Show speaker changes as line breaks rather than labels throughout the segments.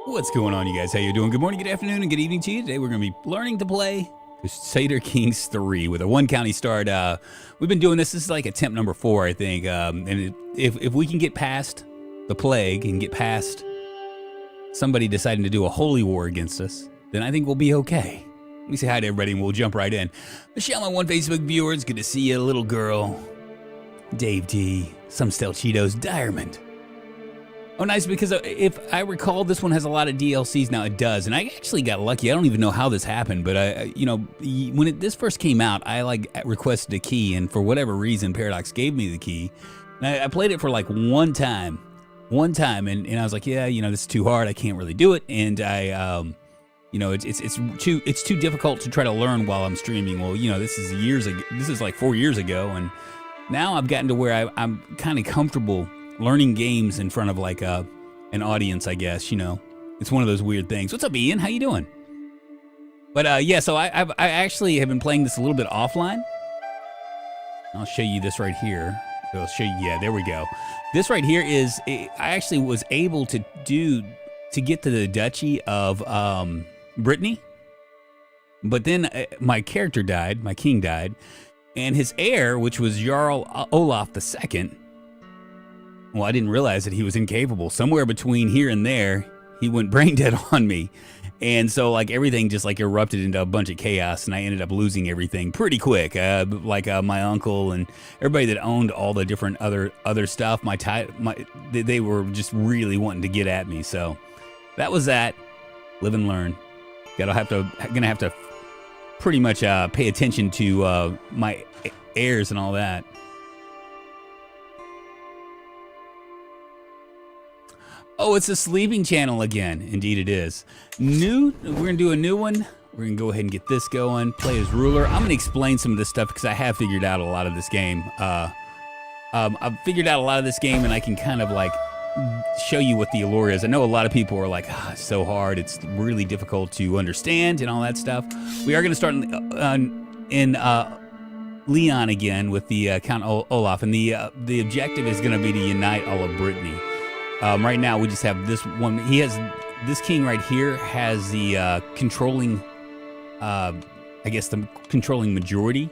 What's going on, you guys? How you doing? Good morning, good afternoon, and good evening to you. Today we're going to be learning to play Crusader Kings III with a one-county start. We've been doing this. This is like attempt number 4, I think. If we can get past the plague and get past somebody deciding to do a holy war against us, then I think we'll be okay. Let me say hi to everybody, and we'll jump right in. Michelle, my one Facebook viewer, it's good to see you, little girl. Dave D, some Stell Cheetos, Diamond. Oh, nice, because if I recall, this one has a lot of DLCs now. It does, and I actually got lucky. I don't even know how this happened, but when this first came out, I requested a key, and for whatever reason, Paradox gave me the key. And I played it for like one time, and I was like, yeah, this is too hard. I can't really do it, and it's too difficult to try to learn while I'm streaming. Well, this is years ago. This is like 4 years ago, and now I've gotten to where I'm kind of comfortable learning games in front of like an audience, I guess. It's one of those weird things. What's up, Ian? How you doing? But yeah, so I actually have been playing this a little bit offline. I'll show you this right here. I'll show you. Yeah, there we go. This right here is I actually was able to get to the duchy of Brittany, but then my character died. My king died, and his heir, which was Jarl Olaf II. Well, I didn't realize that he was incapable. Somewhere between here and there, he went brain dead on me. And so, everything just, erupted into a bunch of chaos, and I ended up losing everything pretty quick. My uncle and everybody that owned all the different other stuff, they were just really wanting to get at me. So, that was that. Live and learn. Gonna have to pretty much pay attention to my heirs and all that. Oh, it's a sleeping channel again. Indeed it is. We're gonna do a new one. We're gonna go ahead and get this going. Play as ruler. I'm gonna explain some of this stuff because I have figured out a lot of this game. I've figured out a lot of this game, and I can kind of show you what the allure is. I know a lot of people are like, it's so hard. It's really difficult to understand and all that stuff. We are gonna start in Leon again with the Count Olaf, and the objective is gonna be to unite all of Brittany. Right now, we just have this one. This king right here has the controlling, the controlling majority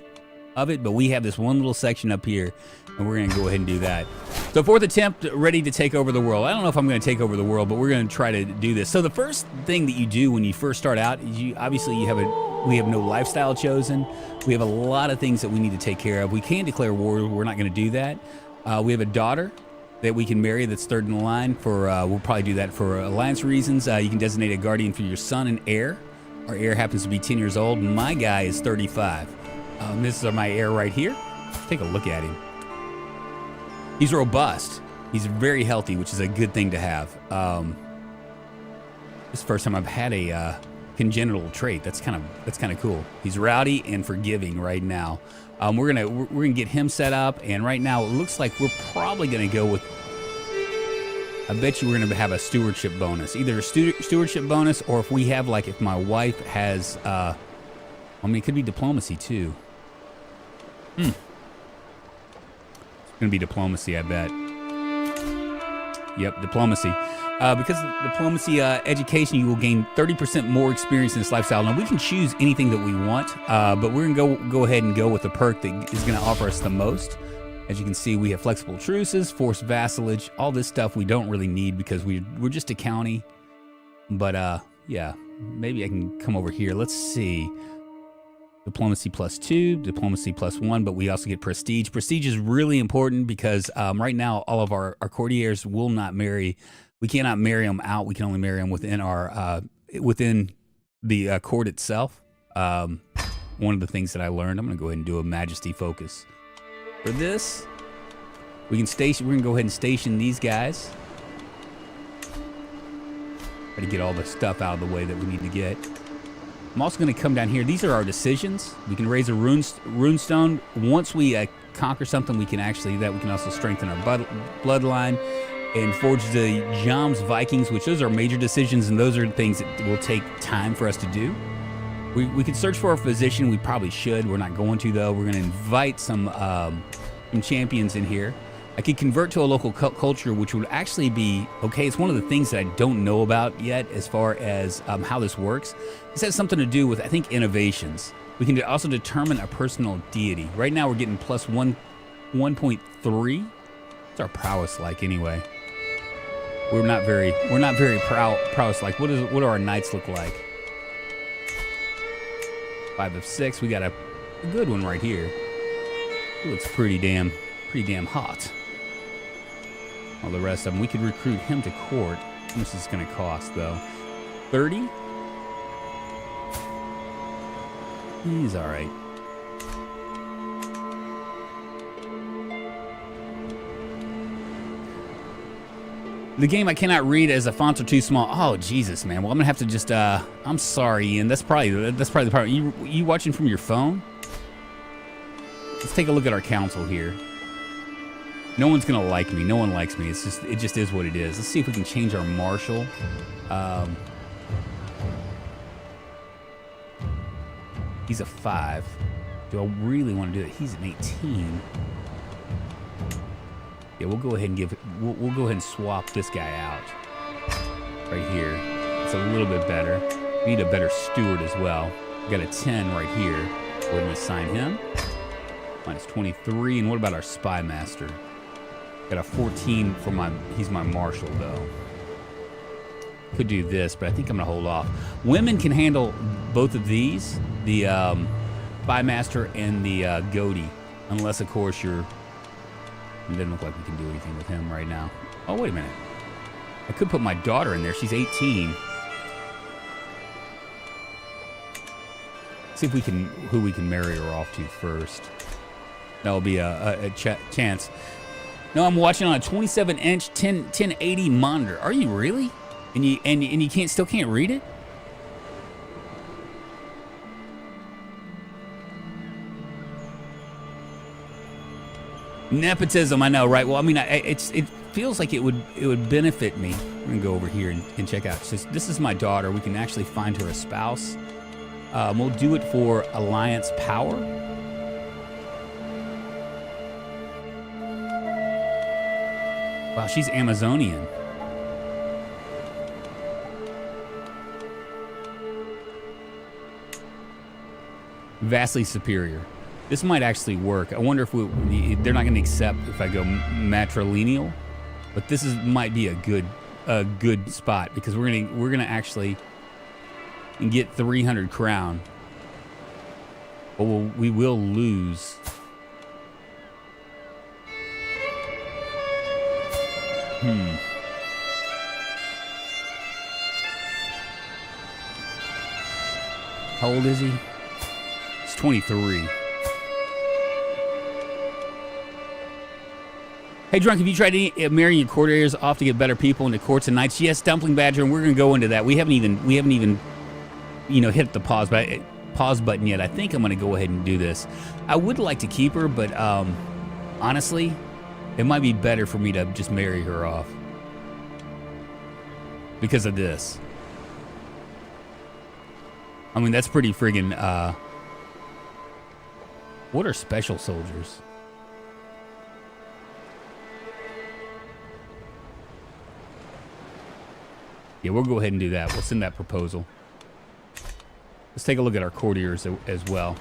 of it, but we have this one little section up here, and we're going to go ahead and do that. So, 4th attempt, ready to take over the world. I don't know if I'm going to take over the world, but we're going to try to do this. So, the first thing that you do when you first start out is we have no lifestyle chosen. We have a lot of things that we need to take care of. We can declare war. We're not going to do that. We have a daughter that we can marry that's third in the line for, we'll probably do that for alliance reasons. You can designate a guardian for your son and heir. Our heir happens to be 10 years old, and my guy is 35. This is my heir right here. Take a look at him. He's robust. He's very healthy, which is a good thing to have. This is the first time I've had a congenital trait. That's kind of cool. He's rowdy and forgiving right now. We're gonna get him set up, and right now it looks like we're probably gonna go with. I bet you we're gonna have a stewardship bonus, either a stewardship bonus, or if we have if my wife has, it could be diplomacy too. It's gonna be diplomacy, I bet. Yep, diplomacy. Because of diplomacy education, you will gain 30% more experience in this lifestyle. Now, we can choose anything that we want, but we're going to go ahead and go with the perk that is going to offer us the most. As you can see, we have flexible truces, forced vassalage, all this stuff we don't really need because we're just a county. But, yeah, maybe I can come over here. Let's see. Diplomacy +2, diplomacy +1, but we also get prestige. Prestige is really important because right now all of our courtiers will not marry. We cannot marry them out. We can only marry them within our within the court itself. One of the things that I learned, I'm going to go ahead and do a majesty focus. For this, we're going to go ahead and station these guys. Try to get all the stuff out of the way that we need to get. I'm also going to come down here. These are our decisions. We can raise a runestone. Once we conquer something, we can also strengthen our bloodline. And forge the Joms Vikings, which those are major decisions, and those are things that will take time for us to do. We could search for a physician. We probably should. We're not going to, though. We're going to invite some champions in here. I could convert to a local culture, which would actually be okay. It's one of the things that I don't know about yet as far as how this works. This has something to do with, I think, innovations. We can also determine a personal deity. Right now we're getting plus 1.3. What's our prowess like anyway? We're not very prowess like. What do our knights look like? 5 of 6. We got a good one right here. It looks pretty damn hot. All the rest of them, we could recruit him to court. How much is this going to cost, though? 30? He's all right. The game I cannot read as the fonts are too small. Oh Jesus, man. Well, I'm gonna have to just. I'm sorry, Ian. That's probably the part. You watching from your phone? Let's take a look at our council here. No one's gonna like me. No one likes me. It just is what it is. Let's see if we can change our marshal. He's a 5. Do I really want to do it? He's an 18. Yeah, we'll go ahead and we'll go ahead and swap this guy out right here. It's a little bit better. We need a better steward as well. We got a 10 right here. Go ahead and assign him. Minus 23. And what about our spy master? Got a 14 for he's my marshal though. Could do this, but I think I'm gonna hold off. Women can handle both of these, the spy master and the goatee, unless of course it doesn't look like we can do anything with him right now. Oh, wait a minute. I could put my daughter in there. She's 18. See if who we can marry her off to first. That'll be a chance. No, I'm watching on a 27-inch 1080 monitor. Are you really? And you still can't read it? Nepotism, I know, right? Well, I mean, it feels like it would benefit me. We're gonna go over here and check out. So this is my daughter. We can actually find her a spouse. We'll do it for alliance power. Wow, she's Amazonian. Vastly superior. This might actually work. I wonder if they're not going to accept if I go matrilineal, but this might be a good spot because we're gonna actually get 300 crown, but we will lose. How old is he? He's 23. Hey, Drunk, have you tried marrying your court areas off to get better people into courts and knights? Yes, Dumpling Badger, and we're going to go into that. We haven't even, hit the pause button yet. I think I'm going to go ahead and do this. I would like to keep her, but honestly, it might be better for me to just marry her off because of this. I mean, that's pretty friggin'. What are special soldiers? Yeah, we'll go ahead and do that. We'll send that proposal. Let's take a look at our courtiers as well.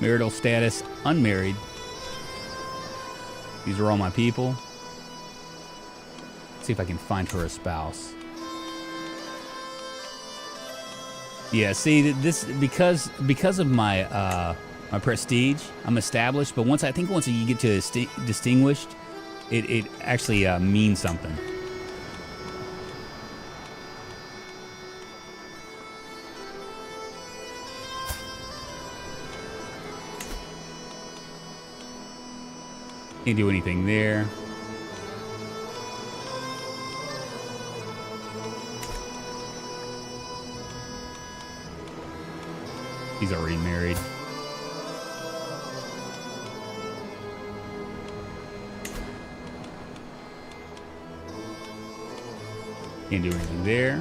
Marital status, unmarried. These are all my people. Let's see if I can find her a spouse. Yeah, see, this because of my my prestige, I'm established. But once you get to distinguished, it actually means something. Can't do anything there. He's already married. Can't do anything there.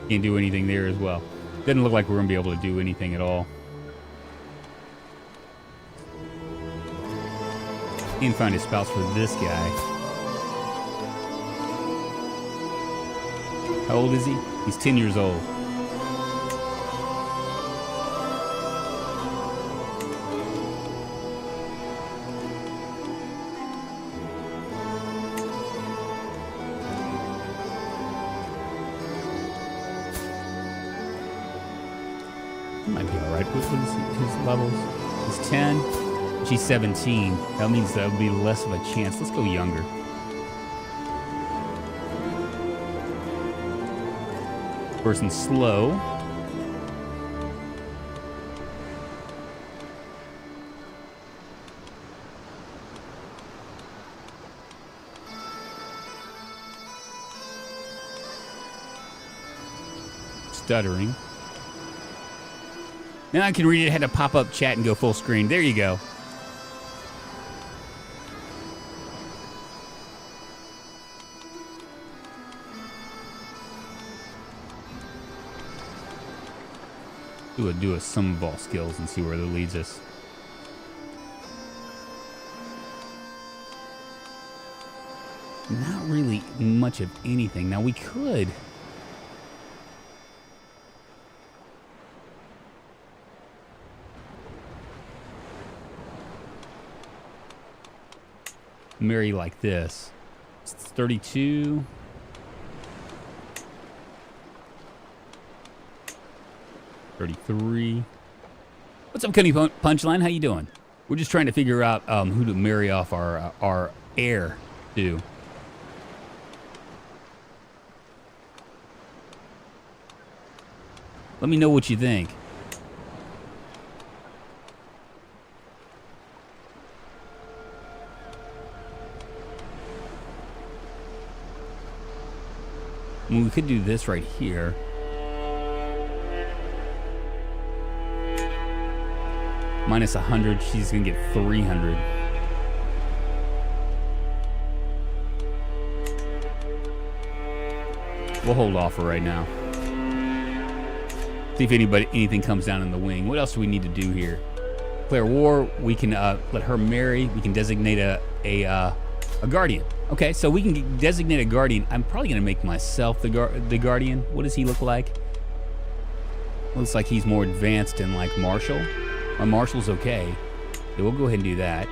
Can't do anything there as well. Doesn't look like we're going to be able to do anything at all. Can't find a spouse for this guy. How old is he? He's 10 years old. Might be all right with his levels. He's 10. She's 17. That means there'll be less of a chance. Let's go younger. Person's slow. Stuttering. Now I can read it. I had to pop up chat and go full screen. There you go. Do a sum of all skills and see where that leads us. Not really much of anything. Now we could. Marry like this. It's 32. What's up, Cunny Punchline? How you doing? We're just trying to figure out who to marry off our heir to. Let me know what you think. I mean, we could do this right here. Minus 100, she's gonna get 300. We'll hold off for right now. See if anything comes down in the wing. What else do we need to do here? Declare war. We can let her marry. We can designate a guardian. Okay, so we can designate a guardian. I'm probably gonna make myself the guardian. What does he look like? Looks like he's more advanced than like Marshall. My Marshall's okay. So we'll go ahead and do that.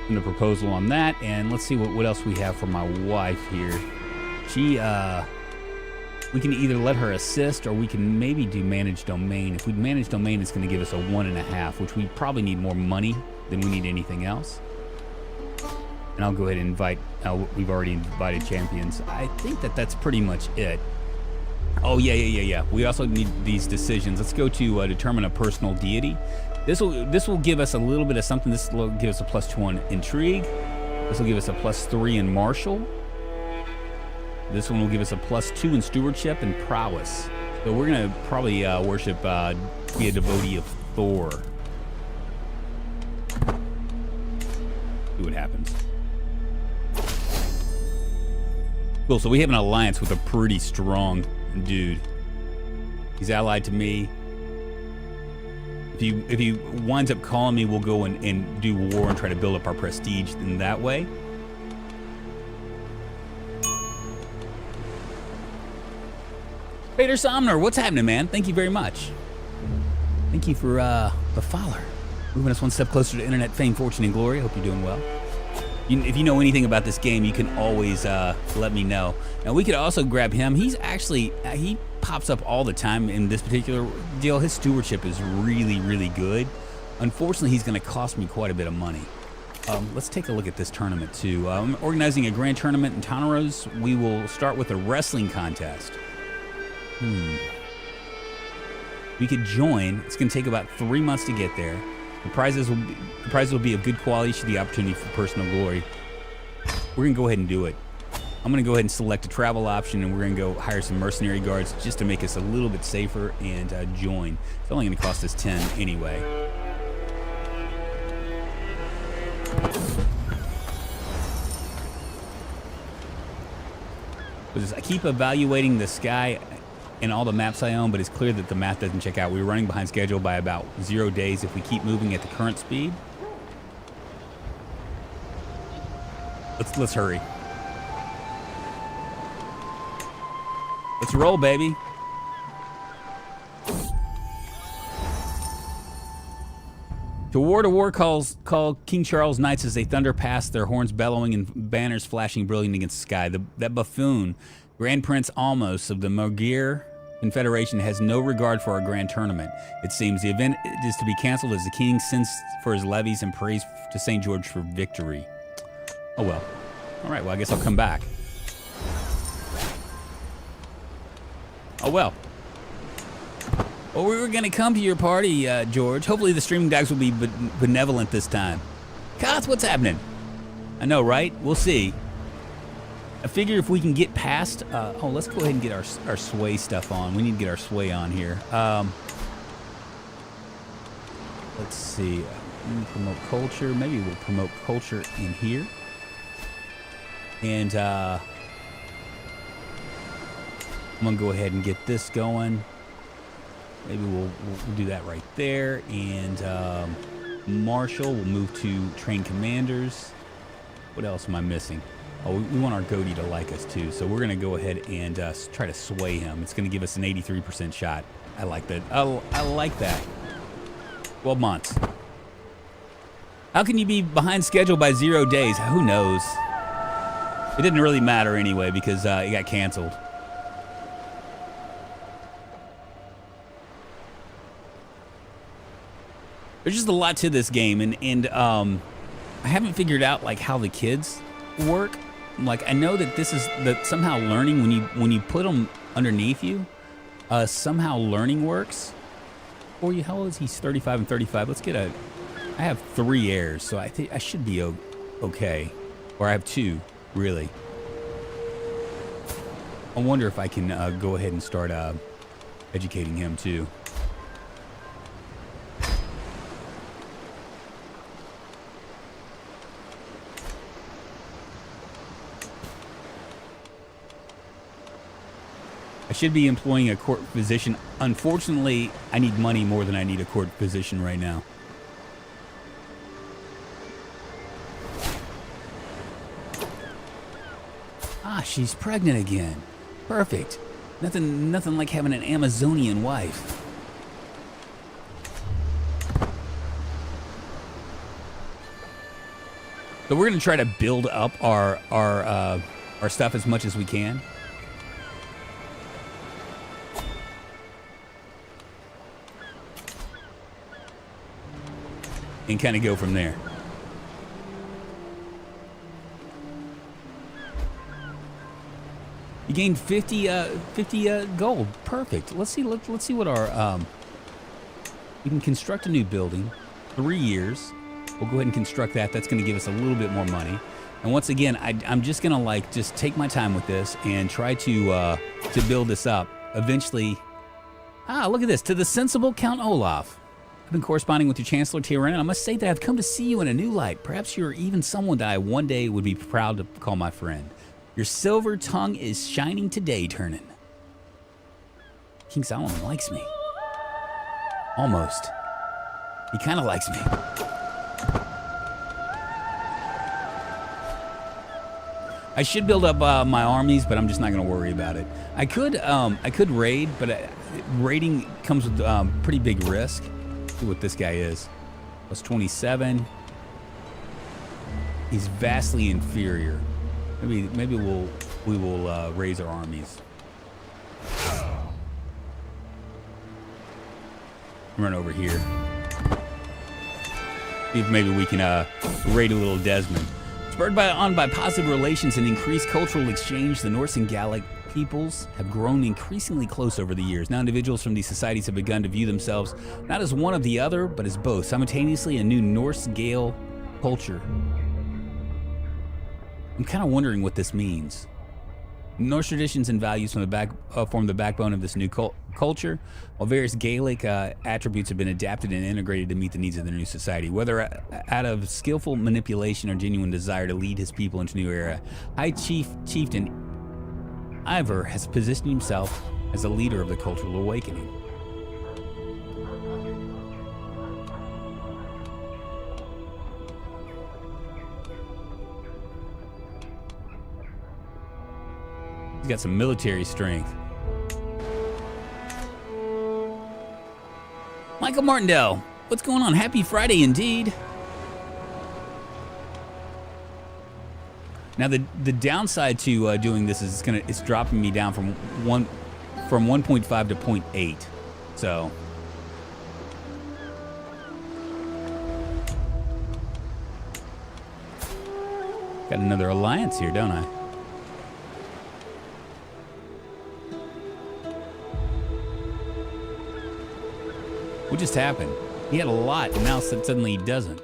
And the proposal on that, and let's see what else we have for my wife here. She, we can either let her assist or we can maybe do manage domain. If we manage domain, it's going to give us a 1.5, which we probably need more money than we need anything else. And I'll go ahead and invite, we've already invited champions. I think that's pretty much it. Oh, yeah. We also need these decisions. Let's go to determine a personal deity. This will give us a little bit of something. This will give us a +2 on intrigue. This will give us a +3 in martial. This one will give us a +2 in stewardship and prowess. So we're gonna probably worship, be a devotee of Thor. See what happens. Cool. So we have an alliance with a pretty strong dude. He's allied to me. If he winds up calling me, we'll go and do war and try to build up our prestige in that way. Vader Somner, what's happening, man? Thank you very much. Thank you for the follower. Moving us one step closer to internet fame, fortune, and glory. Hope you're doing well. If you know anything about this game, you can always let me know. Now, we could also grab him. He's actually, he pops up all the time in this particular deal. His stewardship is really, really good. Unfortunately, he's going to cost me quite a bit of money. Let's take a look at this tournament, too. I'm organizing a grand tournament in Tonaros. We will start with a wrestling contest. We could join. It's going to take about 3 months to get there. The prizes will be of good quality, should the opportunity for personal glory. We're going to go ahead and do it. I'm going to go ahead and select a travel option, and we're going to go hire some mercenary guards just to make us a little bit safer and join. It's only going to cost us 10 anyway. I keep evaluating the sky. and all the maps I own, but it's clear that the math doesn't check out. We're running behind schedule by about 0 days if we keep moving at the current speed. Let's hurry. Let's roll, baby. To war call King Charles Knights as they thunder past, their horns bellowing and banners flashing brilliant against the sky. That buffoon, Grand Prince Almos of the Magyar Confederation, has no regard for our grand tournament. It seems the event is to be canceled as the king sends for his levies and prays to St. George for victory. Oh well. All right, well, I guess I'll come back. Oh well. Well, we were going to come to your party, George. Hopefully the streaming dogs will be benevolent this time. Koth, what's happening? I know, right? We'll see. I figure if we can get past... oh, let's go ahead and get our sway stuff on. We need to get our sway on here. Let's see. Promote culture. Maybe we'll promote culture in here. And I'm going to go ahead and get this going. Maybe we'll do that right there. And Marshall will move to train commanders. What else am I missing? Oh, we want our goatee to like us too. So we're going to go ahead and try to sway him. It's going to give us an 83% shot. I like that. I like that. 12 months. How can you be behind schedule by 0 days? Who knows? It didn't really matter anyway because it got canceled. There's just a lot to this game, and I haven't figured out like how the kids work. Like I know that this is that somehow learning when you put them underneath you, somehow learning works for you. How old is he? He's 35 and 35. Let's get a. I have 3 heirs, so I think I should be okay, or I have 2 really. I wonder if I can go ahead and start educating him too. I should be employing a court physician. Unfortunately, I need money more than I need a court physician right now. Ah, she's pregnant again. Perfect. Nothing like having an Amazonian wife. So we're gonna try to build up our stuff as much as we can. And kind of go from there. You gained 50 gold. Perfect. Let's see what our we can construct a new building. 3 years. We'll go ahead and construct that. That's going to give us a little bit more money. And once again, I'm just going to just take my time with this and try to build this up. Eventually, look at this. To the sensible Count Olaf. I've been corresponding with your Chancellor Tyrann, and I must say that I've come to see you in a new light. Perhaps you're even someone that I one day would be proud to call my friend. Your silver tongue is shining today, Tyrann. King Solomon likes me. Almost. He kind of likes me. I should build up my armies, but I'm just not going to worry about it. I could raid, but raiding comes with pretty big risk. See what this guy is. Plus 27. He's vastly inferior. Maybe we will raise our armies. Run over here. See if maybe we can raid a little Desmond. Spurred on by positive relations and increased cultural exchange, the Norse and Gallic peoples have grown increasingly close over the years. Now individuals from these societies have begun to view themselves not as one of the other, but as both. Simultaneously, a new Norse-Gael culture. I'm kind of wondering what this means. Norse traditions and values form the backbone of this new culture, while various Gaelic attributes have been adapted and integrated to meet the needs of the new society. Whether out of skillful manipulation or genuine desire to lead his people into a new era, High Chieftain Ivor has positioned himself as a leader of the cultural awakening. He's got some military strength. Michael Martindale, what's going on? Happy Friday indeed. Now the downside to doing this is it's dropping me down from 1.5 to 0.8. So got another alliance here, don't I? What just happened? He had a lot, and now suddenly he doesn't.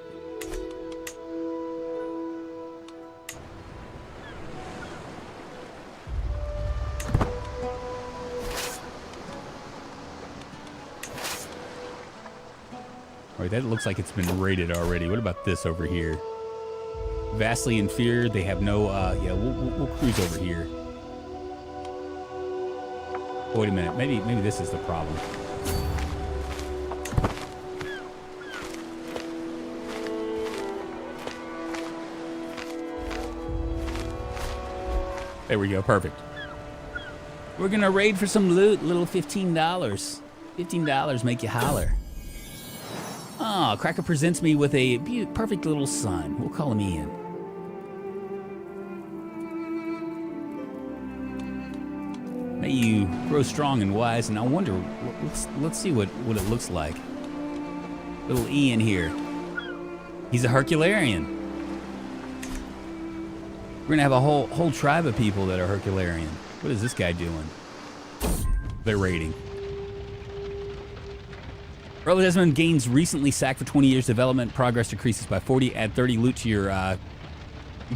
All right, that looks like it's been raided already. What about this over here? Vastly inferior. They have no. Yeah, we'll cruise over here. Oh, wait a minute. Maybe this is the problem. There we go, perfect. We're gonna raid for some loot, little $15. $15 make you holler. Oh, Cracker presents me with a perfect little son. We'll call him Ian. May you grow strong and wise, and I wonder, let's see what it looks like. Little Ian here. He's a Herculean. We're gonna have a whole tribe of people that are Herculean. What is this guy doing? They're raiding. Earl Desmond gains recently sacked for 20 years. Development progress decreases by 40. Add 30 loot to your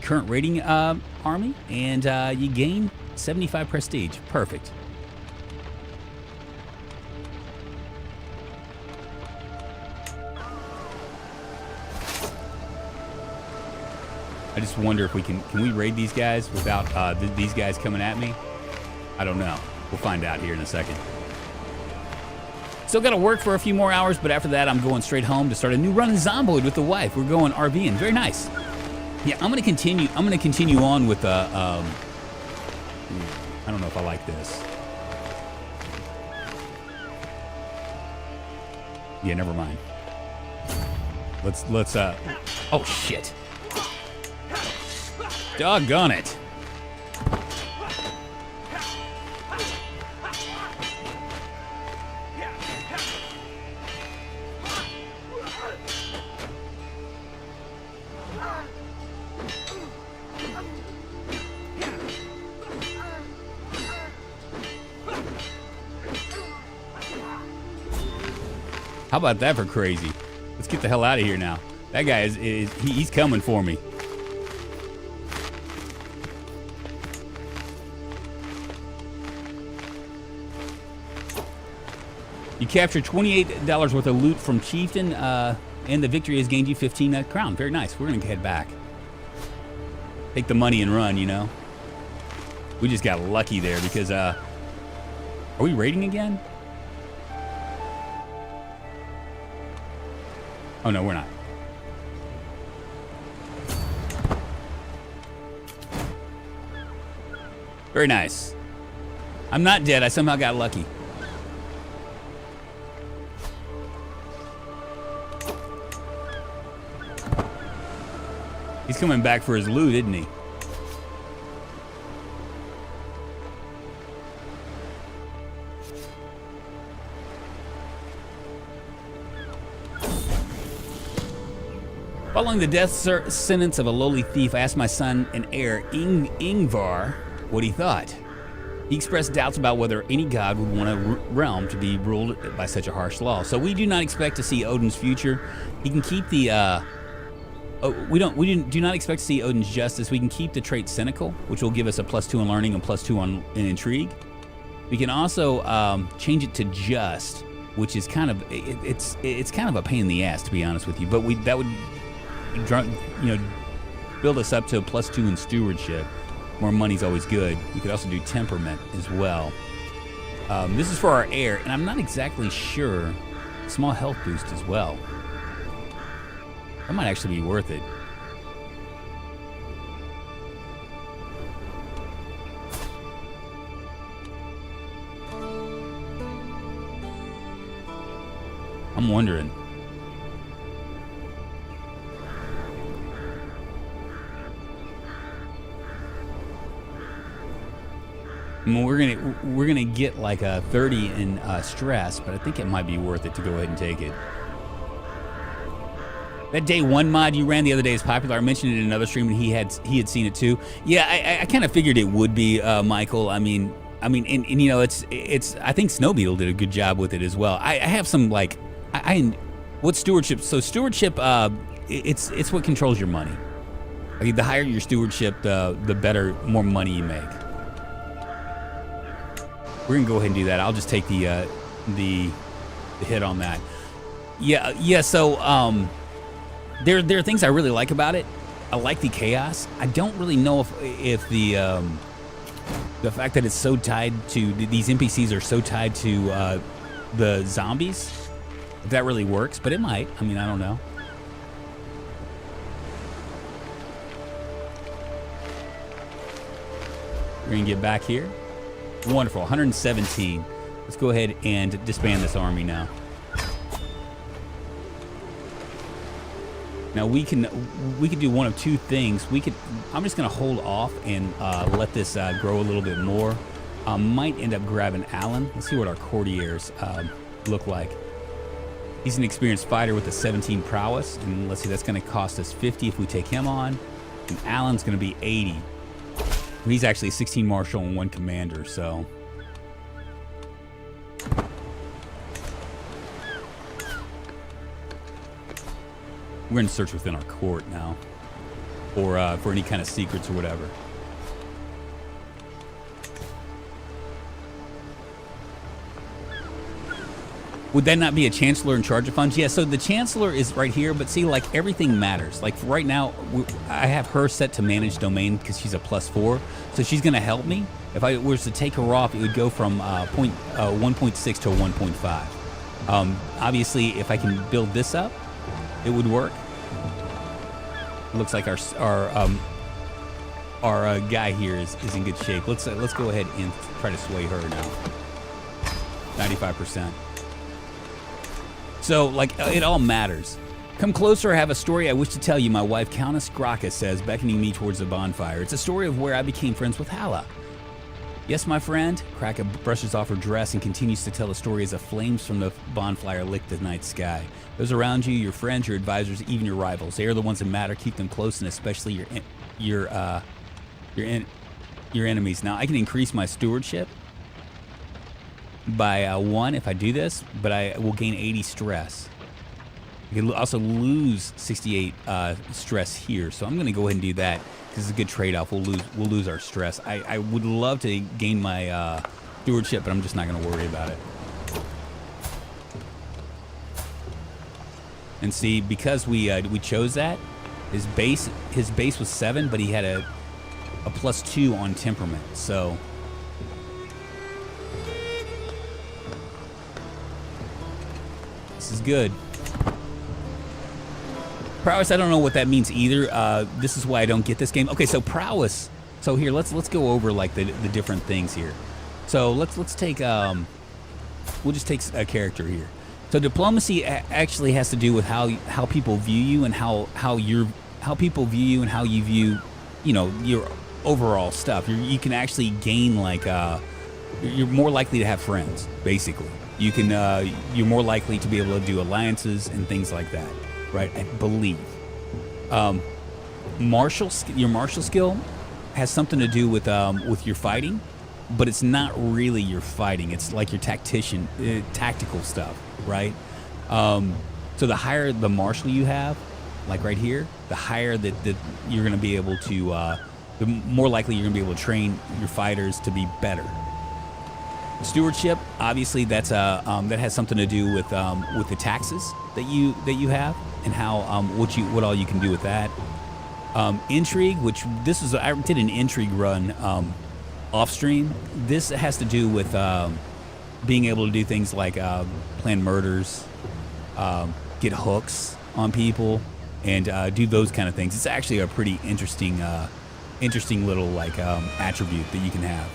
current raiding army, and you gain 75 prestige. Perfect. I just wonder if can we raid these guys without these guys coming at me? I don't know. We'll find out here in a second. Still got to work for a few more hours, but after that, I'm going straight home to start a new run in Zomboid with the wife. We're going RVing. Very nice. Yeah, I'm gonna continue on with I don't know if I like this. Yeah, never mind. Let's oh shit. Doggone it. How about that for crazy? Let's get the hell out of here now. That guy he's coming for me. You captured $28 worth of loot from Chieftain, and the victory has gained you 15 crown. Very nice. We're gonna head back. Take the money and run, you know. We just got lucky there because, are we raiding again? Oh no, we're not. Very nice. I'm not dead. I somehow got lucky. He's coming back for his loot, isn't he? Following the death sentence of a lowly thief, I asked my son and heir, Ingvar, what he thought. He expressed doubts about whether any god would want a realm to be ruled by such a harsh law. So we do not expect to see Odin's future. He can keep the we do not expect to see Odin's justice. We can keep the trait cynical, which will give us a +2 in learning and +2 in intrigue. We can also change it to just, which is kind of it's kind of a pain in the ass, to be honest with you. But that would build us up to a +2 in stewardship. More money's always good. We could also do temperament as well. This is for our heir, and I'm not exactly sure. Small health boost as well. That might actually be worth it. I'm wondering. I mean, we're gonna get like a 30 in stress, but I think it might be worth it to go ahead and take it. That day one mod you ran the other day is popular. I mentioned it in another stream, and he had seen it too. Yeah, I kind of figured it would be, Michael. I mean, and you know, it's. I think Snowbeetle did a good job with it as well. I have some like, what's stewardship? So stewardship, it's what controls your money. Like, the higher your stewardship, the better, more money you make. We're gonna go ahead and do that. I'll just take the hit on that. Yeah. So there are things I really like about it. I like the chaos. I don't really know if the fact that it's so tied to these NPCs are so tied to the zombies, if that really works. But it might. I mean, I don't know. We're gonna get back here. Wonderful, 117. Let's go ahead and disband this army now. Now we can do one of two things. I'm just gonna hold off and let this grow a little bit more. Might end up grabbing Alan. Let's see what our courtiers look like. He's an experienced fighter with a 17 prowess, and let's see, that's gonna cost us 50 if we take him on, and Alan's gonna be 80. He's actually a 16 marshal and 1 commander, so. We're gonna search within our court now, or for any kind of secrets or whatever. Would that not be a chancellor in charge of funds? Yeah, so the chancellor is right here, but see, like, everything matters. Like, right now, I have her set to manage domain because she's a +4, so she's going to help me. If I was to take her off, it would go from 1.6 to 1.5. Obviously, if I can build this up, it would work. It looks like our guy here is in good shape. Let's go ahead and try to sway her now. 95%. So, like, it all matters. Come closer, I have a story I wish to tell you, my wife, Countess Graka says, beckoning me towards the bonfire. It's a story of where I became friends with Hala. Yes, my friend. Graka brushes off her dress and continues to tell the story as the flames from the bonfire lick the night sky. Those around you, your friends, your advisors, even your rivals, they are the ones that matter. Keep them close, and especially your enemies. Now, I can increase my stewardship by 1 if I do this, but I will gain 80 stress. I can also lose 68 stress here, so I'm going to go ahead and do that because it's a good trade-off. We'll lose our stress. I would love to gain my stewardship, but I'm just not going to worry about it. And see, because we chose that, his base was 7, but he had a +2 on temperament, so. This is good. Prowess, I don't know what that means either. This is why I don't get this game. Okay, so prowess. So here, let's go over like the different things here. So let's take we'll just take a character here. So diplomacy actually has to do with how people view you and how people view you and how you view, you know, your overall stuff. You can actually gain like you're more likely to have friends, basically. You can you're more likely to be able to do alliances and things like that, right? I believe. Your martial skill has something to do with your fighting, but it's not really your fighting. It's like your tactical stuff, right? So the higher the martial you have, like right here, the higher that you're going to be able to, the more likely you're going to be able to train your fighters to be better. Stewardship, obviously, that has something to do with the taxes that you have and how what all you can do with that. Intrigue, which I did an intrigue run off stream. This has to do with being able to do things like plan murders, get hooks on people, and do those kind of things. It's actually a pretty interesting little like attribute that you can have.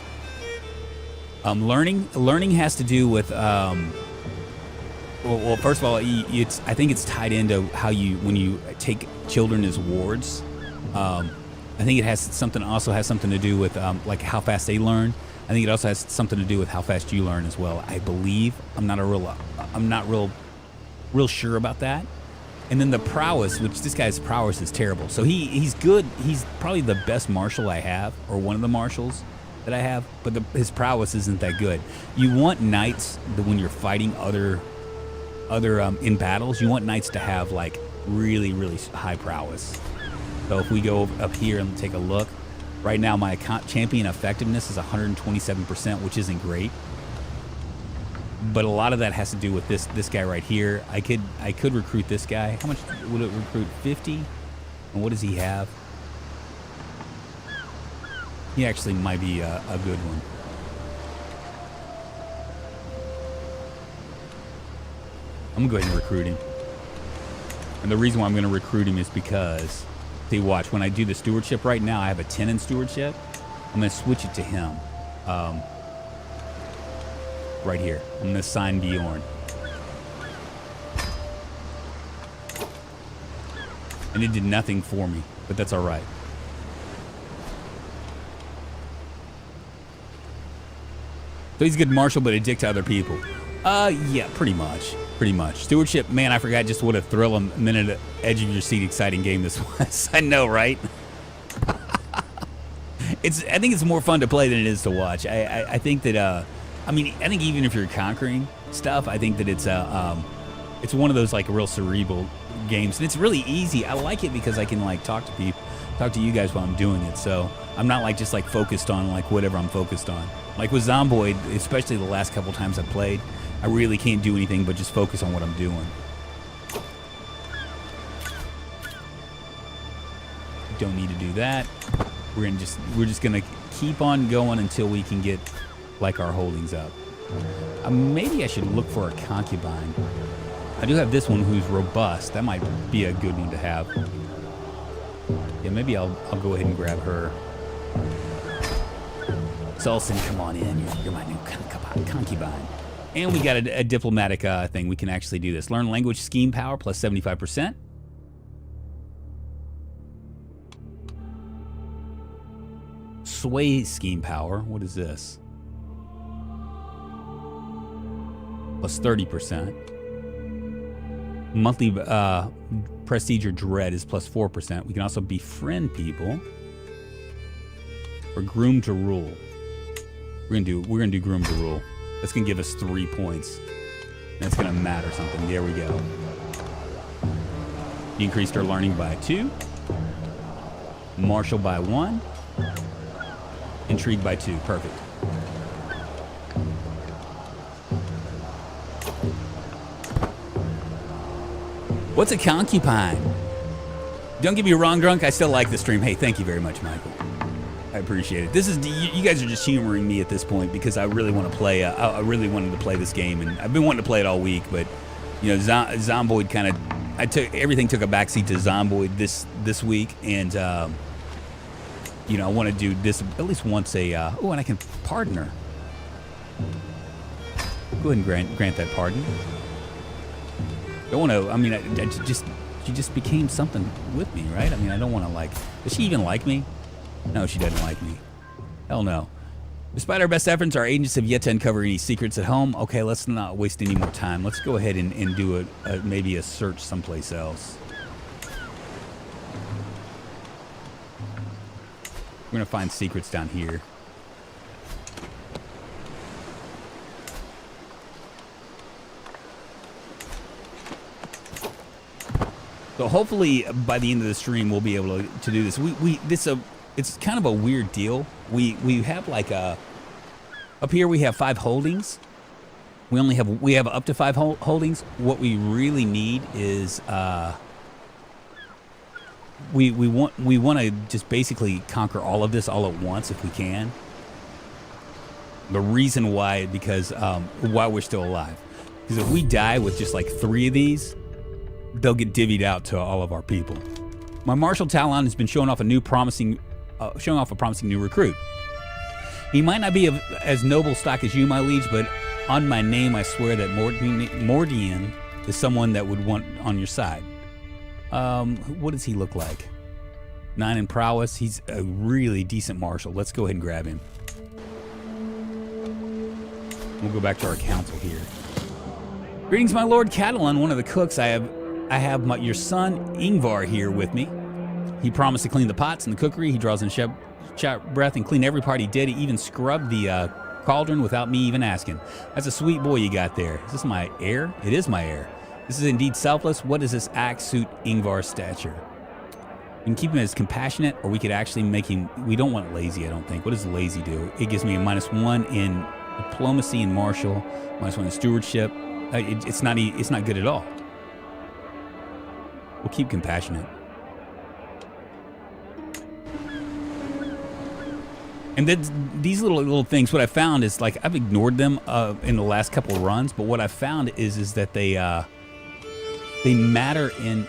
Learning has to do with well, first of all, I think it's tied into how when you take children as wards. I think it also has something to do with like how fast they learn. I think it also has something to do with how fast you learn as well. I believe. I'm not real sure about that. And then the prowess, which this guy's prowess is terrible. So he's good. He's probably the best marshal I have, or one of the marshals that I have. But his prowess isn't that good. You want knights that when you're fighting other in battles, you want knights to have like really high prowess. So if we go up here and take a look, right now my champion effectiveness is 127%, which isn't great. But a lot of that has to do with this guy right here. I could recruit this guy. How much would it recruit? 50? And what does he have? He actually might be a good one. I'm gonna go ahead and recruit him. And the reason why I'm gonna recruit him is because, see, watch, when I do the stewardship right now, I have a 10 in stewardship. I'm gonna switch it to him. Right here. I'm gonna assign Bjorn. And it did nothing for me, but that's all right. So he's a good marshal, but a dick to other people. Yeah, pretty much. Pretty much. Stewardship, man, I forgot just what a thrill a minute edge of your seat exciting game this was. I know, right? I think it's more fun to play than it is to watch. I think that I think even if you're conquering stuff, I think that it's one of those like real cerebral games, and it's really easy. I like it because I can like talk to people, talk to you guys while I'm doing it. So I'm not like just like focused on like whatever I'm focused on. Like with Zomboid, especially the last couple times I played, I really can't do anything but just focus on what I'm doing. Don't need to do that. We're just gonna keep on going until we can get like our holdings up. Maybe I should look for a concubine. I do have this one who's robust. That might be a good one to have. Yeah, maybe I'll go ahead and grab her. Sulson, come on in. You're my new concubine. And we got a diplomatic thing. We can actually do this. Learn language scheme power plus 75%. Sway scheme power. What is this? Plus 30%. Monthly prestige or dread is plus 4%. We can also befriend people. Or groom to rule. We're gonna do groom to rule. That's gonna give us 3 points. That's gonna matter something. There we go. Increased our learning by 2. Martial by 1. Intrigue by 2. Perfect. What's a concubine? Don't get me wrong, Drunk. I still like the stream. Hey, thank you very much, Michael. I appreciate it. This is you guys are just humoring me at this point because I really want to play. I really wanted to play this game, and I've been wanting to play it all week. But you know, Zomboid kind of everything took a backseat to Zomboid this week, and you know, I want to do this at least once. And I can pardon her. Go ahead and grant that pardon. Don't want to. I mean, she just became something with me, right? I mean, I don't want to like. Does she even like me? No, she doesn't like me. Hell no. Despite our best efforts, our agents have yet to uncover any secrets at home. Okay, let's not waste any more time. Let's go ahead and do maybe a search someplace else. We're going to find secrets down here. So hopefully by the end of the stream we'll be able to do this. It's kind of a weird deal. We have like up here we have 5 holdings. We have up to 5 holdings. What we really need is we want to just basically conquer all of this all at once if we can. The reason why, because why we're still alive. Because if we die with just like 3 of these, they'll get divvied out to all of our people. My martial talent has been showing off a promising new recruit. He might not be of as noble stock as you, my liege, but on my name, I swear that Mordian is someone that would want on your side. What does he look like? 9 in prowess. He's a really decent marshal. Let's go ahead and grab him. We'll go back to our council here. Greetings, my lord Catalan, one of the cooks. I have your son Ingvar here with me. He promised to clean the pots and the cookery. He draws in sharp breath and clean every part he did. He even scrubbed the cauldron without me even asking. That's a sweet boy you got there. Is this my heir? It is my heir. This is indeed selfless. What does this act suit Ingvar's stature? We can keep him as compassionate, or we could actually make him... We don't want lazy, I don't think. What does lazy do? It gives me a -1 in diplomacy and martial, -1 in stewardship. It's not good at all. We'll keep compassionate. And then these little things, what I found is, like, I've ignored them in the last couple of runs, but what I found is that they matter in,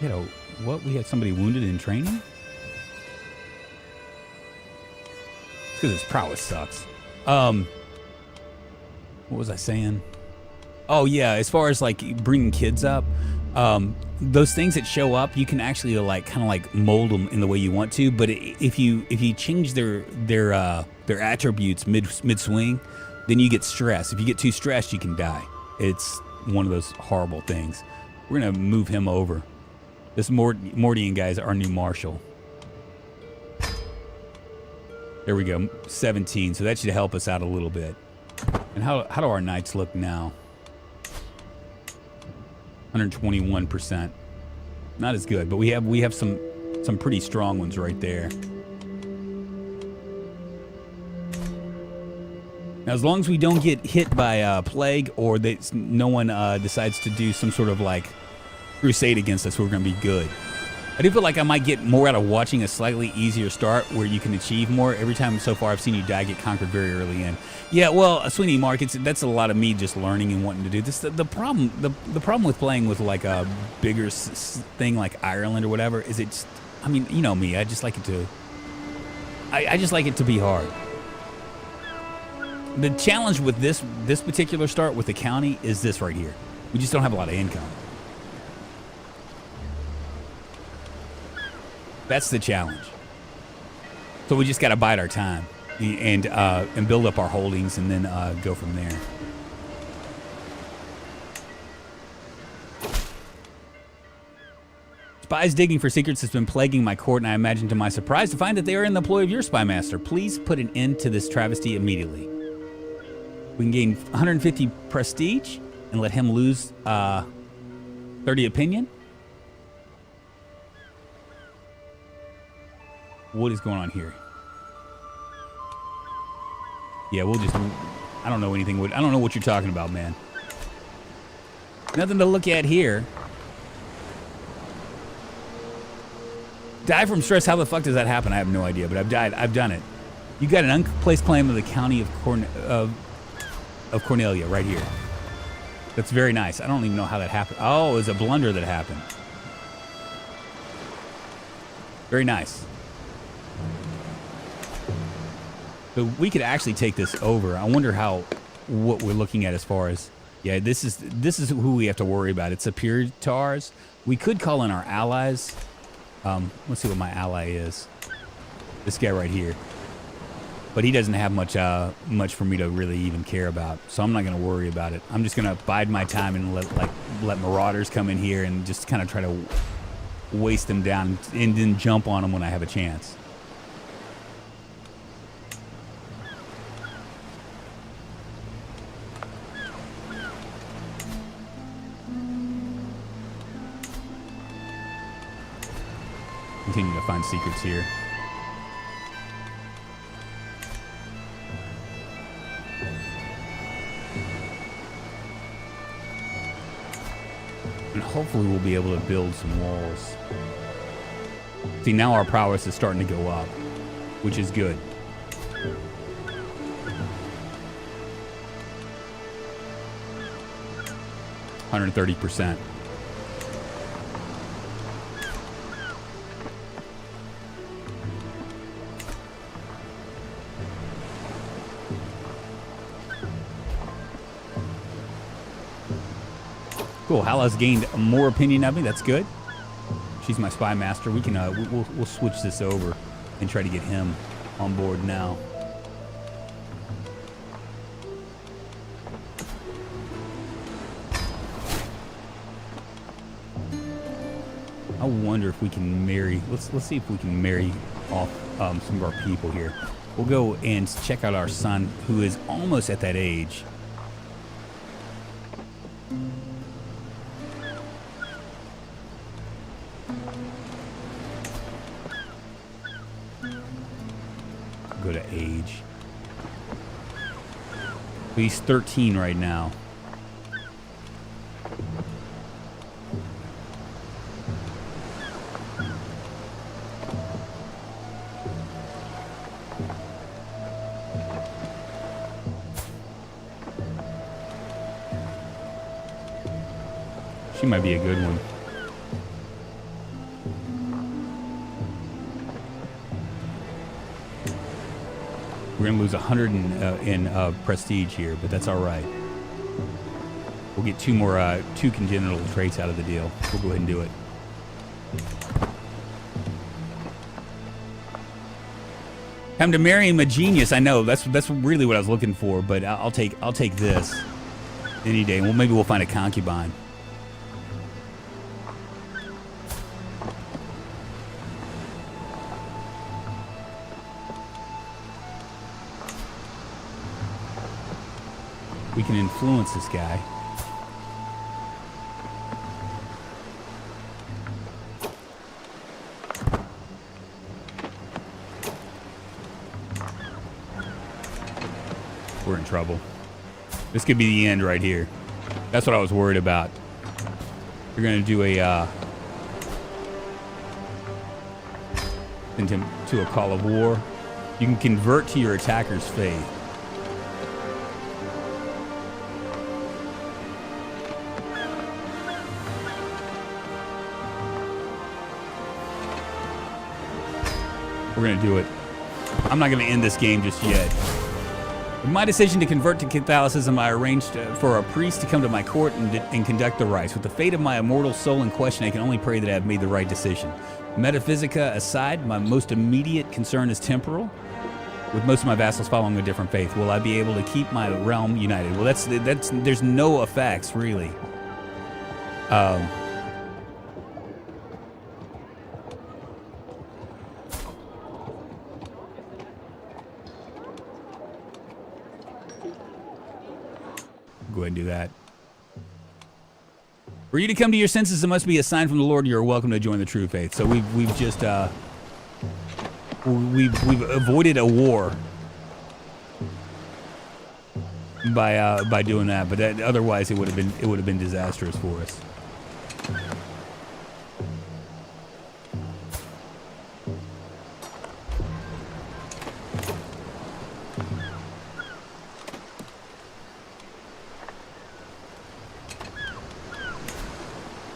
you know, what? We had somebody wounded in training? It's because his prowess sucks. What was I saying? Oh, yeah, as far as, like, bringing kids up, those things that show up, you can actually, like, kind of, like, mold them in the way you want to, but if you change their attributes mid-swing, then you get stressed. If you get too stressed, you can die. It's one of those horrible things. We're going to move him over. This Mordian guy is our new marshal. There we go, 17, so that should help us out a little bit. And how do our knights look now? 121%. Not as good, but we have some pretty strong ones right there. Now, as long as we don't get hit by plague, or that no one decides to do some sort of like crusade against us, we're going to be good. I do feel like I might get more out of watching a slightly easier start where you can achieve more. Every time so far I've seen you die, get conquered very early in. Yeah, well, Sweeney Mark, that's a lot of me just learning and wanting to do this. The problem with playing with like a bigger thing like Ireland or whatever is it's, I mean, you know me, I just like it to, I just like it to be hard. The challenge with this particular start with the county is this right here. We just don't have a lot of income. That's the challenge. So we just got to bide our time and build up our holdings and then go from there. Spies digging for secrets has been plaguing my court, and I imagine to my surprise to find that they are in the employ of your spy master. Please put an end to this travesty immediately. We can gain 150 prestige and let him lose 30 opinion. What is going on here? Yeah, we'll just... I don't know anything. I don't know what you're talking about, man. Nothing to look at here. Die from stress. How the fuck does that happen? I have no idea, but I've died. I've done it. You got an unplaced claim of the county of Cornelia right here. That's very nice. I don't even know how that happened. Oh, it was a blunder that happened. Very nice. So we could actually take this over. I wonder what we're looking at as far as, yeah, this is who we have to worry about. It's superior to ours. We could call in our allies. Let's see what my ally is. This guy right here. But he doesn't have much for me to really even care about. So I'm not going to worry about it. I'm just going to bide my time and let marauders come in here and just kind of try to waste them down and then jump on them when I have a chance. Continue to find secrets here. And hopefully we'll be able to build some walls. See, now our prowess is starting to go up, which is good. 130%. Cool. Hala's gained more opinion of me. That's good. She's my spy master. We can we'll switch this over and try to get him on board now. I wonder if we can marry. Let's see if we can marry off some of our people here. We'll go and check out our son, who is almost at that age. Go to age. He's 13 right now. She might be a good one. We're going to lose 100 in prestige here, but that's all right. We'll get two congenital traits out of the deal. We'll go ahead and do it. Time to marry him a genius. I know that's really what I was looking for, but I'll take this any day. Well, maybe we'll find a concubine. We can influence this guy. We're in trouble. This could be the end right here. That's what I was worried about. You're going to do into a call of war. You can convert to your attacker's faith. We're going to do it. I'm not going to end this game just yet. With my decision to convert to Catholicism, I arranged for a priest to come to my court and conduct the rites. With the fate of my immortal soul in question, I can only pray that I have made the right decision. Metaphysica aside, my most immediate concern is temporal. With most of my vassals following a different faith, will I be able to keep my realm united? Well, there's no effects, really. Go ahead and do that. For you to come to your senses, it must be a sign from the Lord. You are welcome to join the true faith. So we've just we've avoided a war by doing that, but otherwise it would have been disastrous for us.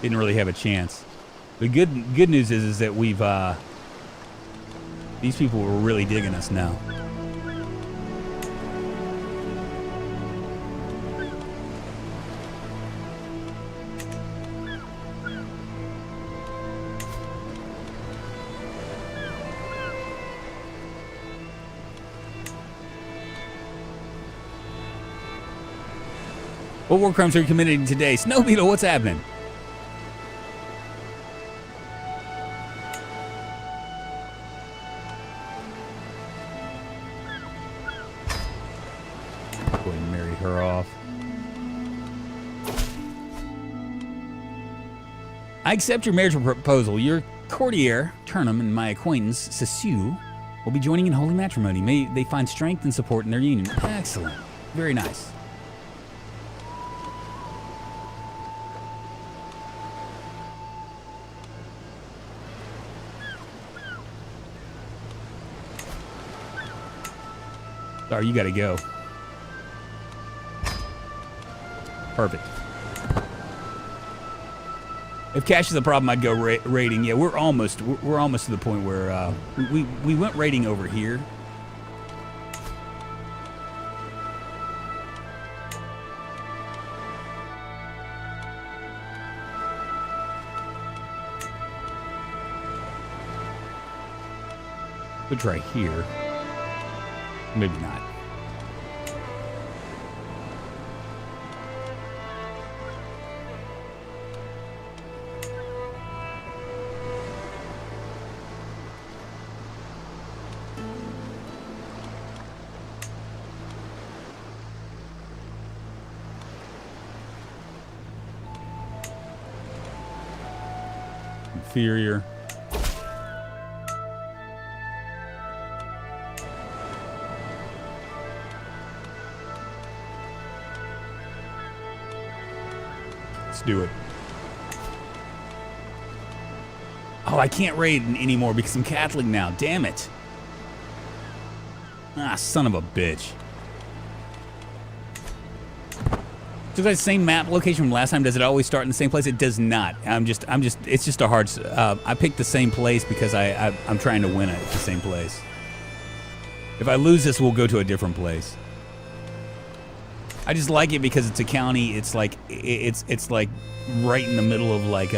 Didn't really have a chance. The good news is that we've these people were really digging us now. What war crimes are you committing today? Snow Beetle, what's happening? Her off. I accept your marriage proposal. Your courtier, Turnham, and my acquaintance, Sassu, will be joining in holy matrimony. May they find strength and support in their union. Excellent. Very nice. Sorry, you gotta go. Perfect. If cash is a problem, I'd go raiding. Yeah, we're almost to the point where we went raiding over here. We'll try here. Maybe not. Inferior. Let's do it. Oh, I can't raid anymore because I'm Catholic now. Damn it. Ah, son of a bitch. So that same map location from last time, does it always start in the same place? It does not. It's just a hard, I picked the same place because I'm trying to win it at the same place. If I lose this, we'll go to a different place. I just like it because it's a county. It's like, it's like right in the middle of like,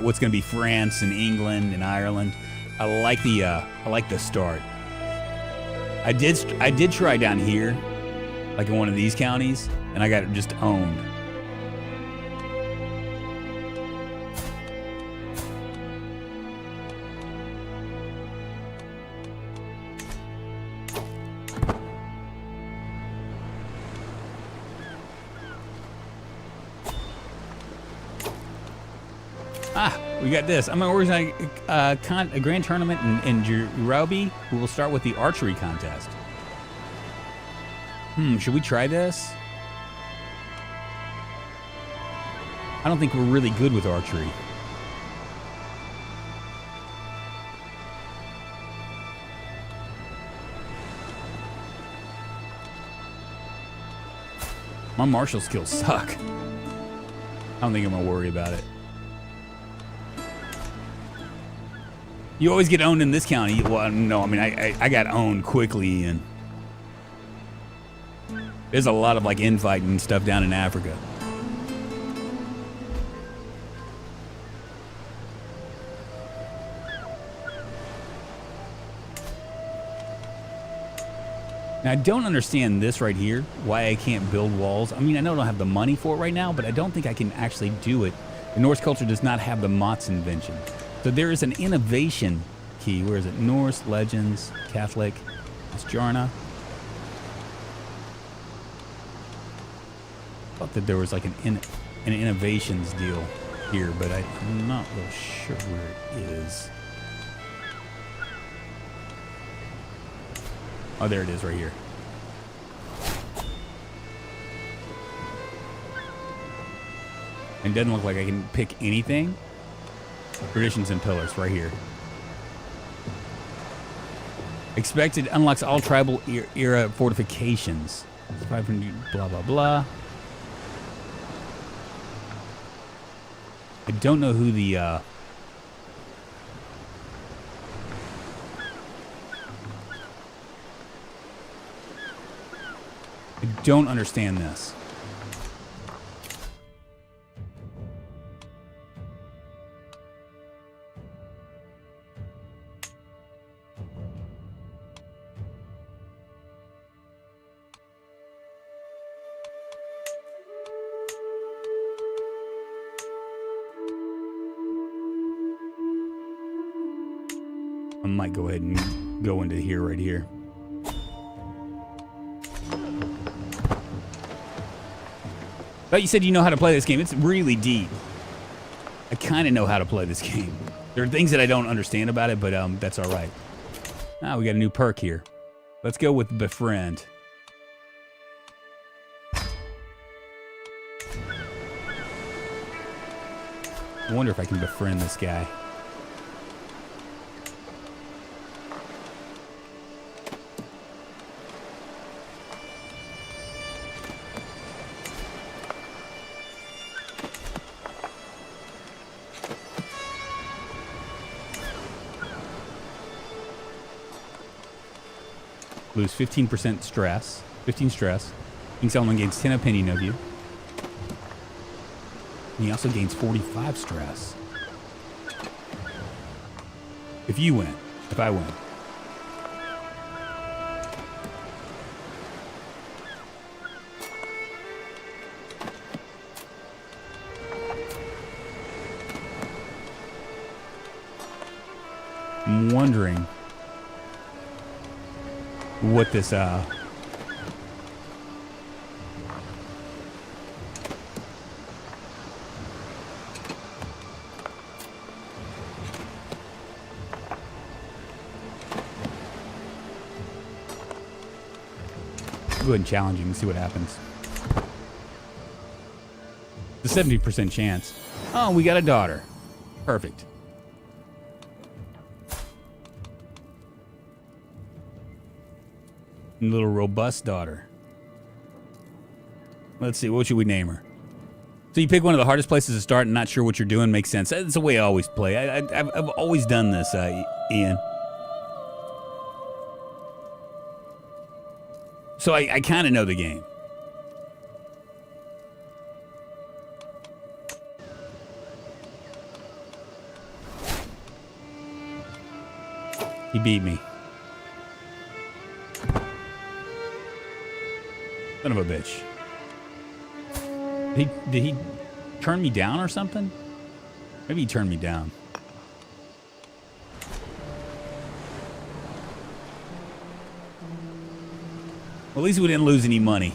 what's gonna be France and England and Ireland. I like the start. I did try down here, like in one of these counties, and I got it just owned. We got this. I'm organizing a grand tournament in Jirobi. We will start with the archery contest. Should we try this? I don't think we're really good with archery. My martial skills suck. I don't think I'm gonna worry about it. You always get owned in this county. Well, no, I mean, I got owned quickly, and there's a lot of like infighting and stuff down in Africa. Now, I don't understand this right here, why I can't build walls. I mean, I know I don't have the money for it right now, but I don't think I can actually do it. The Norse culture does not have the Mott's invention. So there is an innovation key. Where is it? Norse, Legends, Catholic, it's Jarna. I thought that there was like an innovations deal here, but I'm not real sure where it is. Oh, there it is right here. It doesn't look like I can pick anything. Traditions and pillars right here. Expected unlocks all tribal era fortifications. 500 blah blah blah. I don't know who the I don't understand this. I might go ahead and go into here right here. But you said you know how to play this game. It's really deep. I kind of know how to play this game. There are things that I don't understand about it, but that's all right. Ah, we got a new perk here. Let's go with Befriend. I wonder if I can befriend this guy. Lose 15% stress. 15 stress. King Solomon gains 10 opinion of you. And he also gains 45 stress. If you win. If I win. I'm wondering what this go ahead and challenge him and see what happens. The 70% chance. Oh, we got a daughter. Perfect. Little robust daughter. Let's see, what should we name her? So you pick one of the hardest places to start and not sure what you're doing. Makes sense. That's the way I always play. I've always done this, Ian. So I kind of know the game. He beat me. Son of a bitch. Did he turn me down or something? Maybe he turned me down. Well, at least we didn't lose any money.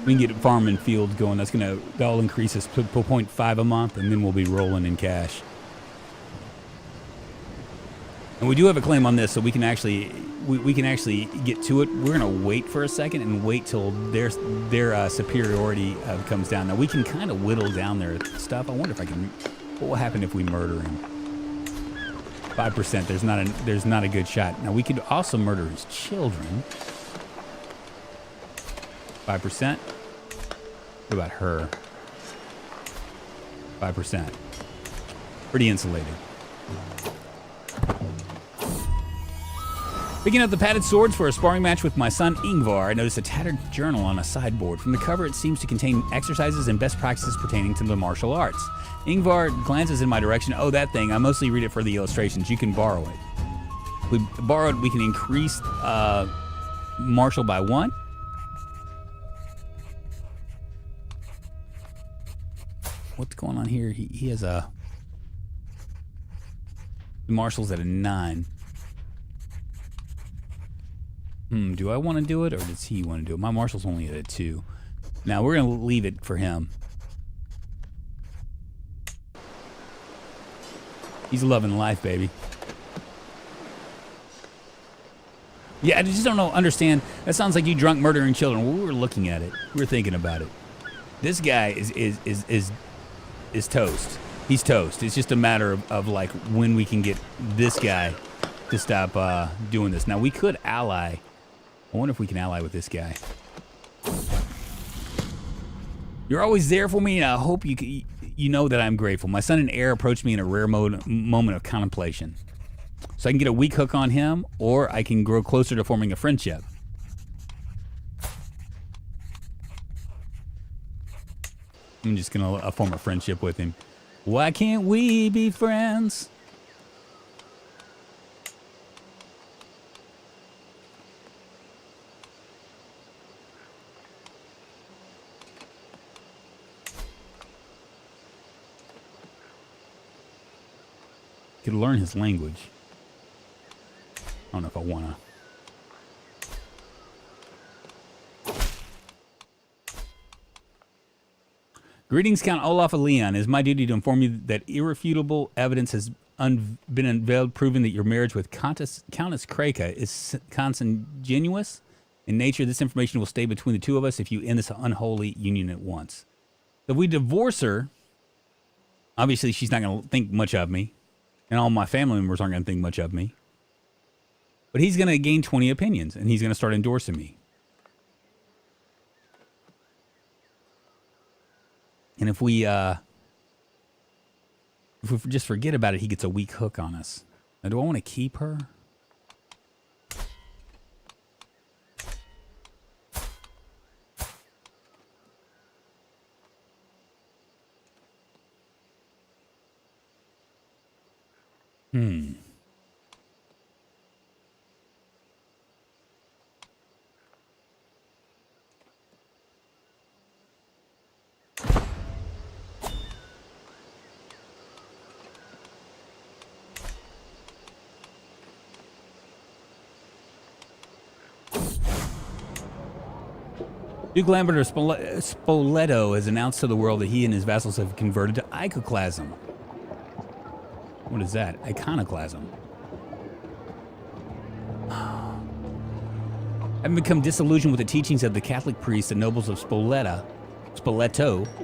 We can get farm and fields going. That'll increase us to 0.5 a month, and then we'll be rolling in cash. And we do have a claim on this, so we can actually get to it. We're gonna wait for a second and wait till their superiority comes down. Now we can kind of whittle down their stuff. I wonder if I can. What will happen if we murder him? 5%. There's not a good shot. Now we could also murder his children. 5%. What about her? 5%. Pretty insulated. Picking up the padded swords for a sparring match with my son Ingvar, I noticed a tattered journal on a sideboard. From the cover, it seems to contain exercises and best practices pertaining to the martial arts. Ingvar glances in my direction. Oh, that thing. I mostly read it for the illustrations. You can borrow it. We borrowed. We can increase martial by 1. What's going on here? He has a martial's at a 9. Do I want to do it, or does he want to do it? My marshal's only at a 2. Now, we're going to leave it for him. He's loving life, baby. Yeah, I just don't understand. That sounds like you drunk murdering children. Well, we were looking at it. We were thinking about it. This guy is toast. He's toast. It's just a matter of like when we can get this guy to stop doing this. Now, we could ally. I wonder if we can ally with this guy. You're always there for me, and I hope you know that I'm grateful. My son and heir approached me in a rare moment of contemplation. So I can get a weak hook on him, or I can grow closer to forming a friendship. I'm just going to form a friendship with him. Why can't we be friends? Could learn his language. I don't know if I want to. Greetings, Count Olaf of Leon. It is my duty to inform you that irrefutable evidence has been unveiled proving that your marriage with Countess Kraka is consanguineous in nature. This information will stay between the two of us if you end this unholy union at once. If we divorce her, obviously she's not going to think much of me. And all my family members aren't going to think much of me. But he's going to gain 20 opinions, and he's going to start endorsing me. And if we If we just forget about it, he gets a weak hook on us. Now, do I want to keep her? Duke Lambert of Spoleto has announced to the world that he and his vassals have converted to iconoclasm. What is that? Iconoclasm. Having become disillusioned with the teachings of the Catholic priests, the nobles of Spoleto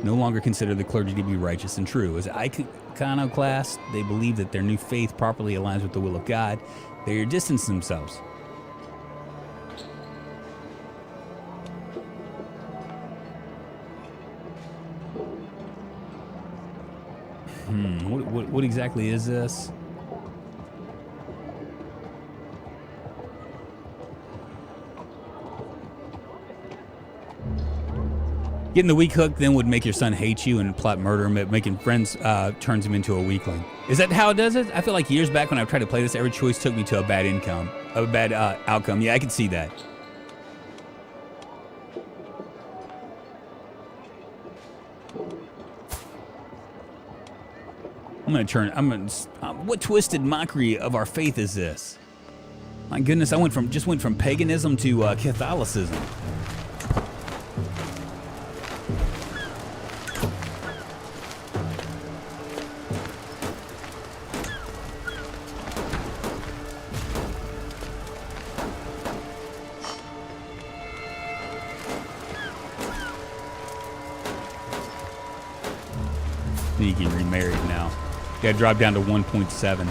no longer consider the clergy to be righteous and true. As iconoclasts, they believe that their new faith properly aligns with the will of God. They distance themselves. What exactly is this? Getting the weak hook then would make your son hate you and plot murder. Making friends turns him into a weakling. Is that how it does it? I feel like years back when I tried to play this, every choice took me to a bad outcome. Yeah, I can see that. What twisted mockery of our faith is this? My goodness, I just went from paganism to Catholicism. You get remarried now. Got to drop down to 1.7.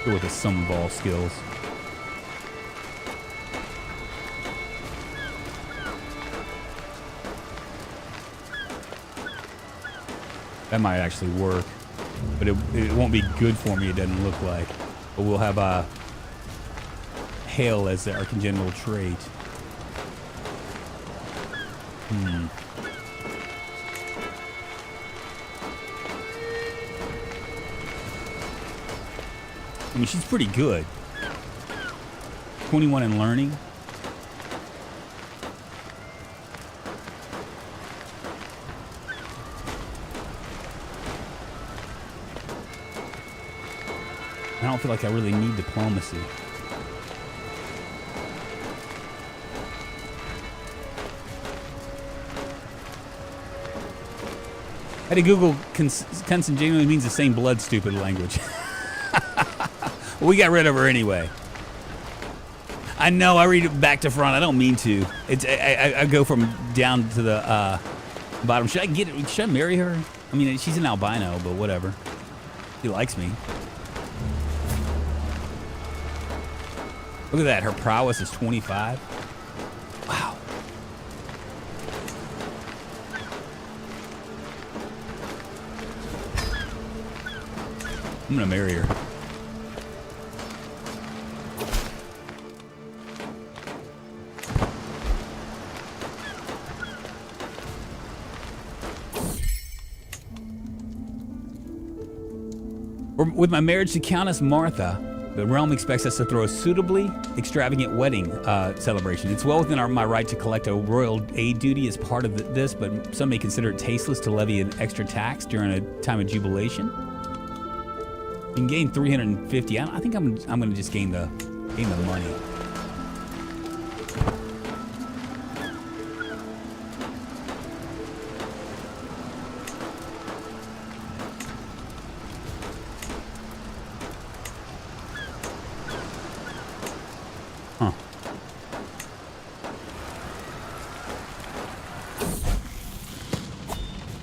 Go with the sum of all skills. That might actually work, but it won't be good for me. It doesn't look like. But we'll have hail as our congenital trait. I mean, she's pretty good. 21 in learning. I don't feel like I really need diplomacy. I had to Google consanguine means the same blood, stupid language. Well, we got rid of her anyway. I know, I read it back to front. I don't mean to. I go from down to the bottom. Should I marry her? I mean, she's an albino, but whatever. She likes me. Look at that. Her prowess is 25. Wow. I'm gonna marry her. With my marriage to Countess Martha, the realm expects us to throw a suitably extravagant wedding celebration. It's well within my right to collect a royal aid duty as part of this, but some may consider it tasteless to levy an extra tax during a time of jubilation. You can gain 350. I think I'm going to just gain the money.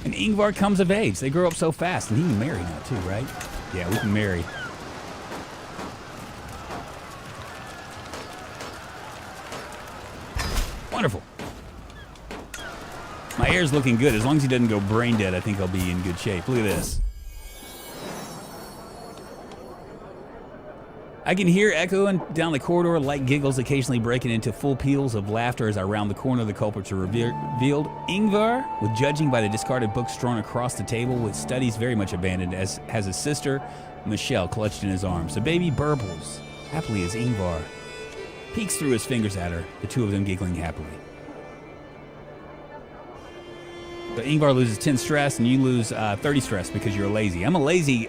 And Ingvar comes of age. They grow up so fast, and he can marry now too, right? Yeah, we can marry. Wonderful. My hair's looking good. As long as he doesn't go brain dead, I think I'll be in good shape. Look at this. I can hear echoing down the corridor, light giggles occasionally breaking into full peals of laughter as I round the corner. The culprits are revealed. Ingvar, with judging by the discarded books strewn across the table, with studies very much abandoned, as has his sister, Michelle, clutched in his arms. The baby burbles happily as Ingvar peeks through his fingers at her, the two of them giggling happily. So Ingvar loses 10 stress, and you lose 30 stress because you're lazy. I'm a lazy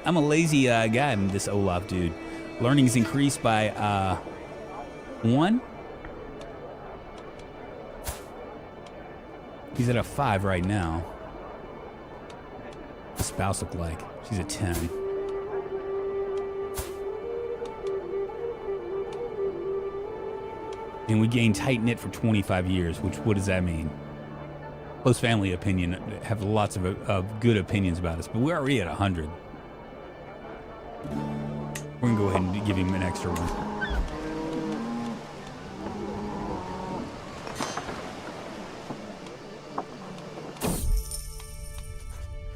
guy, this Olaf dude. Learning is increased by 1. He's at a 5 right now. What's the spouse look like? She's a 10. And we gain tight-knit for 25 years, which, what does that mean? Close family opinion, have lots of good opinions about us, but we're already at 100. We're gonna go ahead and give him an extra one.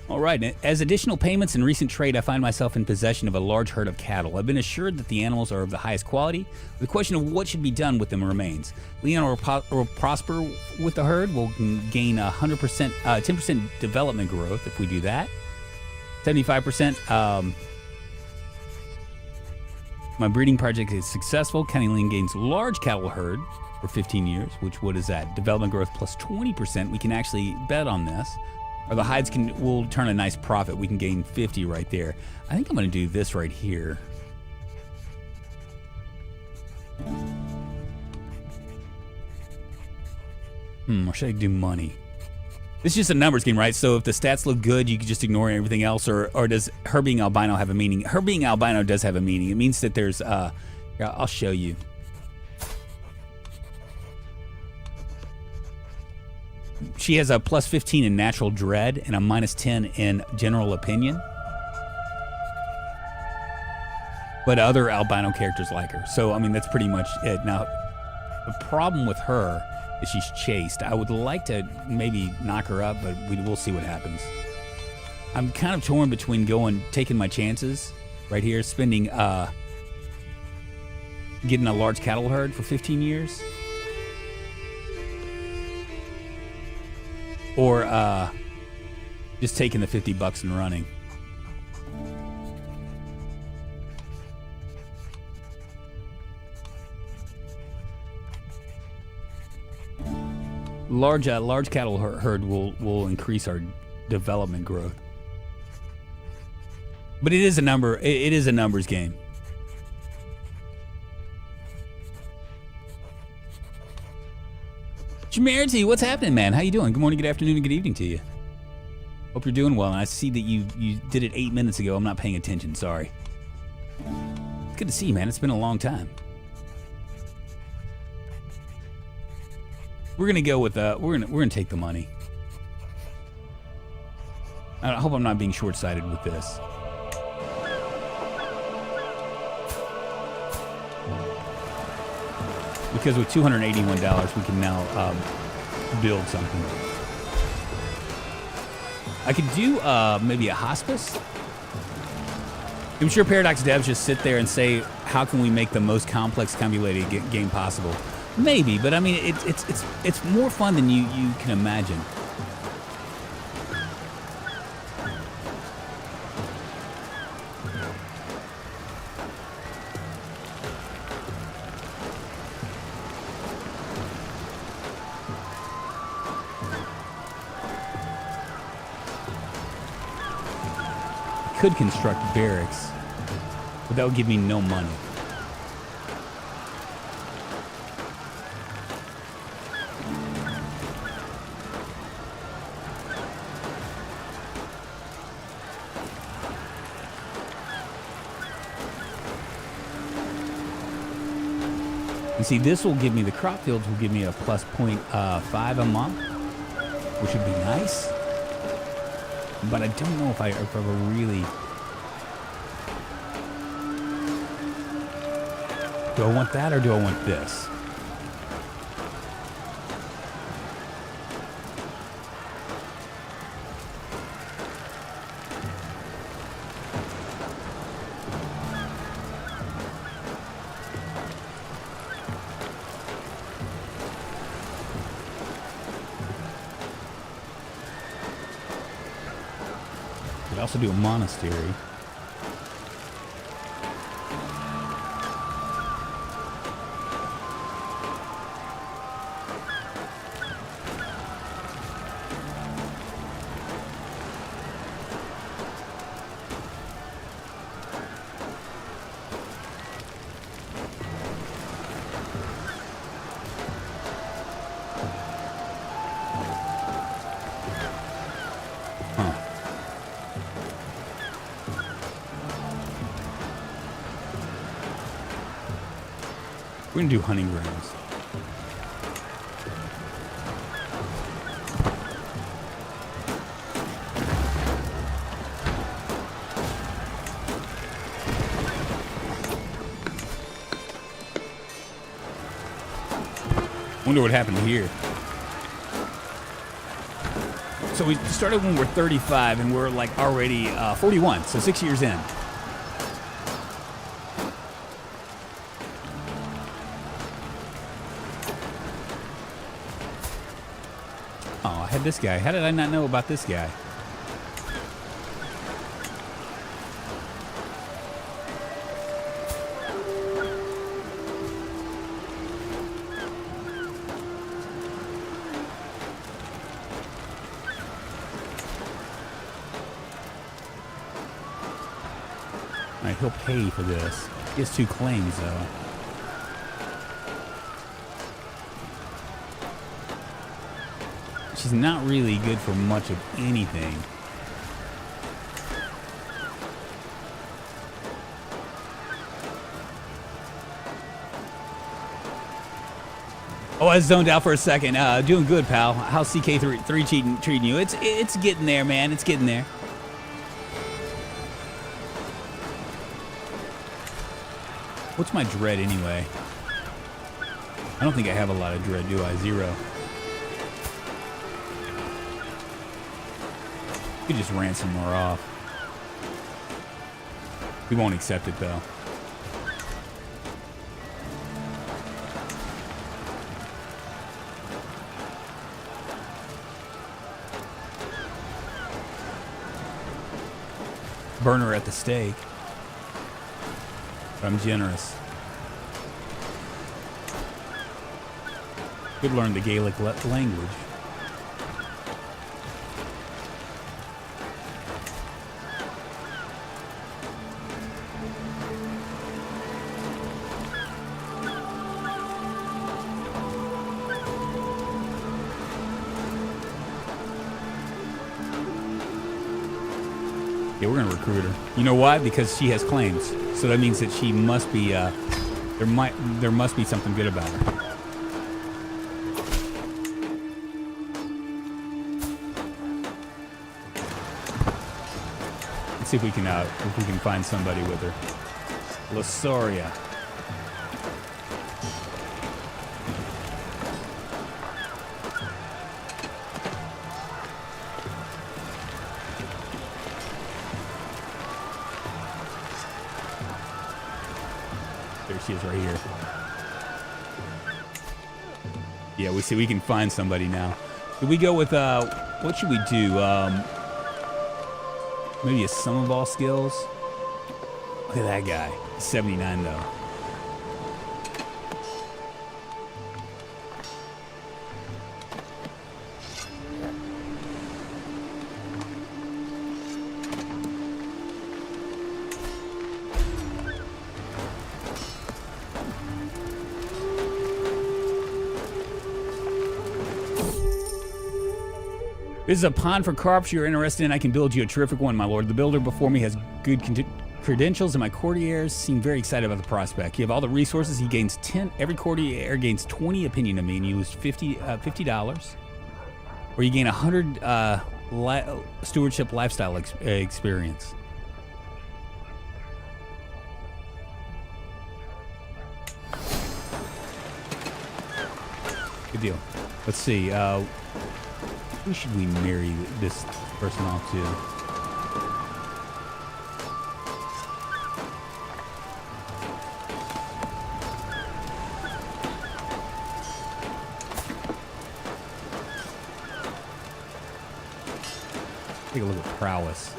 All right, as additional payments and recent trade, I find myself in possession of a large herd of cattle. I've been assured that the animals are of the highest quality. The question of what should be done with them remains. Leon will prosper with the herd. We'll gain 100%, 10% development growth if we do that. 75%. My breeding project is successful. County Lean gains large cattle herd for 15 years, which, what is that? Development growth plus 20%. We can actually bet on this. Or the hides will turn a nice profit. We can gain 50 right there. I think I'm going to do this right here. Or should I do money? This is just a numbers game, right? So if the stats look good, you can just ignore everything else, or does her being albino have a meaning? Her being albino does have a meaning. It means that there's, here, I'll show you. She has a plus 15 in natural dread and a minus 10 in general opinion. But other albino characters like her. So, I mean, that's pretty much it. Now, the problem with her is she's chaste. I would like to maybe knock her up, but we'll see what happens. I'm kind of torn between taking my chances right here, spending, getting a large cattle herd for 15 years. Or just taking the 50 bucks and running. Large cattle herd will increase our development growth. But it is a number. It is a numbers game. Jamerity, what's happening, man? How you doing? Good morning, good afternoon, and good evening to you. Hope you're doing well. And I see that you did it 8 minutes ago. I'm not paying attention. Sorry. It's good to see you, man. It's been a long time. We're gonna go with we're gonna take the money. I hope I'm not being short-sighted with this. Because with $281, we can now build something. I could do maybe a hospice. I'm sure Paradox devs just sit there and say, how can we make the most complex convoluted game possible? Maybe, but I mean, it's more fun than you can imagine. Could construct barracks, but that would give me no money. And see, this will give me, the crop fields will give me a plus 0.5 a month, which would be nice. But I don't know if I ever really... Do I want that or do I want this? also do a monastery. We're gonna do hunting grounds. Wonder what happened here. So we started when we're 35 and we're like already 41, so 6 years in. This guy. How did I not know about this guy? Alright, he'll pay for this. He has 2 claims though. She's not really good for much of anything. Oh, I zoned out for a second. Doing good, pal. How's CK3 treating you? It's getting there, man. It's getting there. What's my dread anyway? I don't think I have a lot of dread, do I? 0. We could just ransom her off. We won't accept it though. Burn her at the stake. But I'm generous. Could learn the Gaelic language. Yeah, we're gonna recruit her. You know why? Because she has claims. So that means that she must be. There must be something good about her. Let's see if we can find somebody with her. Losaria. There she is right here. Yeah, we see we can find somebody now. Did we go with, what should we do? Maybe a sum of all skills? Look at that guy. He's 79 though. This is a pond for carps you're interested in. I can build you a terrific one, my lord. The builder before me has good credentials, and my courtiers seem very excited about the prospect. You have all the resources. He gains 10. Every courtier gains 20 opinion of me, and you lose $50. Or you gain 100 stewardship lifestyle experience. Good deal. Let's see. Who should we marry this person off to? Take a look at prowess.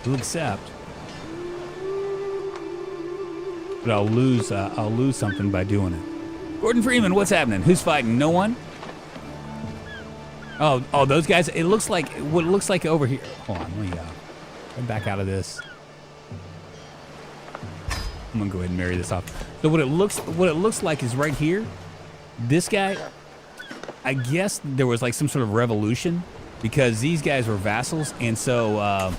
He'll accept. But I'll lose something by doing it. Gordon Freeman, what's happening? Who's fighting? No one? Oh, those guys. It looks like what it looks like over here. Hold on, let me get back out of this. I'm gonna go ahead and marry this off. So what it looks like is right here. This guy, I guess there was like some sort of revolution because these guys were vassals, and so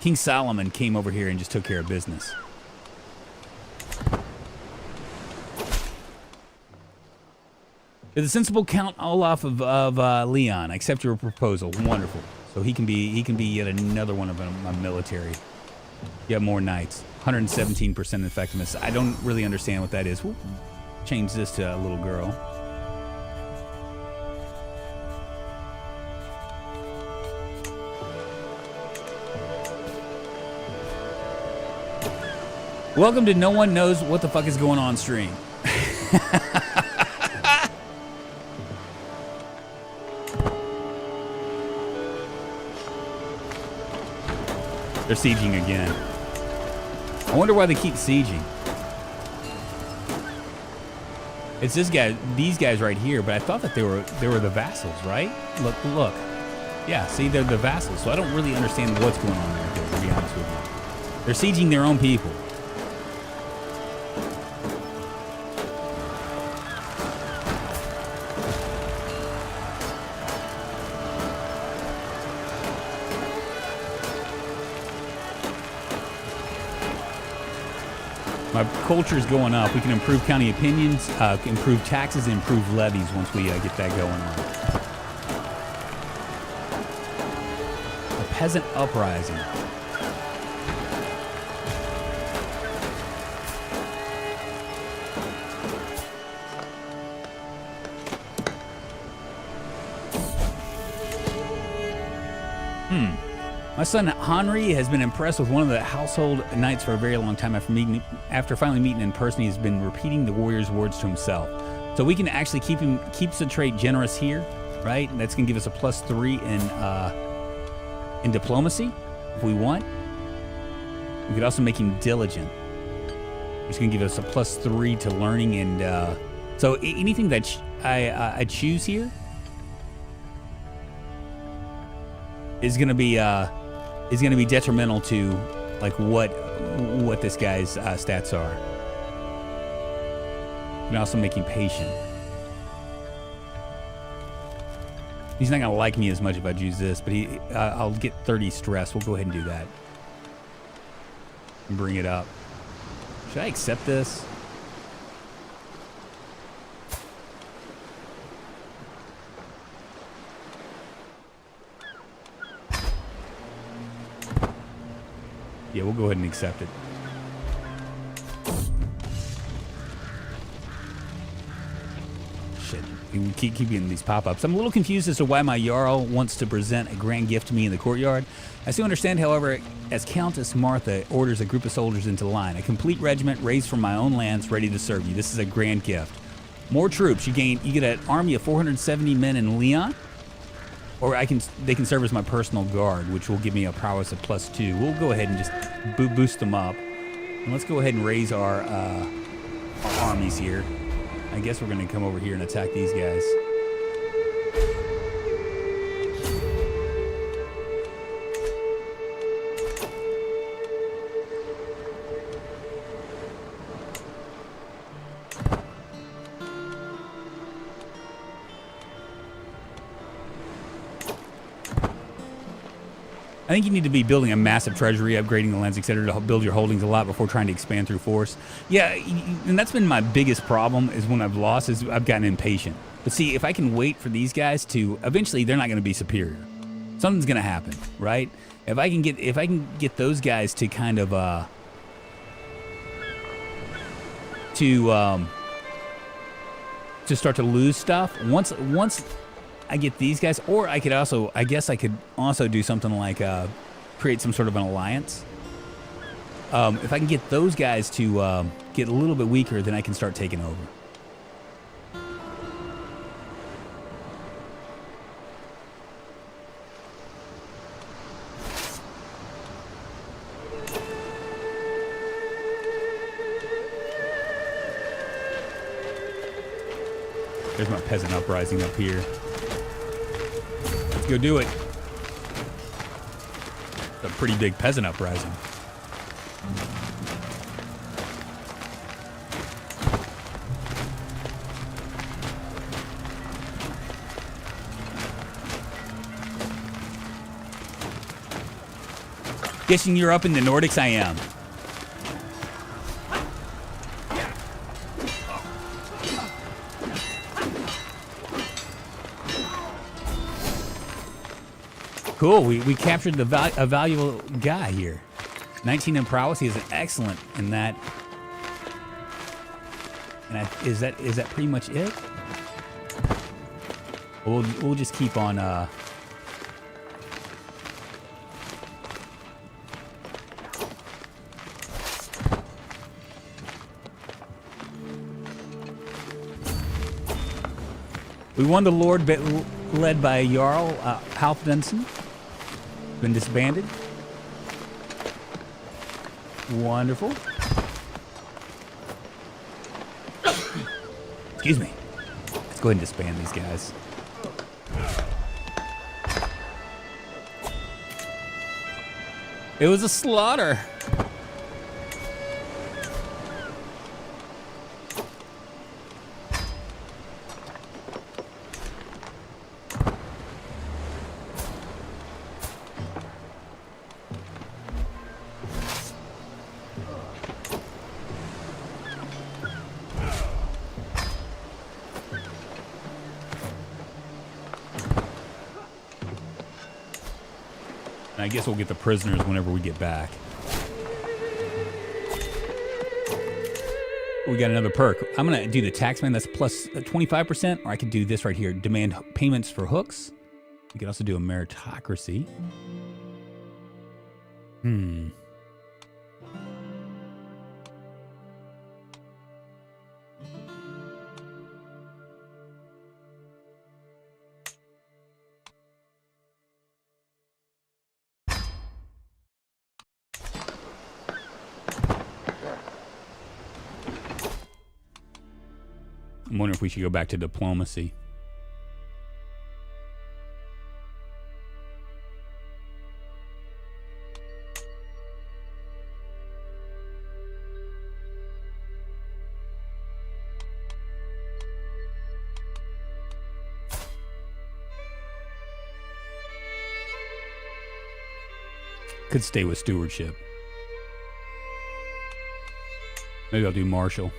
King Solomon came over here and just took care of business. The sensible Count Olaf of Leon. I accept your proposal. Wonderful. So he can be yet another one of my military. You have more knights. 117% effectiveness. I don't really understand what that is. We'll change this to a little girl. Welcome to No One Knows What the Fuck is Going On stream. They're sieging again. I wonder why they keep sieging. It's this guy, these guys right here, but I thought that they were the vassals, right? Look. Yeah, see, they're the vassals, so I don't really understand what's going on right there, to be honest with you. They're sieging their own people. My culture's going up. We can improve county opinions, improve taxes, and improve levies once we get that going on. A peasant uprising. My son Henri has been impressed with one of the household knights for a very long time. After finally meeting in person, he's been repeating the warrior's words to himself. So we can actually keeps the trait generous here, right? That's gonna give us a +3 in diplomacy if we want. We could also make him diligent. It's gonna give us a +3 to learning, and so anything that I choose here is gonna be detrimental to like what this guy's stats are. And also make him patient. He's not gonna like me as much if I choose this, but I'll get 30 stress. We'll go ahead and do that. And bring it up. Should I accept this? Yeah, we'll go ahead and accept it. Shit, we keep getting these pop-ups. I'm a little confused as to why my Jarl wants to present a grand gift to me in the courtyard. I still understand, however, as Countess Martha orders a group of soldiers into line. A complete regiment raised from my own lands, ready to serve you. This is a grand gift. More troops. You get an army of 470 men in Leon. Or they can serve as my personal guard, which will give me a prowess of +2. We'll go ahead and just boost them up. And let's go ahead and raise our armies here. I guess we're going to come over here and attack these guys. I think you need to be building a massive treasury, upgrading the lands, etc., to build your holdings a lot before trying to expand through force. Yeah, and that's been my biggest problem is when I've lost is I've gotten impatient. But see, if I can wait for these guys to, eventually they're not going to be superior. Something's going to happen, right? If I can get those guys to kind of to start to lose stuff once I get these guys, or I could also, I guess I could also do something like create some sort of an alliance. If I can get those guys to get a little bit weaker, then I can start taking over. There's my peasant uprising up here. Let's go do it. It's a pretty big peasant uprising. Guessing you're up in the Nordics? I am. Cool, we captured a valuable guy here. 19 in prowess, he is excellent in that. And is that pretty much it? We'll just keep on we won the Lord led by Jarl Halfdanson. Been disbanded. Wonderful. Excuse me. Let's go ahead and disband these guys. It was a slaughter. I guess we'll get the prisoners whenever we get back. We got another perk. I'm going to do the taxman. That's plus 25%. Or I could do this right here. Demand payments for hooks. We could also do a meritocracy. I'm wondering if we should go back to diplomacy. Could stay with stewardship. Maybe I'll do marshal.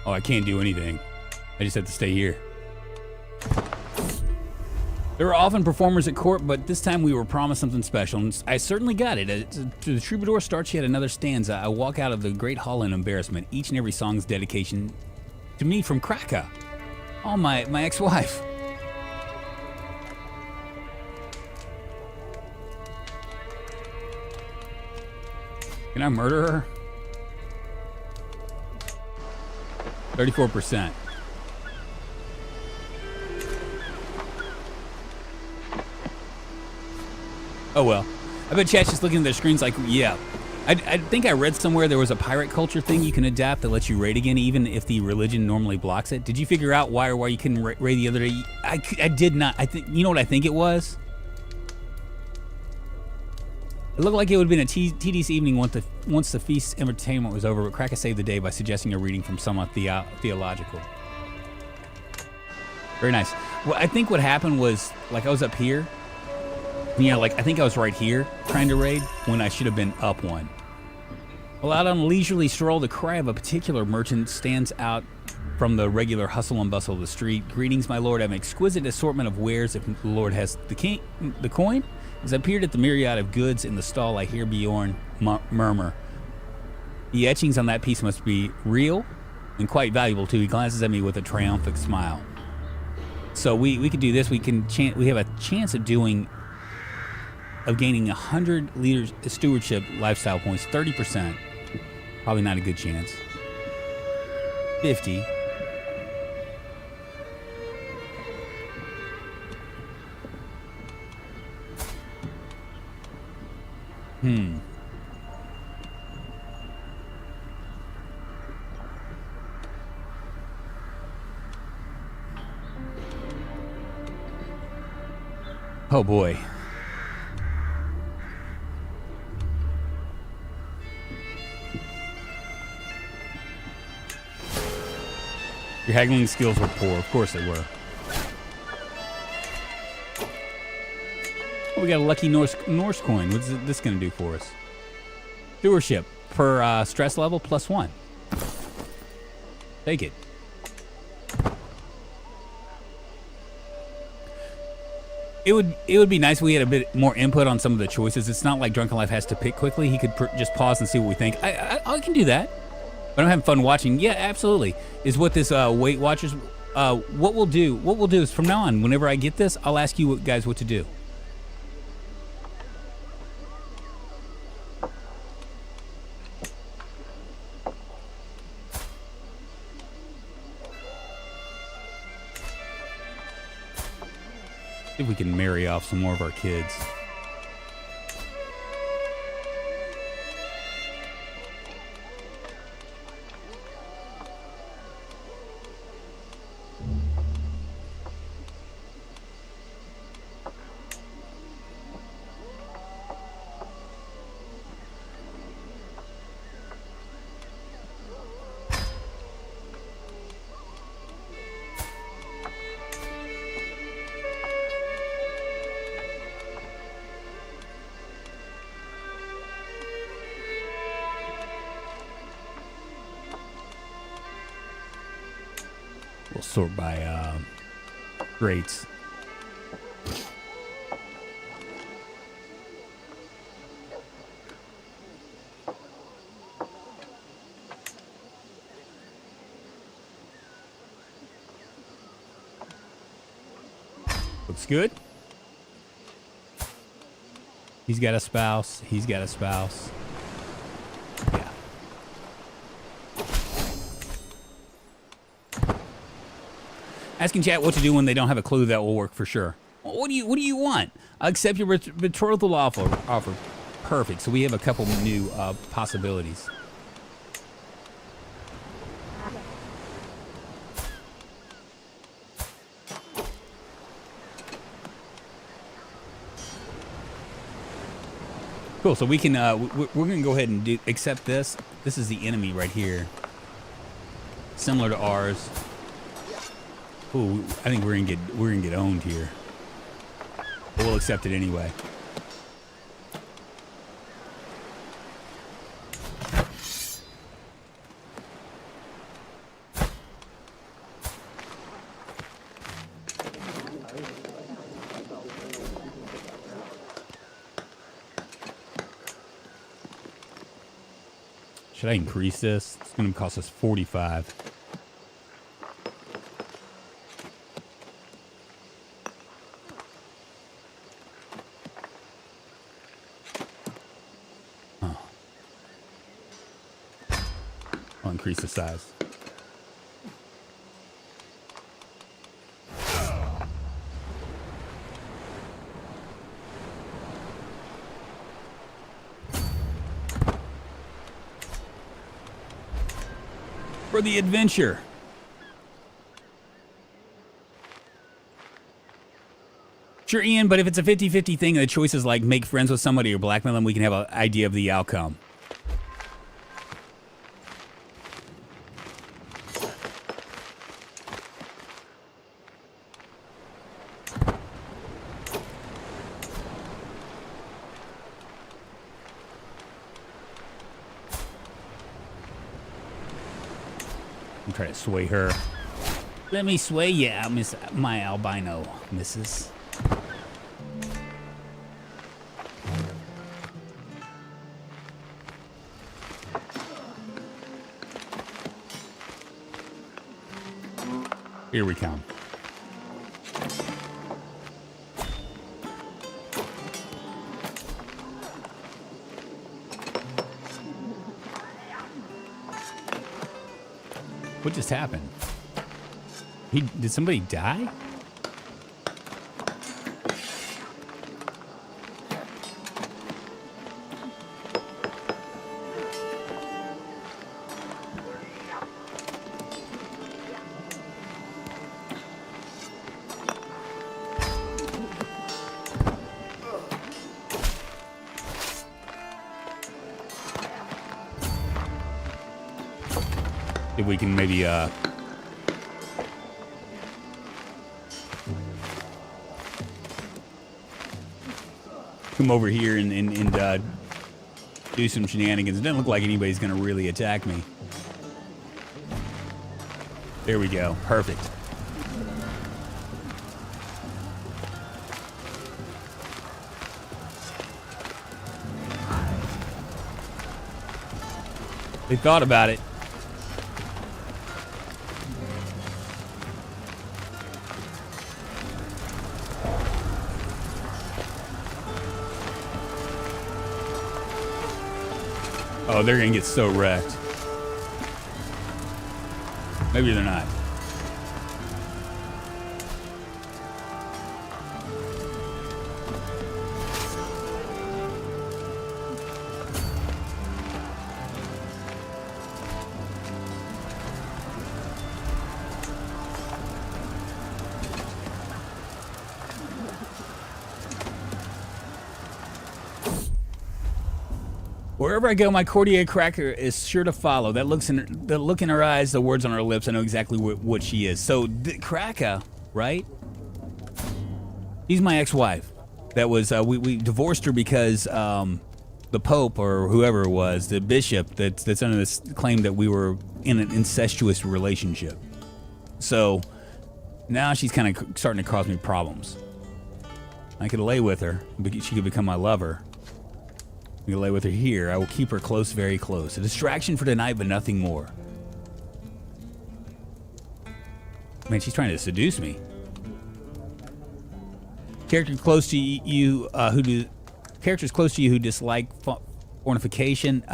Oh, I can't do anything. I just have to stay here. There were often performers at court, but this time we were promised something special, and I certainly got it. The troubadour starts yet another stanza. I walk out of the great hall in embarrassment. Each and every song's dedication to me from Krakow. Oh, my ex-wife. Can I murder her? 34%. Oh well. I bet chat's just looking at their screens like, yeah. I think I read somewhere there was a pirate culture thing you can adapt that lets you raid again, even if the religion normally blocks it. Did you figure out why you couldn't raid the other day? I did not. You know what I think it was? It looked like it would have been a tedious evening once the feast entertainment was over, but Krakow saved the day by suggesting a reading from somewhat theological. Very nice. Well, I think what happened was, like, I was up here. You know, like, I think I was right here trying to raid when I should have been up one. Well, out on a leisurely stroll, the cry of a particular merchant stands out from the regular hustle and bustle of the street. Greetings, my lord. I have an exquisite assortment of wares. If the lord has the coin. As I peered at the myriad of goods in the stall, I hear Bjorn murmur. The etchings on that piece must be real and quite valuable too. He glances at me with a triumphant smile. So we could do this. We have a chance of gaining 100 leaders stewardship lifestyle points. 30%. Probably not a good chance. 50. Oh boy. Your haggling skills were poor. Of course they were. Oh, we got a lucky Norse coin. What's this going to do for us? Stewardship per stress level +1. Take it. It would be nice if we had a bit more input on some of the choices. It's not like Drunkonlife has to pick quickly. He could just pause and see what we think. I can do that. But I'm having fun watching. Yeah, absolutely. Is what this Weight Watchers. What we'll do is from now on, whenever I get this, I'll ask you guys what to do. See if we can marry off some more of our kids. We'll sort by grades. Looks good. He's got a spouse. He's got a spouse. Yeah. Asking chat what to do when they don't have a clue, that will work for sure. What do you want? Accept your betrothal offer. Perfect. So we have a couple new possibilities. Cool. So we can we're gonna go ahead and accept this. This is the enemy right here. Similar to ours. Ooh, I think we're gonna get owned here. But we'll accept it anyway. Should I increase this? It's gonna cost us 45. Increase the size. For the adventure. Sure, Ian, but if it's a 50-50 thing and the choice is like make friends with somebody or blackmail them, we can have an idea of the outcome. Try to sway her. Let me sway you, Miss my albino missus. Here we come. What just happened? Did somebody die? If we can maybe come over here and do some shenanigans. It doesn't look like anybody's gonna really attack me. There we go. Perfect. They thought about it. Oh, they're gonna get so wrecked. Maybe they're not. Wherever I go, my courtier cracker is sure to follow. The look in her eyes, the words on her lips, I know exactly what she is. So, Cracker, right? She's my ex-wife. That was, we divorced her because the Pope, or whoever it was, the bishop that's under this claim that we were in an incestuous relationship. So, now she's kind of starting to cause me problems. I could lay with her, but she could become my lover. I'm gonna lay with her here. I will keep her close, very close. A distraction for tonight, but nothing more. Man, she's trying to seduce me. Characters close to you who dislike fornication.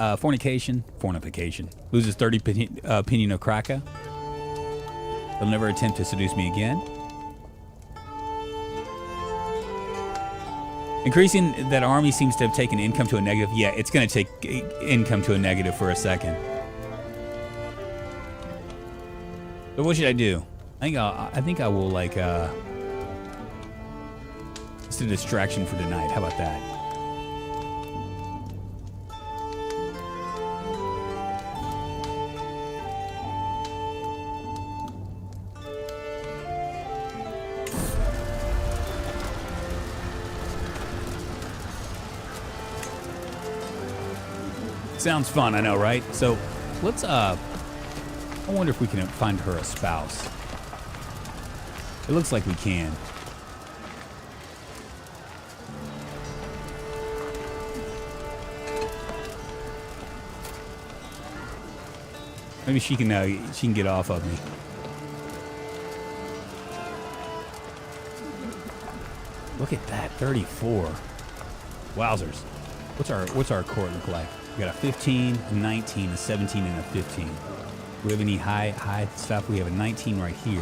Loses 30 opinion of Kraka. They'll never attempt to seduce me again. Increasing that army seems to have taken income to a negative. Yeah, it's going to take income to a negative for a second. But what should I do? I think I will, like, it's a distraction for tonight. How about that? Sounds fun, I know, right? So, let's, I wonder if we can find her a spouse. It looks like we can. Maybe she can get off of me. Look at that, 34. Wowzers. What's our court look like? We got a 15, a 19, a 17, and a 15. Do we have any high stuff? We have a 19 right here.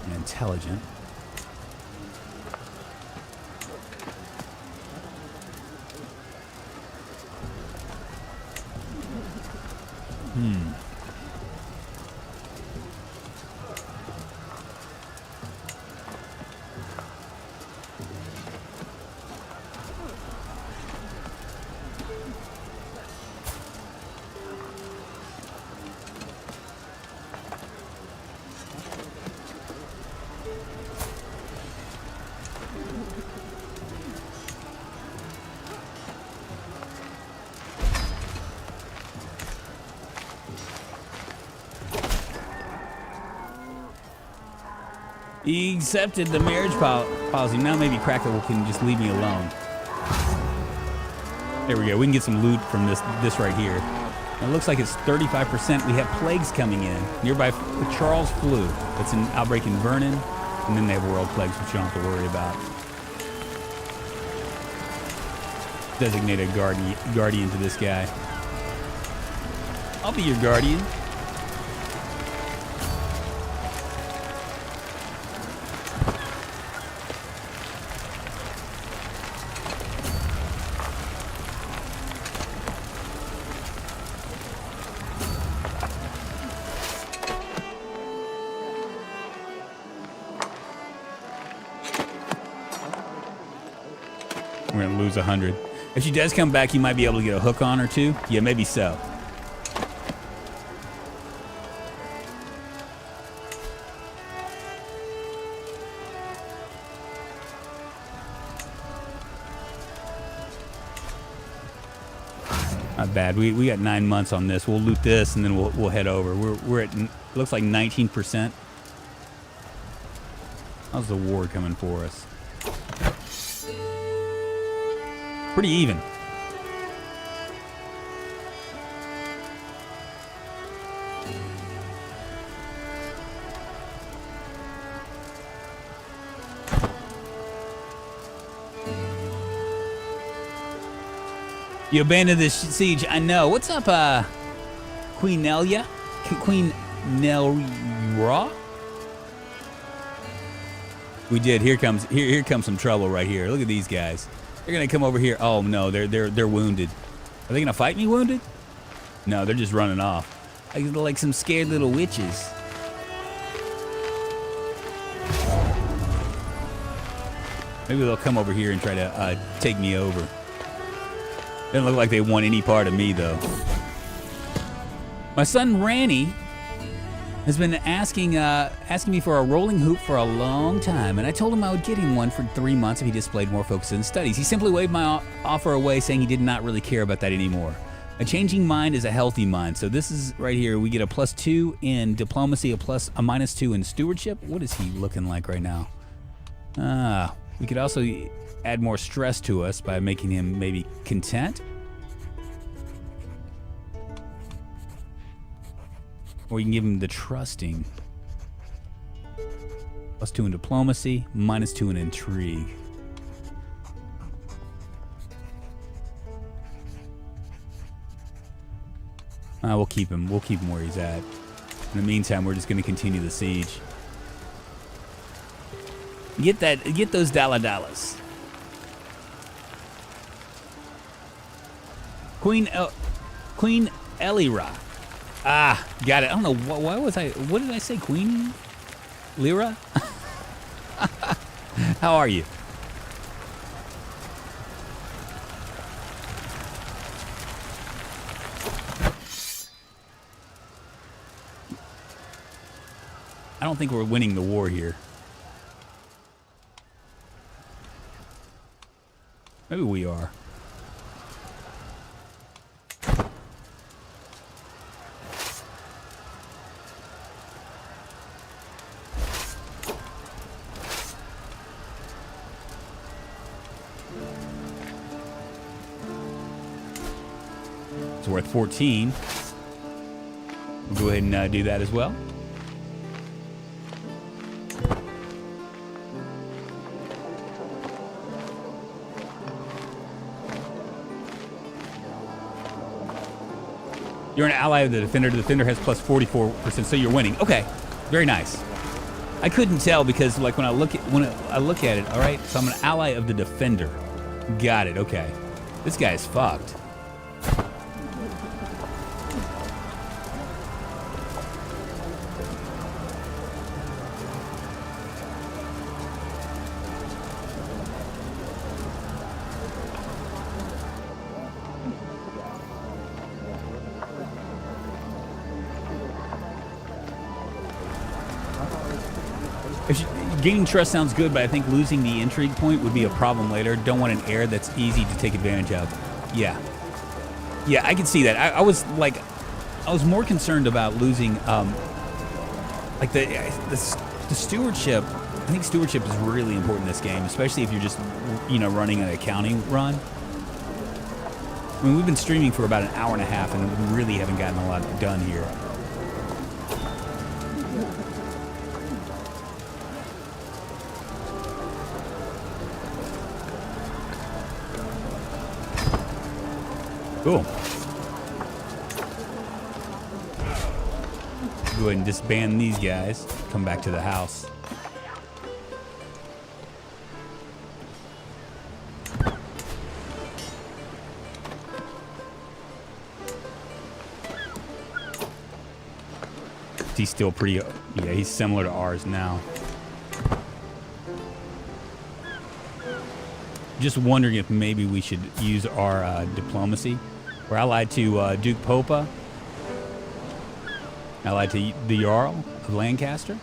And intelligent. He accepted the marriage policy. Now maybe Cracker can just leave me alone. There we go. We can get some loot from this right here. It looks like it's 35%. We have plagues coming in. Nearby, the Charles flu. That's an outbreak in Vernon. And then they have world plagues, which you don't have to worry about. Designate a guardian to this guy. I'll be your guardian. We're gonna lose 100. If she does come back, you might be able to get a hook on her too. Yeah, maybe so. Not bad. We got 9 months on this. We'll loot this and then we'll head over. We're at looks like 19%. How's the war coming for us? Pretty even. You abandoned this siege. I know. What's up, Queen Nelia? Queen Nelra? We did. Here comes some trouble right here. Look at these guys. They're gonna come over here. Oh no, they're wounded. Are they gonna fight me wounded? No, they're just running off. Like some scared little witches. Maybe they'll come over here and try to take me over. Doesn't look like they want any part of me, though. My son, Ranny, has been asking me for a rolling hoop for a long time, and I told him I would get him one for 3 months if he displayed more focus in studies. He simply waved my offer away, saying he did not really care about that anymore. A changing mind is a healthy mind. So this is right here. We get a +2 in diplomacy, a -2 in stewardship. What is he looking like right now? We could also add more stress to us by making him maybe content. Or you can give him the trusting. +2 in diplomacy, -2 in intrigue. We'll keep him where he's at. In the meantime, we're just going to continue the siege. Get those dollar-dollars. Queen Elira. Got it. I don't know what did I say? Queen Lyra? How are you? I don't think we're winning the war here. Maybe we are. It's worth 14. We'll go ahead and do that as well. You're an ally of the defender. The defender has +44%, so you're winning. Okay, very nice. I couldn't tell because, like, when I look at it, all right. So I'm an ally of the defender. Got it. Okay, this guy is fucked. Gaining trust sounds good, but I think losing the intrigue point would be a problem later. Don't want an heir that's easy to take advantage of. Yeah, I can see that. I was more concerned about losing, like the stewardship. I think stewardship is really important in this game, especially if you're just, running an accounting run. I mean, we've been streaming for about an hour and a half, and we really haven't gotten a lot done here. Cool. Go ahead and disband these guys. Come back to the house. He's still pretty... Yeah, he's similar to ours now. Just wondering if maybe we should use our diplomacy. We're allied to Duke Popa, allied to the Jarl of Lancaster.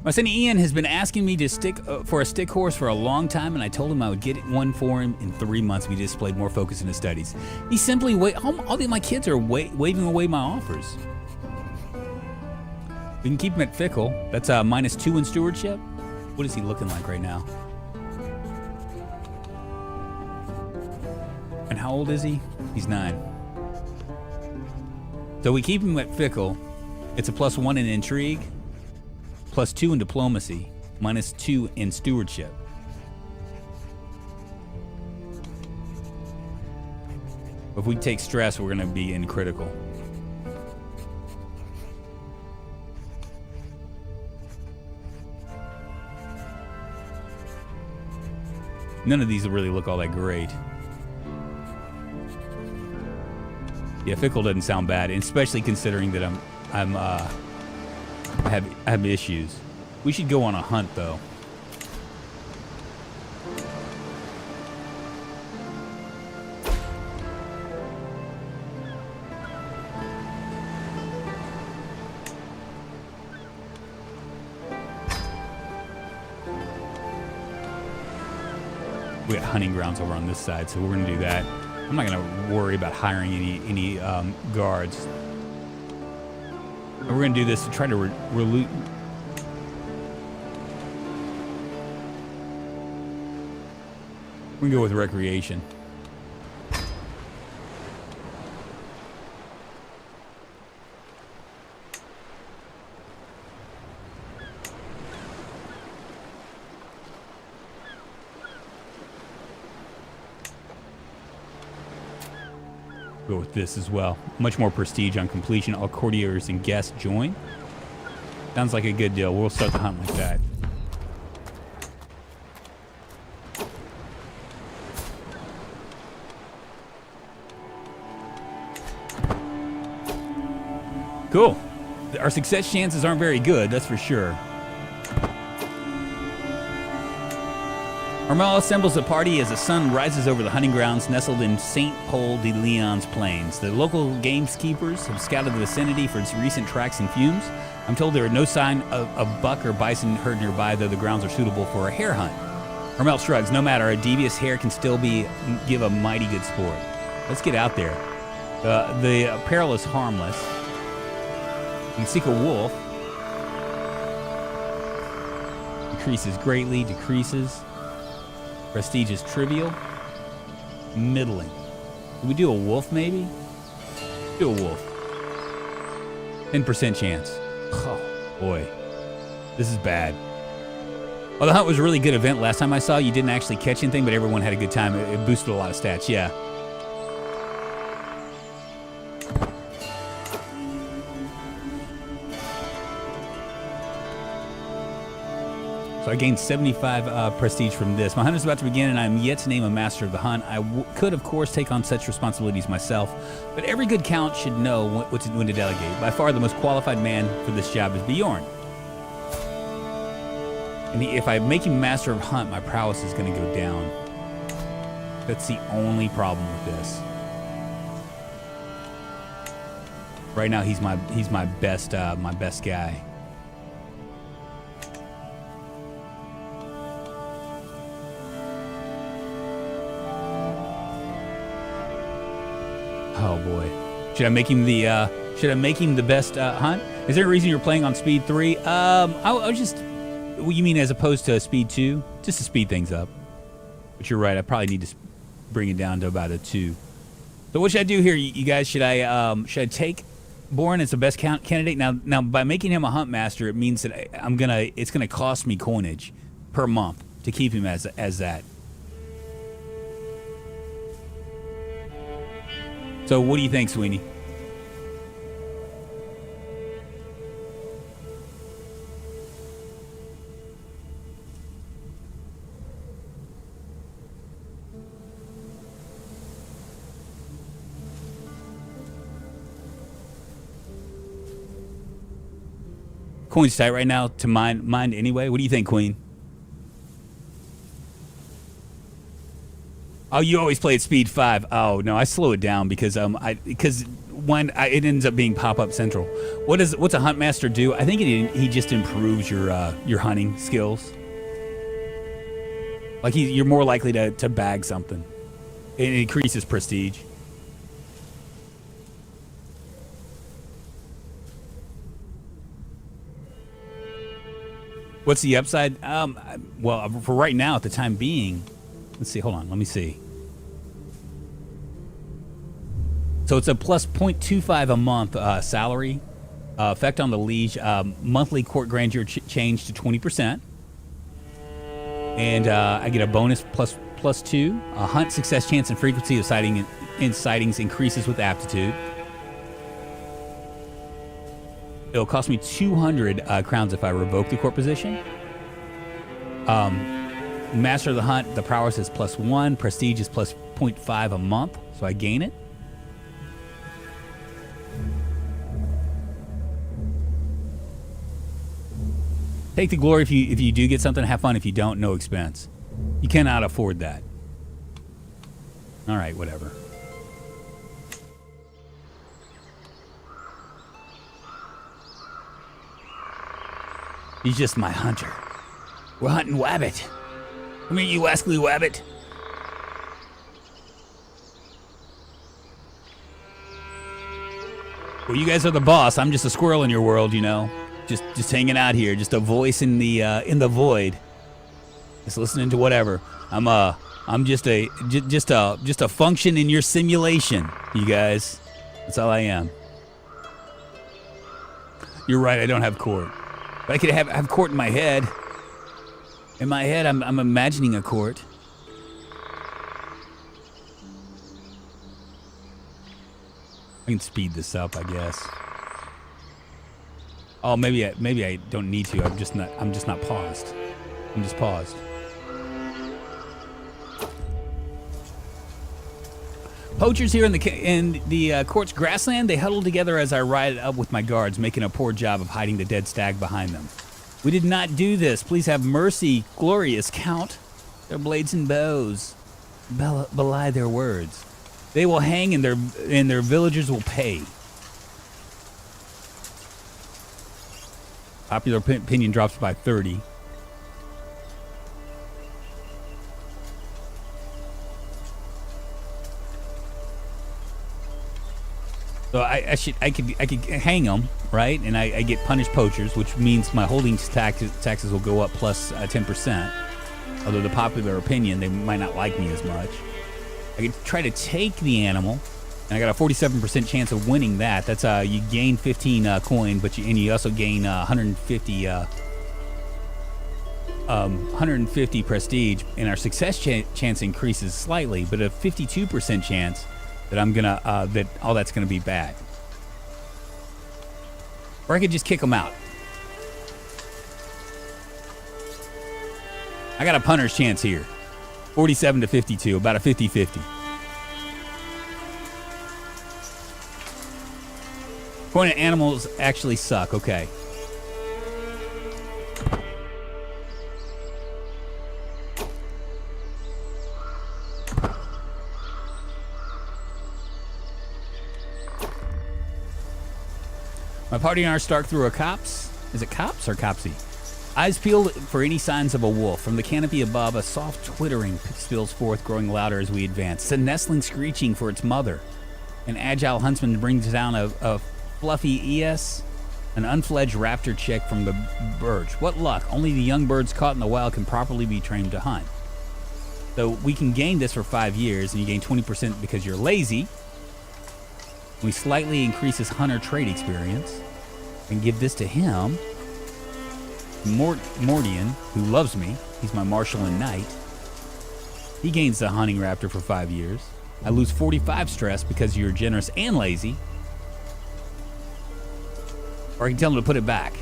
My son Ian has been asking me to stick for a stick horse for a long time, and I told him I would get one for him in 3 months if he displayed more focus in his studies. He simply all my kids are waving away my offers. We can keep him at fickle. That's -2 in stewardship. What is he looking like right now? And how old is he? He's 9. So we keep him at fickle. It's a +1 in intrigue, +2 in diplomacy, -2 in stewardship. If we take stress, we're going to be in critical. None of these really look all that great. Yeah, fickle doesn't sound bad, especially considering that I have issues. We should go on a hunt though. We got hunting grounds over on this side, so we're gonna do that. I'm not gonna worry about hiring any guards. And we're gonna do this to try to we're gonna go with recreation. Go with this as well. Much more prestige on completion. All courtiers and guests join. Sounds like a good deal. We'll start the hunt like that. Cool. Our success chances aren't very good, that's for sure. Armel assembles a party as the sun rises over the hunting grounds nestled in St. Paul de Leon's plains. The local gameskeepers have scouted the vicinity for its recent tracks and fumes. I'm told there are no sign of a buck or bison herd nearby, though the grounds are suitable for a hare hunt. Armel shrugs. No matter, a devious hare can still give a mighty good sport. Let's get out there. The peril is harmless. You can seek a wolf. Increases greatly, decreases. Prestige is trivial. Middling. Can we do a wolf, maybe? Do a wolf. 10% chance. Oh, boy. This is bad. Well, the hunt was a really good event. Last time I saw, you didn't actually catch anything, but everyone had a good time. It boosted a lot of stats, yeah. So I gained 75 prestige from this. My hunt is about to begin, and I am yet to name a master of the hunt. I could, of course, take on such responsibilities myself, but every good count should know when to delegate. By far, the most qualified man for this job is Bjorn. And if I make him master of hunt, my prowess is going to go down. That's the only problem with this. Right now, he's my best guy. Oh boy. Should I make him the best hunt? Is there a reason you're playing on speed 3? I was just, you mean as opposed to speed 2? Just to speed things up. But you're right, I probably need to bring it down to about a 2. So what should I do here, you guys? Should I take Bourne as the best candidate? Now by making him a hunt master, it means that it's gonna cost me coinage per month to keep him as that. So what do you think, Sweeney? Queen's tight right now to mind anyway. What do you think, Queen? Oh, you always play at speed 5. Oh no, I slow it down because it ends up being pop-up central. What's a hunt master do? I think he just improves your hunting skills. Like you're more likely to bag something. It increases prestige. What's the upside? Well, for right now, at the time being, let's see. Hold on. Let me see. So it's a plus 0.25 a month salary. Effect on the liege. Monthly court grandeur change to 20%. And I get a bonus plus 2. Hunt success chance and frequency of sightings increases with aptitude. It'll cost me 200 crowns if I revoke the court position. Master of the hunt, the prowess is plus 1. Prestige is plus 0.5 a month, so I gain it. Take the glory if you do get something. Have fun if you don't. No expense. You cannot afford that. All right, whatever. He's just my hunter. We're hunting wabbit. Come here, you wascally wabbit. Well, you guys are the boss. I'm just a squirrel in your world, you know. Just hanging out here, just a voice in the void. Just listening to whatever. I'm just a function in your simulation, you guys. That's all I am. You're right. I don't have court, but I could have court in my head. In my head, I'm imagining a court. I can speed this up, I guess. Oh, maybe I don't need to. I'm just not paused. I'm just paused. Poachers here in the court's grassland, they huddle together as I ride up with my guards, making a poor job of hiding the dead stag behind them. We did not do this. Please have mercy, glorious count. Their blades and bows belie their words. They will hang and their villagers will pay. Popular opinion drops by 30. So I could hang them, right? And I get punished poachers, which means my holdings taxes will go up plus 10%. Although the popular opinion, they might not like me as much. I could try to take the animal, and I got a 47% chance of winning that. That's you gain 15 coin, but you also gain 150 prestige, and our success chance increases slightly, but a 52% chance that that all that's gonna be bad. Or I could just kick them out. I got a punter's chance here. 47 to 52, about a 50-50. Point at animals actually suck, okay. My party and I stalk through a copse. Is it copse or copsy? Eyes peeled for any signs of a wolf. From the canopy above, a soft twittering spills forth, growing louder as we advance. It's a nestling screeching for its mother. An agile huntsman brings down a fluffy ES, an unfledged raptor chick from the birch. What luck. Only the young birds caught in the wild can properly be trained to hunt. So we can gain this for 5 years, and you gain 20% because you're lazy. We slightly increase his hunter trait experience and give this to him. Mordian, who loves me, he's my marshal and knight. He gains the hunting raptor for 5 years. I lose 45 stress because you're generous and lazy. Or I can tell him to put it back.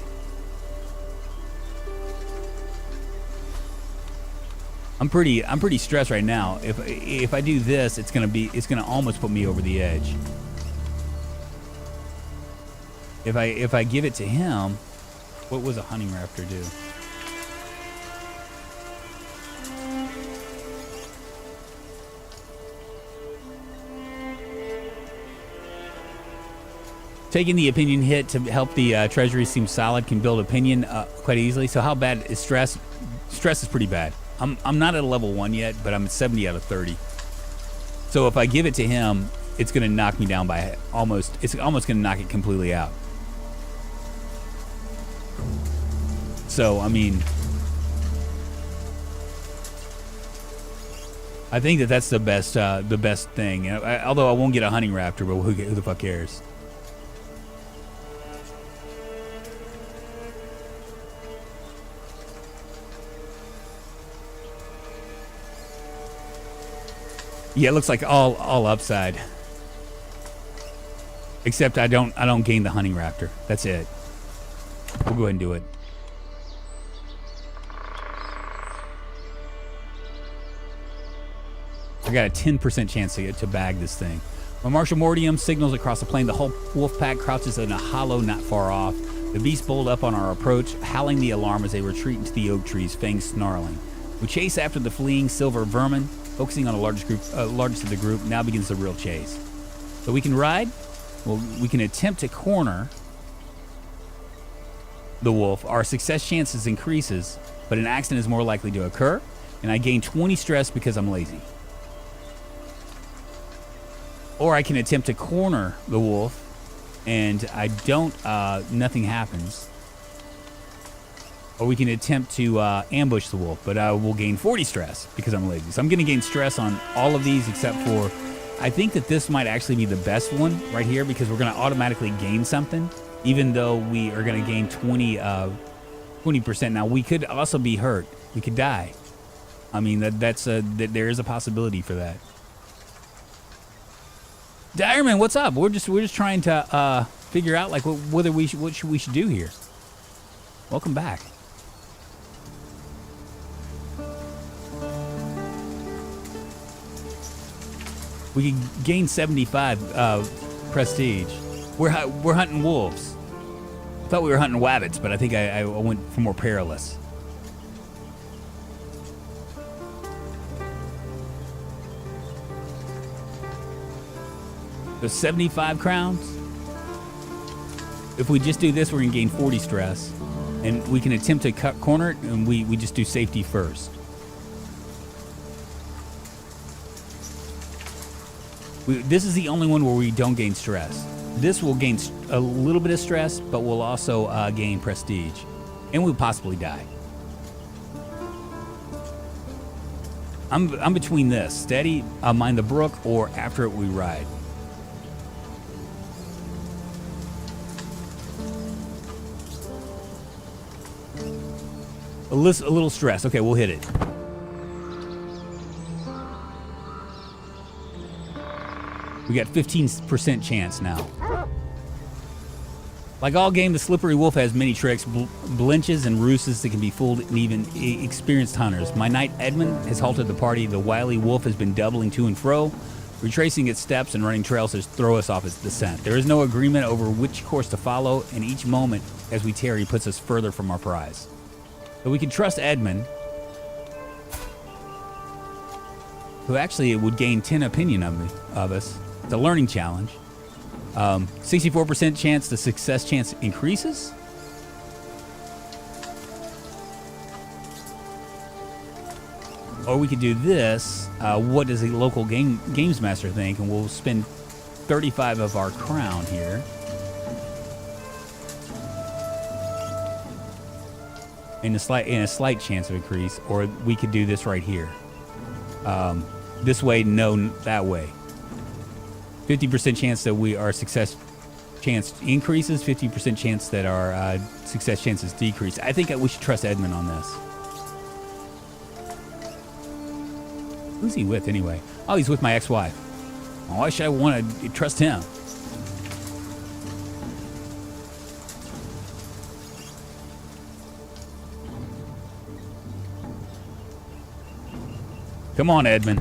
I'm pretty stressed right now. If I do this, it's gonna almost put me over the edge. If I give it to him, what was a hunting raptor do? Taking the opinion hit to help the treasury seem solid can build opinion quite easily. So how bad is stress? Stress is pretty bad. I'm not at a level 1 yet, but I'm at 70 out of 30. So if I give it to him, it's going to knock me down by almost. It's almost going to knock it completely out. So I mean, I think that's the best thing. You know, although I won't get a hunting raptor, but who the fuck cares? Yeah, it looks like all upside. Except I don't gain the hunting raptor. That's it. We'll go ahead and do it. I got a 10% chance to bag this thing. When Martial Mortium signals across the plain, the whole wolf pack crouches in a hollow not far off. The beasts bolt up on our approach, howling the alarm as they retreat into the oak trees, fangs snarling. We chase after the fleeing silver vermin, focusing on the largest of the group. Now begins the real chase. So we can ride. Well, we can attempt to corner the wolf. Our success chances increases, but an accident is more likely to occur, and I gain 20 stress because I'm lazy. Or I can attempt to corner the wolf, and I don't, nothing happens. Or we can attempt to ambush the wolf, but I will gain 40 stress because I'm lazy. So I'm going to gain stress on all of these except for, I think that this might actually be the best one right here because we're going to automatically gain something, even though we are going to gain 20%. Now, we could also be hurt. We could die. I mean, there is a possibility for that. Direman, what's up? We're just trying to figure out like what we should do here. Welcome back. We can gain 75 prestige. We're hunting wolves. I thought we were hunting wabbits, but I think I went for more perilous. So 75 crowns. If we just do this, we're gonna gain 40 stress, and we can attempt to cut corner it, and we just do safety first. This is the only one where we don't gain stress. This will gain a little bit of stress, but we'll also gain prestige, and we'll possibly die. I'm between this steady, mind the brook, or after it we ride. A little stress. Okay, we'll hit it. We got 15% chance now. Like all game, the slippery wolf has many tricks, blinches, and ruses that can be fooled in even experienced hunters. My knight Edmund has halted the party. The wily wolf has been doubling to and fro, retracing its steps and running trails to throw us off its descent. There is no agreement over which course to follow, and each moment as we tarry puts us further from our prize. So we can trust Edmund, who actually would gain 10 opinion of us. It's a learning challenge. 64% chance the success chance increases. Or we could do this. What does the local games master think? And we'll spend 35 of our crown here. And a slight chance of increase. Or we could do this right here. This way, no, that way. 50% chance that our success chance increases, 50% chance that our success chances decrease. I think we should trust Edmund on this. Who's he with anyway? Oh, he's with my ex-wife. Why should I want to trust him? Come on, Edmund.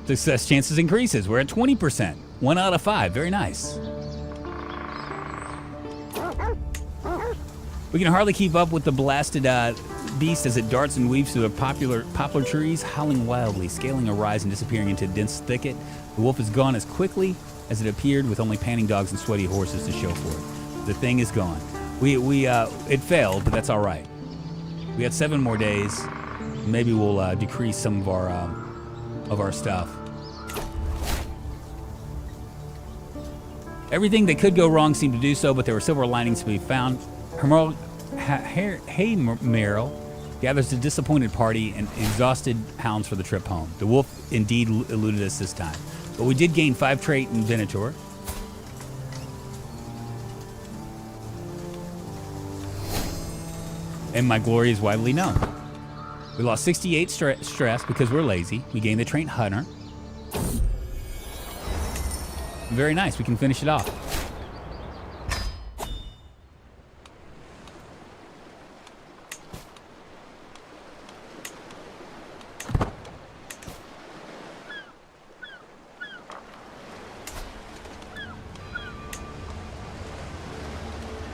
Success chances increases. We're at 20%. 1 out of 5. Very nice. We can hardly keep up with the blasted beast as it darts and weaves through the poplar trees, howling wildly, scaling a rise and disappearing into a dense thicket. The wolf is gone as quickly as it appeared with only panting dogs and sweaty horses to show for it. The thing is gone. It failed, but that's all right. We got 7 more days. Maybe we'll decrease some of our stuff. Everything that could go wrong seemed to do so, but there were silver linings to be found. Merrill gathers a disappointed party and exhausted hounds for the trip home. The wolf indeed eluded us this time, but we did gain 5 trait in Venator. And my glory is widely known. We lost 68 stress because we're lazy. We gained the trait Hunter. Very nice. We can finish it off.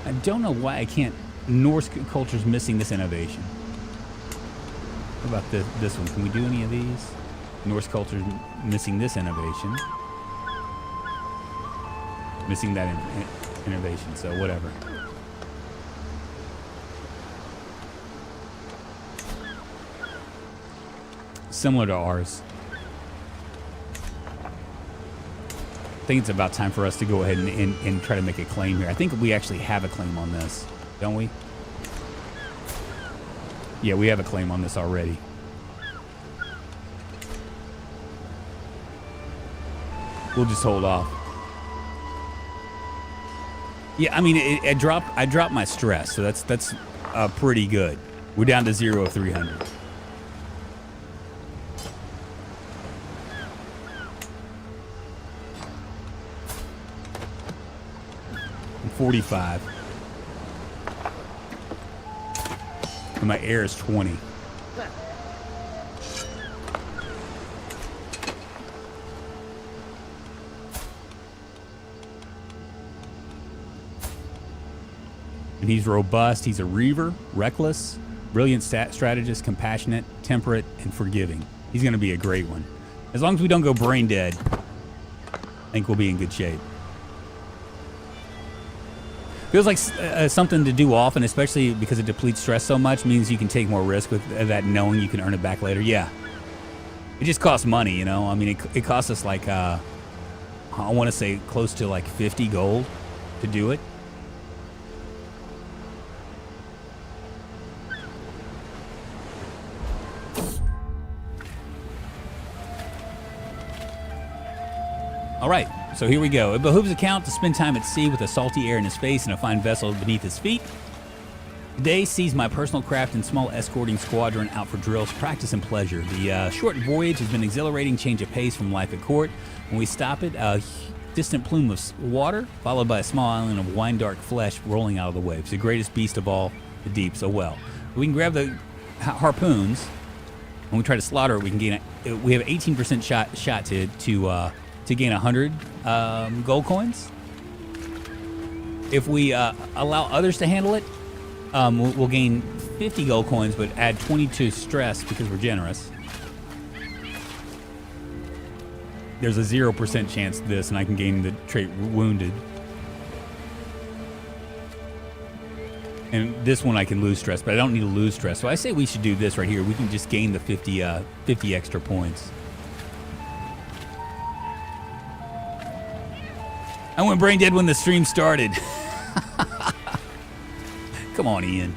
I don't know why I can't. Norse culture's missing this innovation. What about this one? Can we do any of these? Norse culture's missing this innovation. Missing that innovation, so whatever. Similar to ours. I think it's about time for us to go ahead and try to make a claim here. I think we actually have a claim on this, don't we? Yeah, we have a claim on this already. We'll just hold off. Yeah, I mean, I dropped my stress, so that's pretty good. We're down to 0 of 300. I'm 45. And my air is 20. And he's robust. He's a reaver, reckless, brilliant strategist, compassionate, temperate, and forgiving. He's going to be a great one. As long as we don't go brain dead, I think we'll be in good shape. Feels like something to do often, especially because it depletes stress so much, means you can take more risk with that, knowing you can earn it back later. Yeah. It just costs money, you know? I mean, it costs us like, I want to say close to like 50 gold to do it. All right, so here we go. It behooves a count to spend time at sea with a salty air in his face and a fine vessel beneath his feet. Today sees my personal craft and small escorting squadron out for drills, practice, and pleasure. The short voyage has been an exhilarating change of pace from life at court. When we stop it, a distant plume of water, followed by a small island of wine-dark flesh rolling out of the waves. The greatest beast of all the deep, so well. We can grab the harpoons. When we try to slaughter it, we can gain. We have 18% shot to gain 100 gold coins. If we allow others to handle it, we'll gain 50 gold coins, but add 20 to stress because we're generous. There's a 0% chance of this, and I can gain the trait wounded. And this one I can lose stress, but I don't need to lose stress. So I say we should do this right here. We can just gain the 50 extra points. I went brain dead when the stream started. Come on, Ian.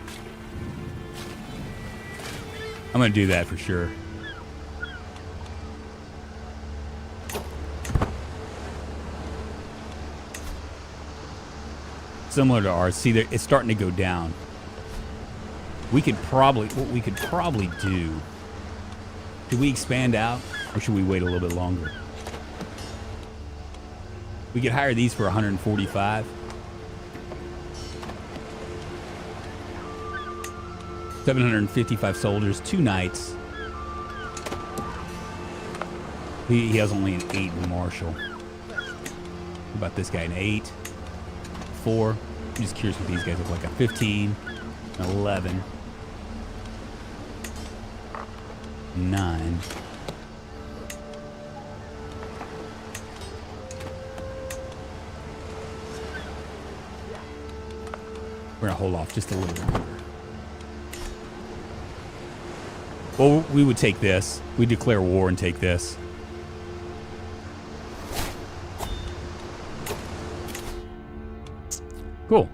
I'm going to do that for sure. Similar to ours. See, it's starting to go down. What we could probably do. Do we expand out, or should we wait a little bit longer? We could hire these for 145. 755 soldiers, 2 knights. He has only an 8 in martial. What about this guy? An 8, 4. I'm just curious what these guys look like. A 15, an 11, 9. We're gonna hold off just a little bit longer. Well, we would take this. We declare war and take this. Cool.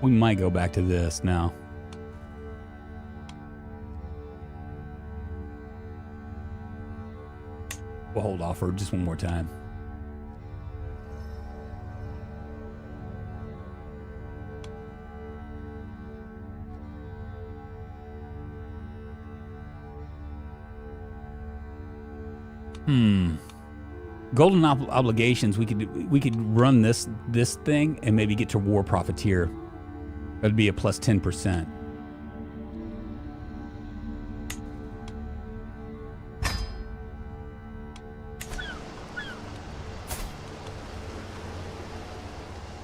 We might go back to this now. We'll hold off for just one more time. Golden obligations. We could run this thing and maybe get to war profiteer. That'd be a plus 10%.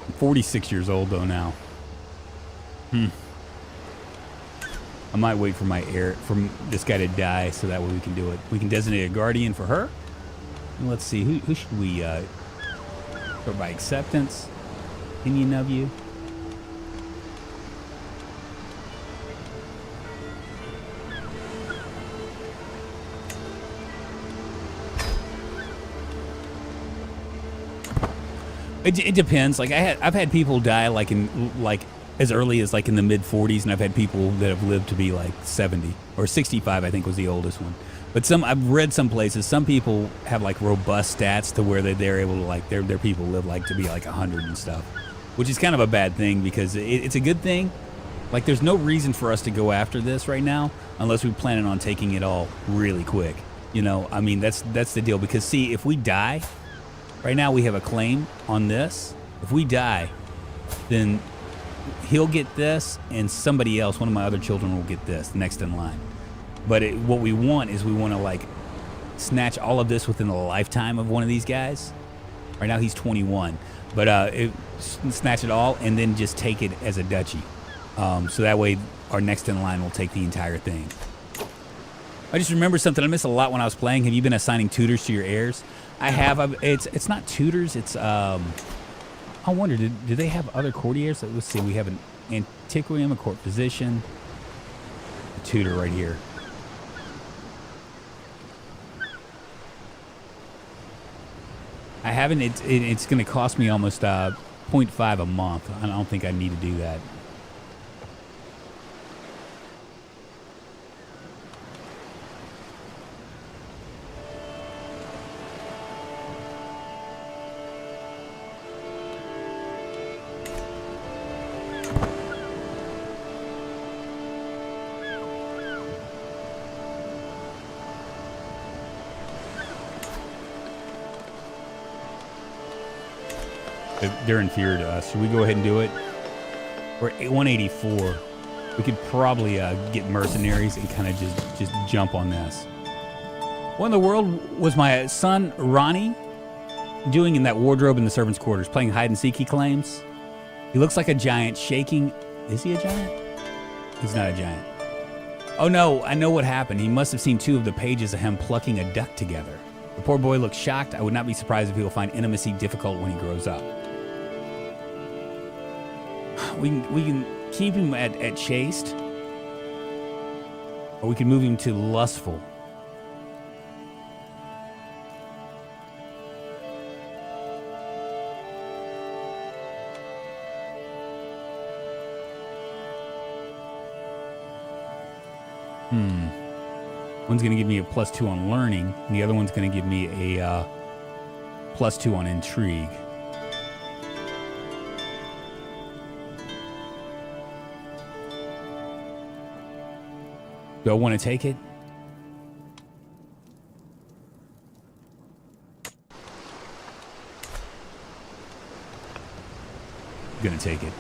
I'm 46 years old though now. I might wait for my heir, for this guy to die, so that way we can do it. We can designate a guardian for her. And let's see, who should we go by acceptance? Opinion of you? It depends. Like I've had people die like as early as like in the mid 40s, and I've had people that have lived to be like 70 or 65. I think was the oldest one. But I've read some places. Some people have like robust stats to where they're able to like their people live like to be like 100 and stuff, which is kind of a bad thing because it's a good thing. Like there's no reason for us to go after this right now unless we're planning on taking it all really quick. You know, I mean that's the deal. Because see, if we die. Right now we have a claim on this. If we die, then he'll get this and somebody else, one of my other children, will get this next in line. But what we want is we want to like snatch all of this within the lifetime of one of these guys. Right now he's 21. But snatch it all and then just take it as a duchy. So that way our next in line will take the entire thing. I just remember something I missed a lot when I was playing. Have you been assigning tutors to your heirs? I have. It's not tutors. It's I wonder, do they have other courtiers? Let's see. We have an antiquarian, a court physician, a tutor right here. I haven't. It's going to cost me almost 0.5 a month. I don't think I need to do that. They're inferior to us. Should we go ahead and do it? We're at 184. We could probably get mercenaries and kind of just jump on this. What in the world was my son Ronnie doing in that wardrobe in the servants' quarters? Playing hide and seek, he claims. He looks like a giant shaking. Is he a giant? He's not a giant. Oh no, I know what happened. He must have seen two of the pages of him plucking a duck together. The poor boy looks shocked. I would not be surprised if he will find intimacy difficult when he grows up. We can keep him at chaste, or we can move him to lustful. One's going to give me a +2 on learning, and the other one's going to give me a +2 on intrigue. Do I want to take it? I'm gonna take it.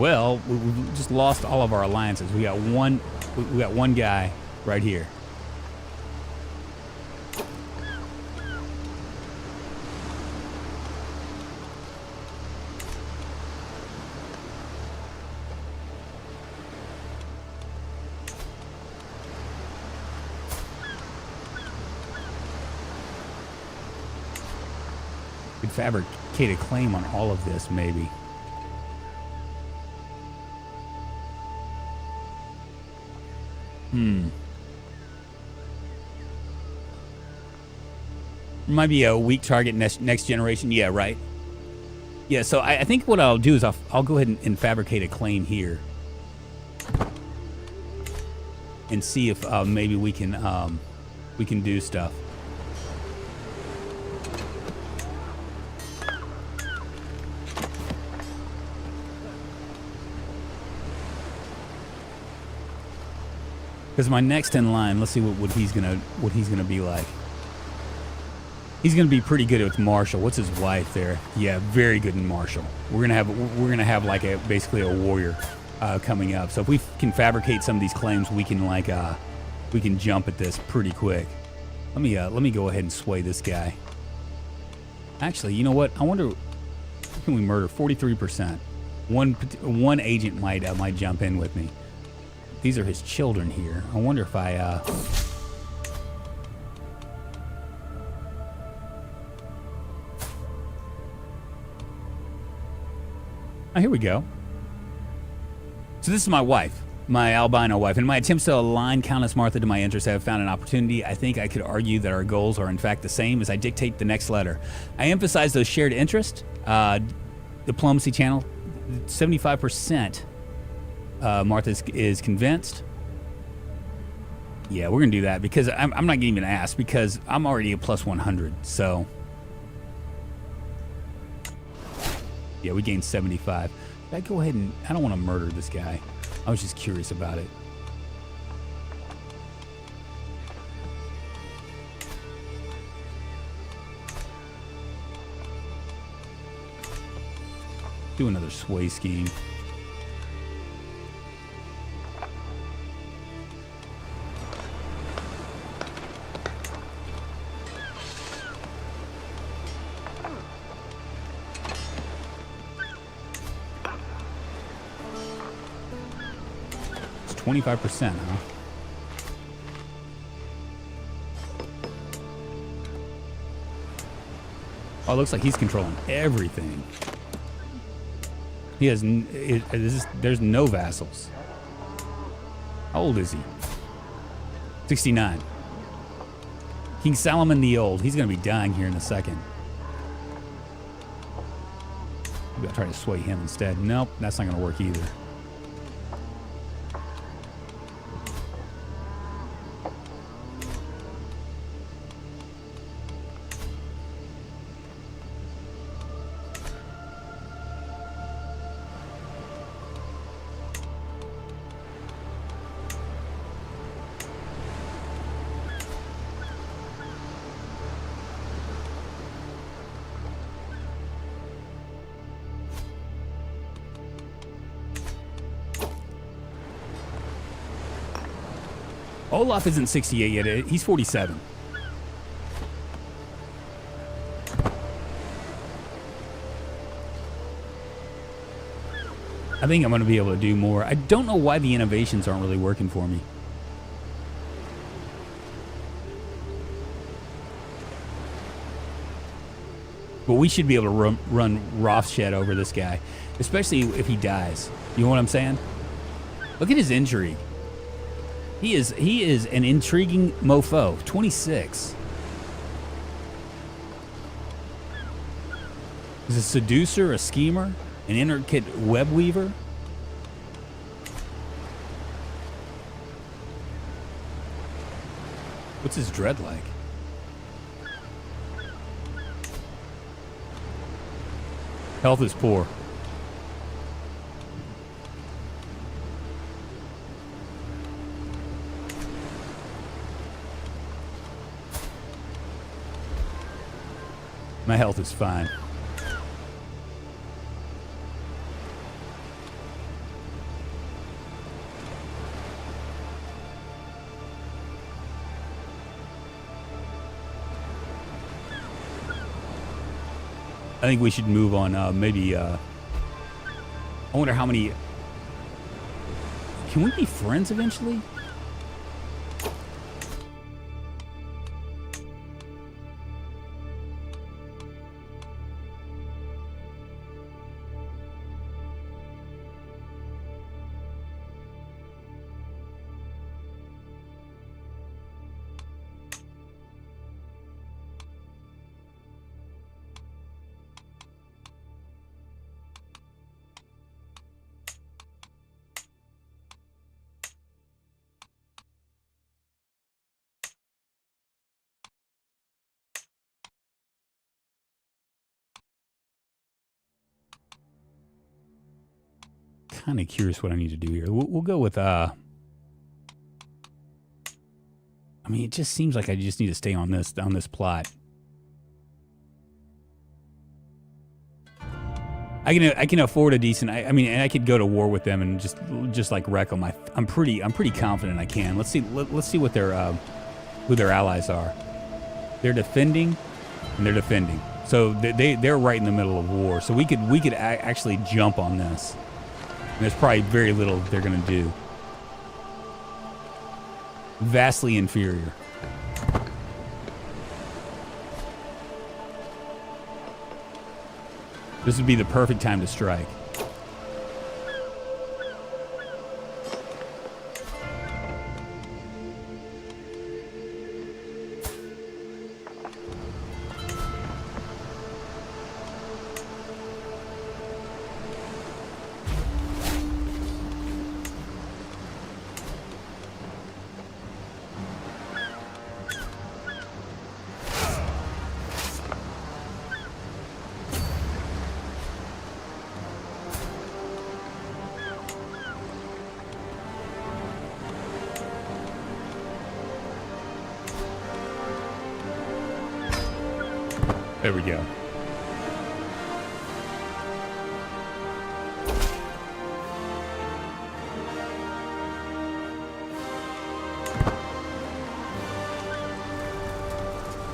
Well, we just lost all of our alliances. We got one guy right here. Could fabricate a claim on all of this, maybe. Might be a weak target next generation. Yeah, right. Yeah, so I think what I'll do is I'll go ahead and fabricate a claim here. And see if maybe we can do stuff. Because my next in line, let's see what he's gonna be like. He's gonna be pretty good with martial. What's his wife there? Yeah, very good in martial. We're gonna have like basically a warrior coming up. So if we can fabricate some of these claims, we can jump at this pretty quick. Let me go ahead and sway this guy. Actually, you know what? I wonder, can we murder 43%? One agent might jump in with me. These are his children here. I wonder if Oh, here we go. So this is my wife, my albino wife. In my attempts to align Countess Martha to my interests, I have found an opportunity. I think I could argue that our goals are in fact the same as I dictate the next letter. I emphasize those shared interests. Diplomacy channel, 75%. Martha is convinced. Yeah, we're gonna do that because I'm not gonna even ask because I'm already a plus 100. So yeah, we gained 75. Should I go ahead and I don't want to murder this guy. I was just curious about it. Do another sway scheme. It's 25%, huh? Oh, it looks like he's controlling everything. He has, there's no vassals. How old is he? 69. King Solomon the Old. He's going to be dying here in a second. Maybe I'll try to sway him instead. Nope, that's not going to work either. Olaf isn't 68 yet. He's 47. I think I'm going to be able to do more. I don't know why the innovations aren't really working for me. But we should be able to run Rothshed over this guy, especially if he dies. You know what I'm saying? Look at his injury. He is an intriguing mofo. 26. He's a seducer, a schemer, an intricate web weaver. What's his dread like? Health is poor. My health is fine. I think we should move on. Maybe. I wonder how many. Can we be friends eventually? Kind of curious what I need to do here. We'll go with I mean, it just seems like I just need to stay on this plot. I can afford a decent. I mean, and I could go to war with them and just like wreck them. I'm pretty confident I can. Let's see what their who their allies are. They're defending, and they're defending. So they're right in the middle of war. So we could actually jump on this. And there's probably very little they're gonna do. Vastly inferior. This would be the perfect time to strike. There we go.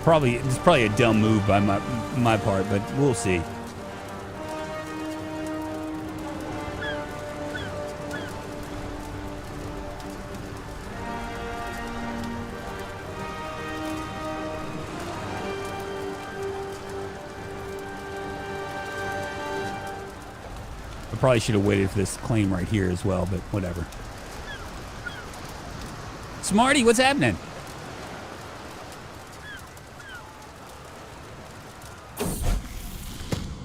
It's probably a dumb move by my part, but we'll see. I probably should have waited for this claim right here as well, but whatever. Smarty, what's happening?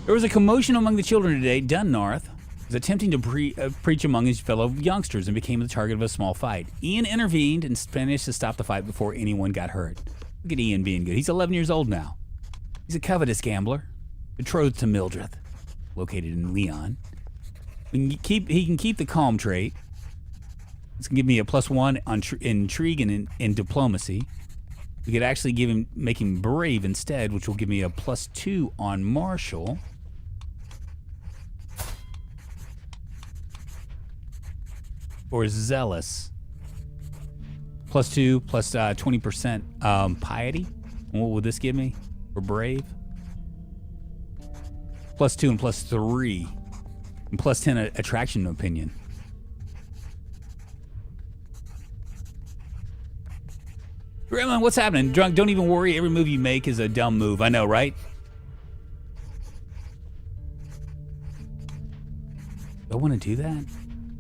There was a commotion among the children today. Dunnorth was attempting to preach among his fellow youngsters and became the target of a small fight. Ian intervened and managed to stop the fight before anyone got hurt. Look at Ian being good. He's 11 years old now. He's a covetous gambler, betrothed to Mildred, located in Leon. He can keep the calm trait. This can give me a +1 on intrigue and in diplomacy. We could actually make him brave instead, which will give me a +2 on martial. Or zealous. +2 plus 20% piety. And what would this give me for brave? +2 and +3. And +10 attraction opinion. Gremlin, what's happening? Drunk, don't even worry. Every move you make is a dumb move. I know, right? Do I want to do that?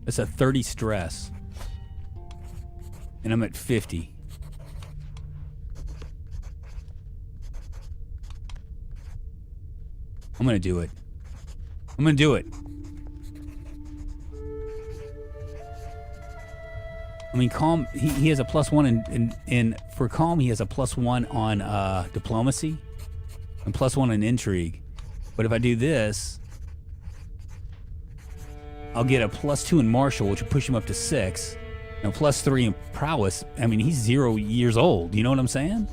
That's a 30 stress. And I'm at 50. I'm going to do it. I'm going to do it. I mean, calm, he has a +1 in for calm, he has a +1 on diplomacy and +1 on intrigue. But if I do this, I'll get a +2 in martial, which will push him up to 6. And a +3 in prowess. I mean, he's 0 years old. You know what I'm saying?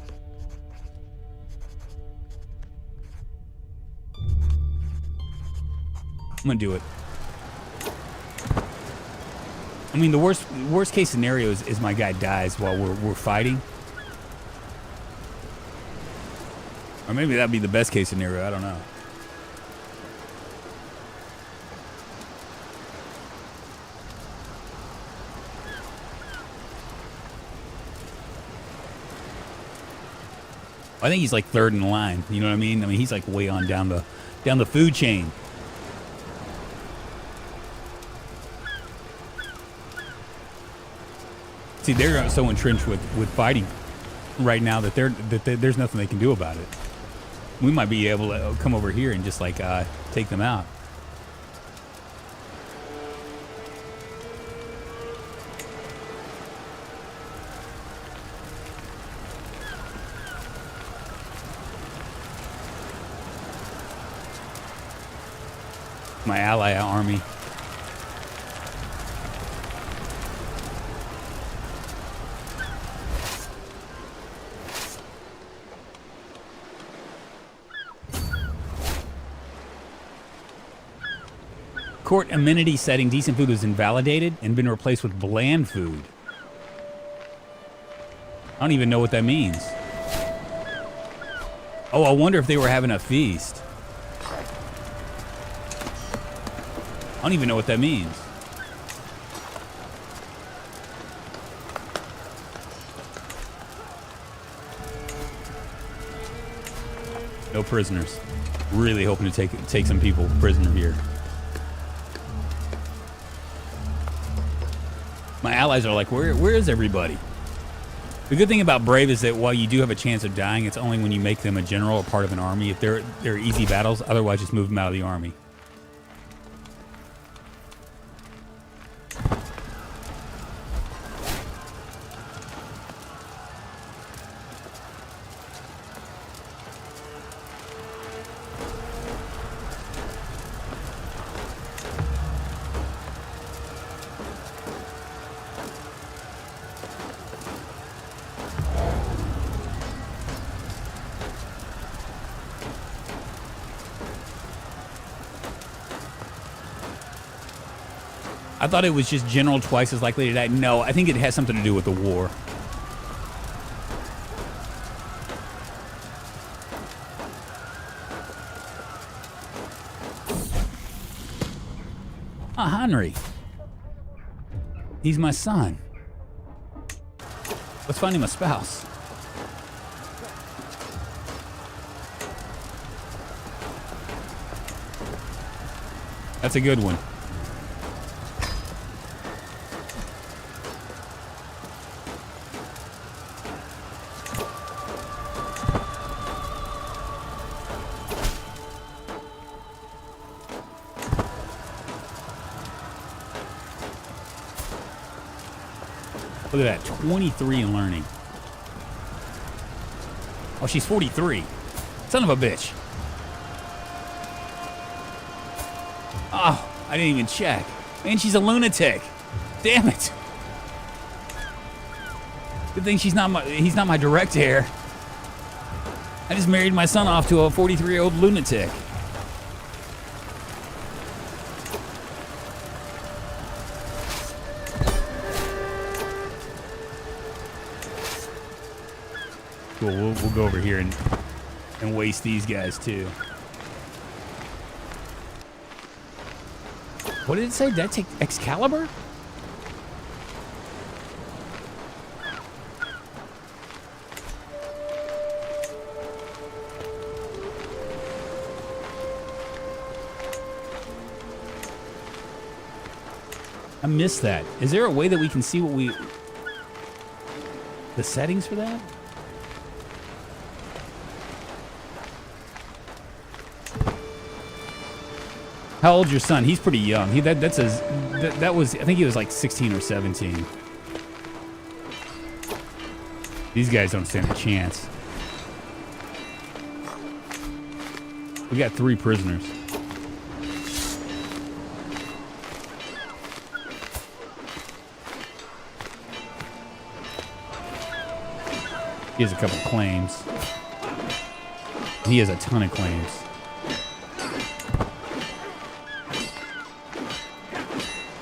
I'm gonna do it. I mean, the worst case scenario is my guy dies while we're fighting. Or maybe that'd be the best case scenario. I don't know. I think he's like third in line. You know what I mean? I mean, he's like way on down the food chain. See, they're so entrenched with fighting right now that there's nothing they can do about it. We might be able to come over here and just like take them out. My ally army. Court amenity setting, decent food was invalidated and been replaced with bland food. I don't even know what that means. Oh, I wonder if they were having a feast. I don't even know what that means. No prisoners. Really hoping to take some people prisoner here. My allies are like, where is everybody? The good thing about Brave is that while you do have a chance of dying, it's only when you make them a general or part of an army. If they're easy battles, otherwise just move them out of the army. I thought it was just general twice as likely to die. No, I think it has something to do with the war. Ah, Henry. He's my son. Let's find him a spouse. That's a good one. Look at that, 23 in learning. Oh, she's 43. Son of a bitch. Oh, I didn't even check. And she's a lunatic. Damn it. Good thing he's not my direct heir. I just married my son off to a 43-year-old lunatic. Cool, we'll go over here and waste these guys too. What did it say? Did I take Excalibur? I missed that. Is there a way that we can see the settings for that? How old's your son? He's pretty young. That was, I think he was like 16 or 17. These guys don't stand a chance. We got 3 prisoners. He has a couple claims. He has a ton of claims.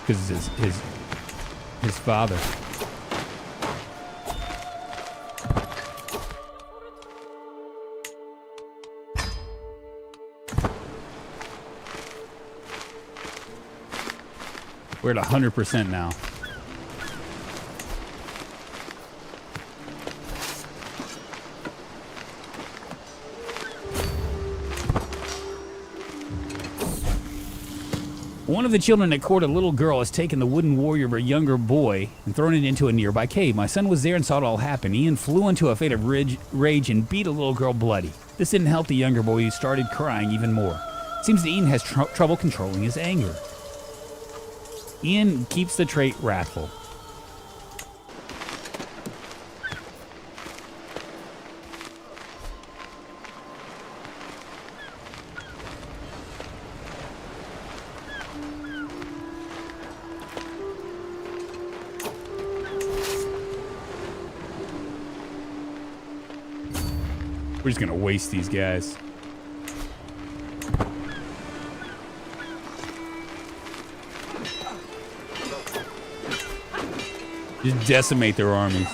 Because it's his father. We're at 100% now. One of the children at court, a little girl, has taken the wooden warrior of a younger boy and thrown it into a nearby cave. My son was there and saw it all happen. Ian flew into a fit of rage and beat a little girl bloody. This didn't help the younger boy, who started crying even more. It seems that Ian has trouble controlling his anger. Ian keeps the trait wrathful. We're just gonna waste these guys. Just decimate their armies.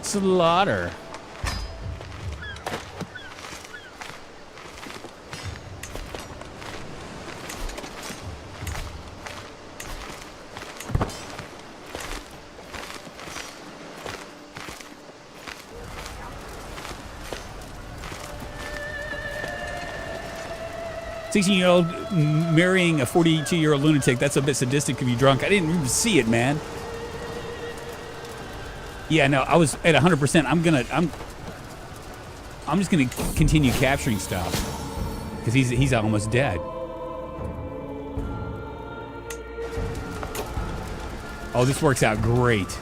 Slaughter. "16-year-old marrying a 42-year-old lunatic. That's a bit sadistic of you, drunk. I didn't even see it, man." Yeah, no, I was at 100%. I'm just gonna continue capturing stuff because he's almost dead. Oh, this works out great.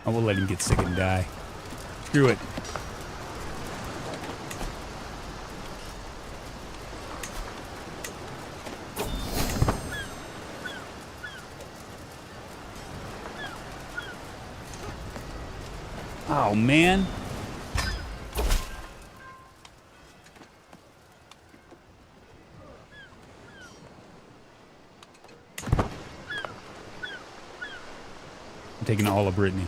I will let him get sick and die. Screw it. Oh, man. I'm taking all of Brittany.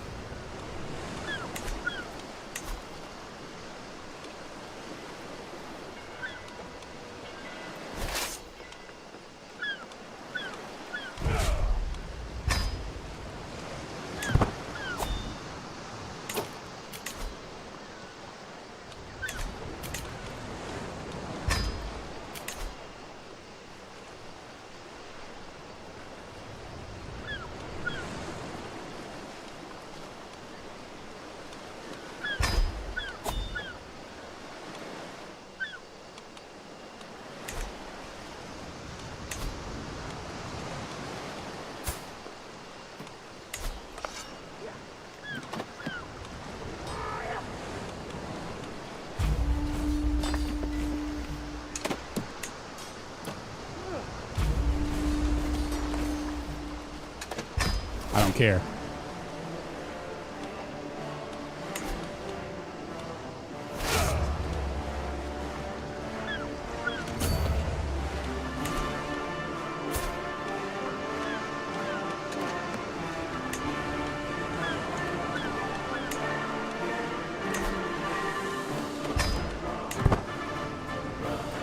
I don't care.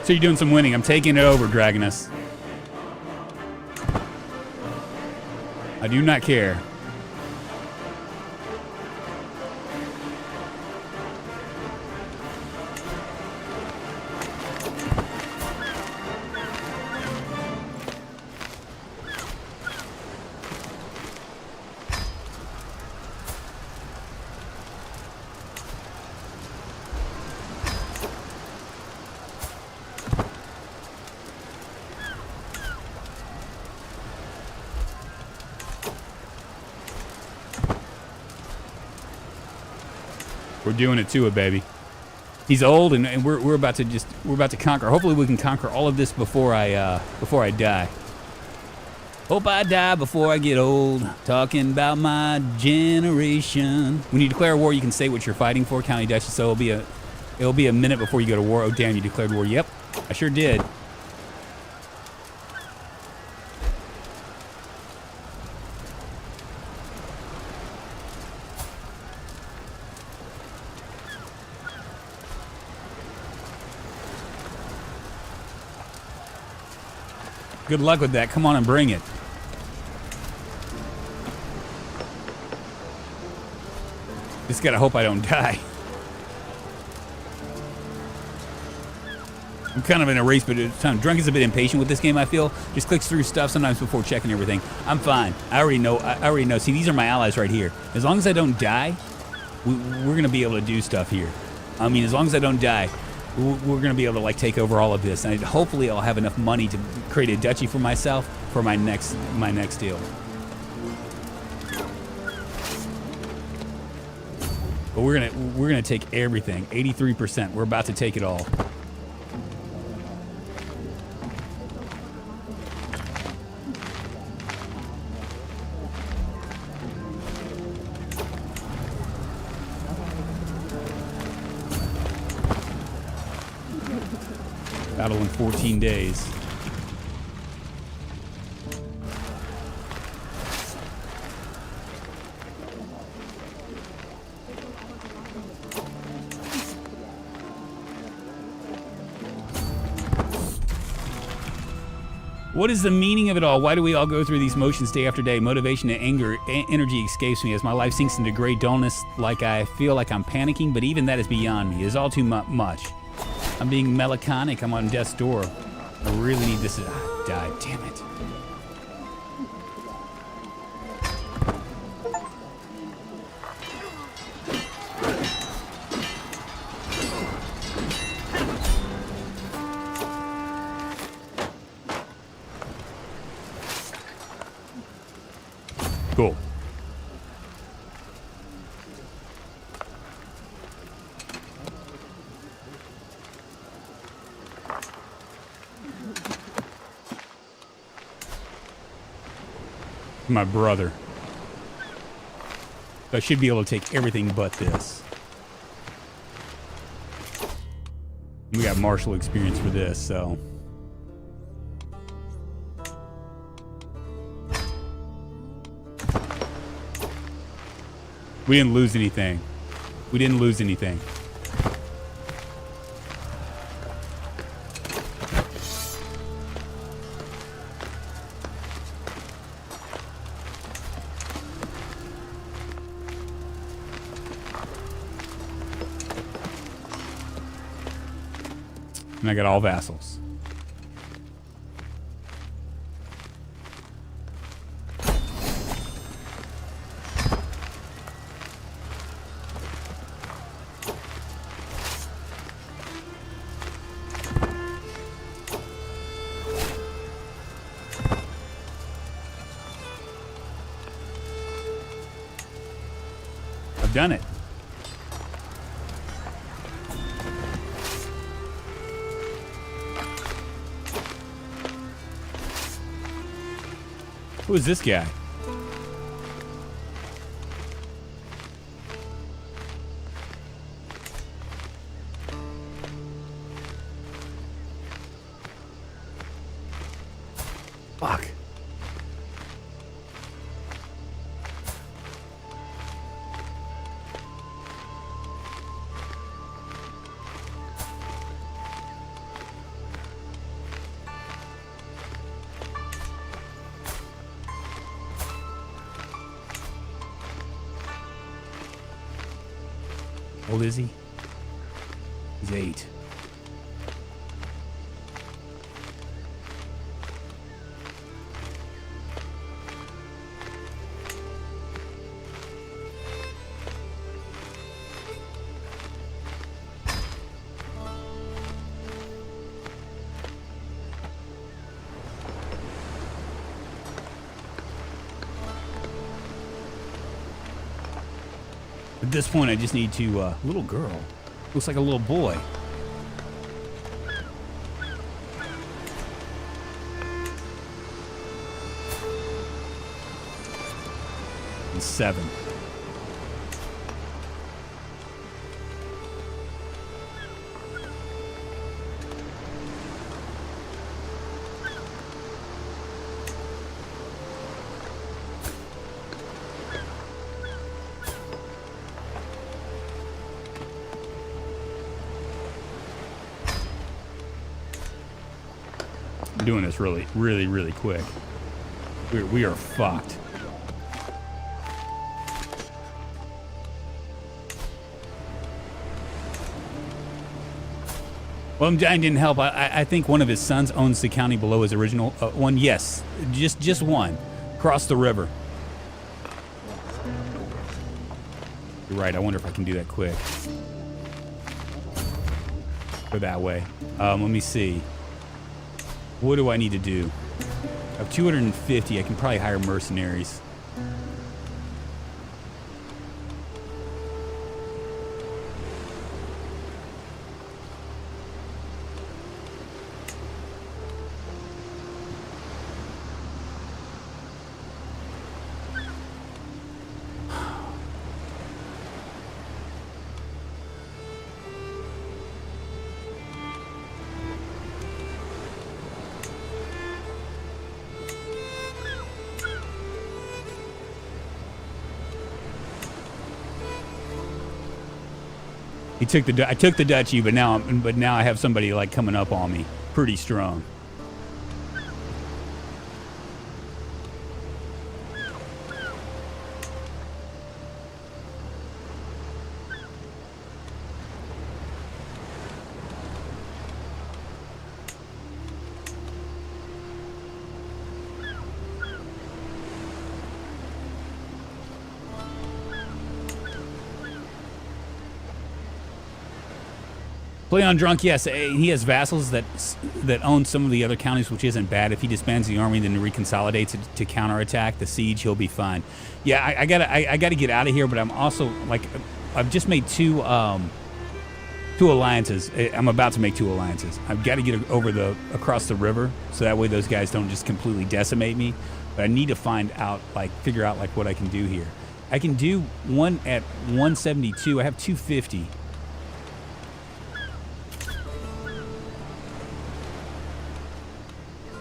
So you're doing some winning. I'm taking it over, Dragonus. I do not care. We're doing it to it, baby. He's old, and we're about to conquer. Hopefully, we can conquer all of this before I die. Hope I die before I get old. Talking about my generation. When you declare war, you can say what you're fighting for, County Duchess. So it'll be a minute before you go to war. Oh damn, you declared war. Yep, I sure did. Good luck with that. Come on and bring it. Just gotta hope I don't die. I'm kind of in a race, but at the time, Drunk is a bit impatient with this game, I feel. Just clicks through stuff sometimes before checking everything. I'm fine. I already know. See, these are my allies right here. As long as I don't die, we're gonna be able to do stuff here. I mean, as long as I don't die, we're gonna be able to like take over all of this, and hopefully I'll have enough money to create a duchy for myself for my next deal. But we're gonna take everything. 83%. We're about to take it all. Battle in 14 days. What is the meaning of it all? Why do we all go through these motions day after day? Motivation and anger, energy escapes me as my life sinks into gray dullness, like I feel like I'm panicking, but even that is beyond me. It's all too much. I'm being melancholic. I'm on death's door. I really need this to die. Damn it. Cool. My brother. I should be able to take everything but this. We got martial experience for this, so. We didn't lose anything. We didn't lose anything. And I got all vassals. I've done it. Who is this guy? Fuck. How old is he? He's 8. At this point, I just need to, little girl. Looks like a little boy. And 7. doing this really, really, really quick. We are fucked. Well, Giant didn't help. I think one of his sons owns the county below his original one. Yes, just one. Across the river. You're right. I wonder if I can do that quick. Go that way. Let me see. What do I need to do? I have 250. I can probably hire mercenaries. I took the duchy, but now I have somebody like coming up on me, pretty strong. Play on Drunk, yes. He has vassals that own some of the other counties, which isn't bad. If he disbands the army, then reconsolidates it to counterattack the siege, he'll be fine. Yeah, I gotta get out of here, but I'm also like, I've just made two alliances. I'm about to make 2 alliances. I've got to get across the river, so that way those guys don't just completely decimate me. But I need to figure out what I can do here. I can do one at 172. I have 250.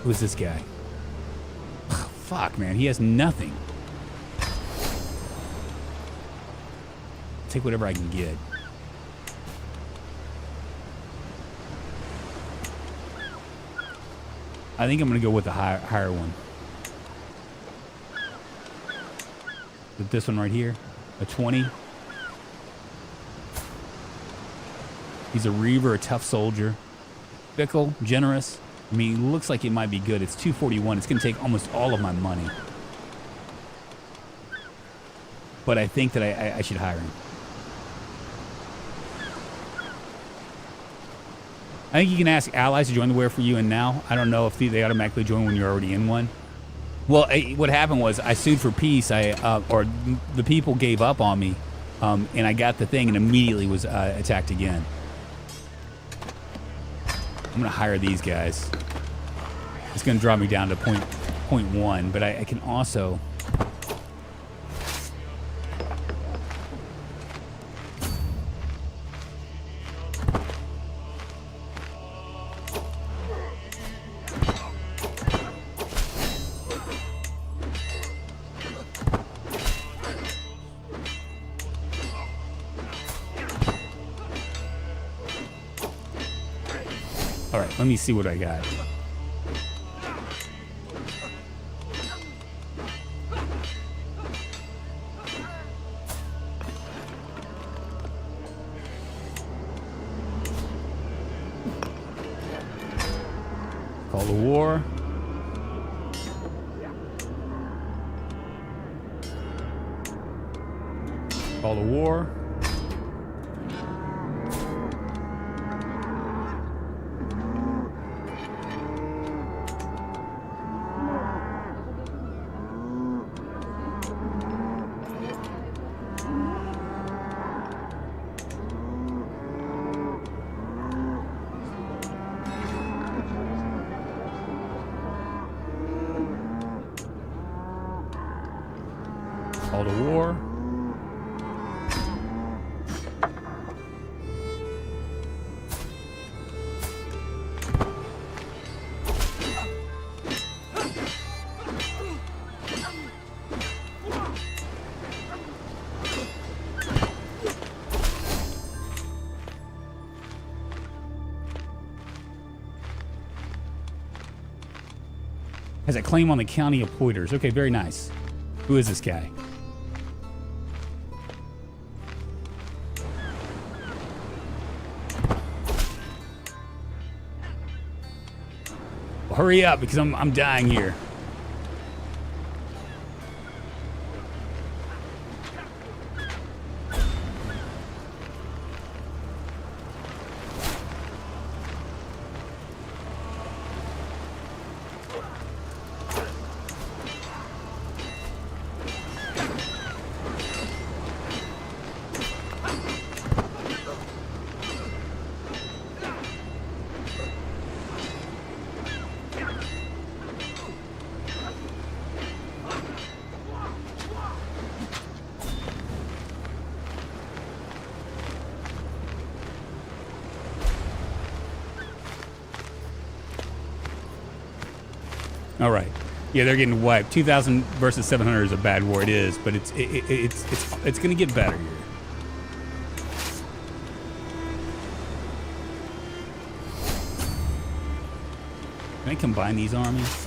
Who's this guy? Oh, fuck, man. He has nothing. Take whatever I can get. I think I'm going to go with the higher one. With this one right here. A 20. He's a reaver, a tough soldier. Fickle, generous. I mean, it looks like it might be good. It's 241. It's going to take almost all of my money. But I think that I should hire him. I think you can ask allies to join the war for you and now. I don't know if they automatically join when you're already in one. Well, what happened was I sued for peace. Or the people gave up on me, and I got the thing and immediately was attacked again. I'm going to hire these guys. It's going to drop me down to point 1, but I can also... All right, let me see what I got. Call the war. Call the war. Call to war. Has a claim on the county of Poiters. Okay, very nice. Who is this guy? Well, hurry up because I'm dying here. All right. Yeah, they're getting wiped. 2,000 versus 700 is a bad war. It is, but it's going to get better here. Can I combine these armies?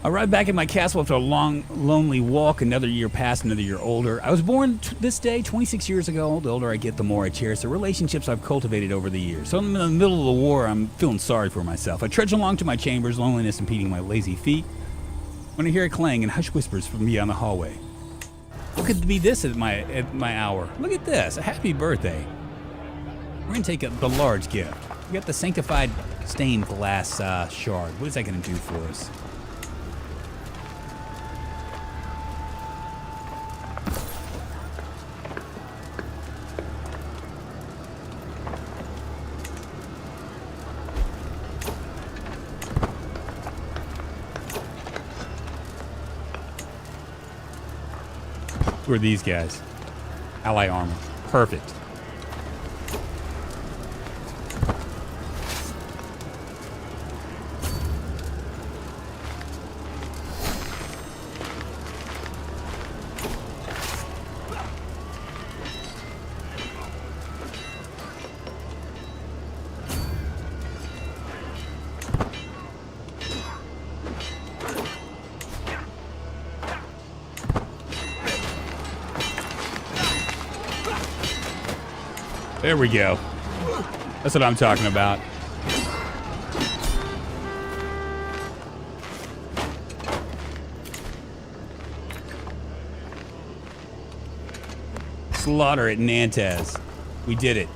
I arrived back at my castle after a long, lonely walk. Another year passed, another year older. I was born this day 26 years ago. The older I get, the more I cherish the relationships I've cultivated over the years. So I'm in the middle of the war. I'm feeling sorry for myself. I trudge along to my chambers, loneliness impeding my lazy feet, when I hear a clang and hushed whispers from beyond the hallway. What could be this at my hour? Look at this, a happy birthday. We're gonna take the large gift. We got the sanctified stained glass shard. What is that gonna do for us? Who are these guys? Ally armor. Perfect. There we go. That's what I'm talking about. Slaughter at Nantes. We did it.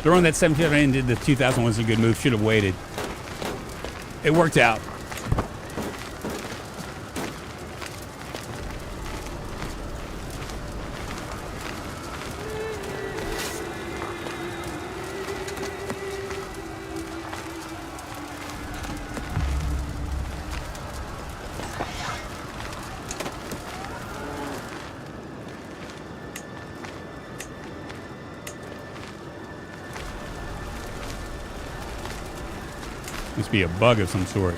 Throwing that 750 into the 2000 was a good move. Should have waited. It worked out. Must be a bug of some sort.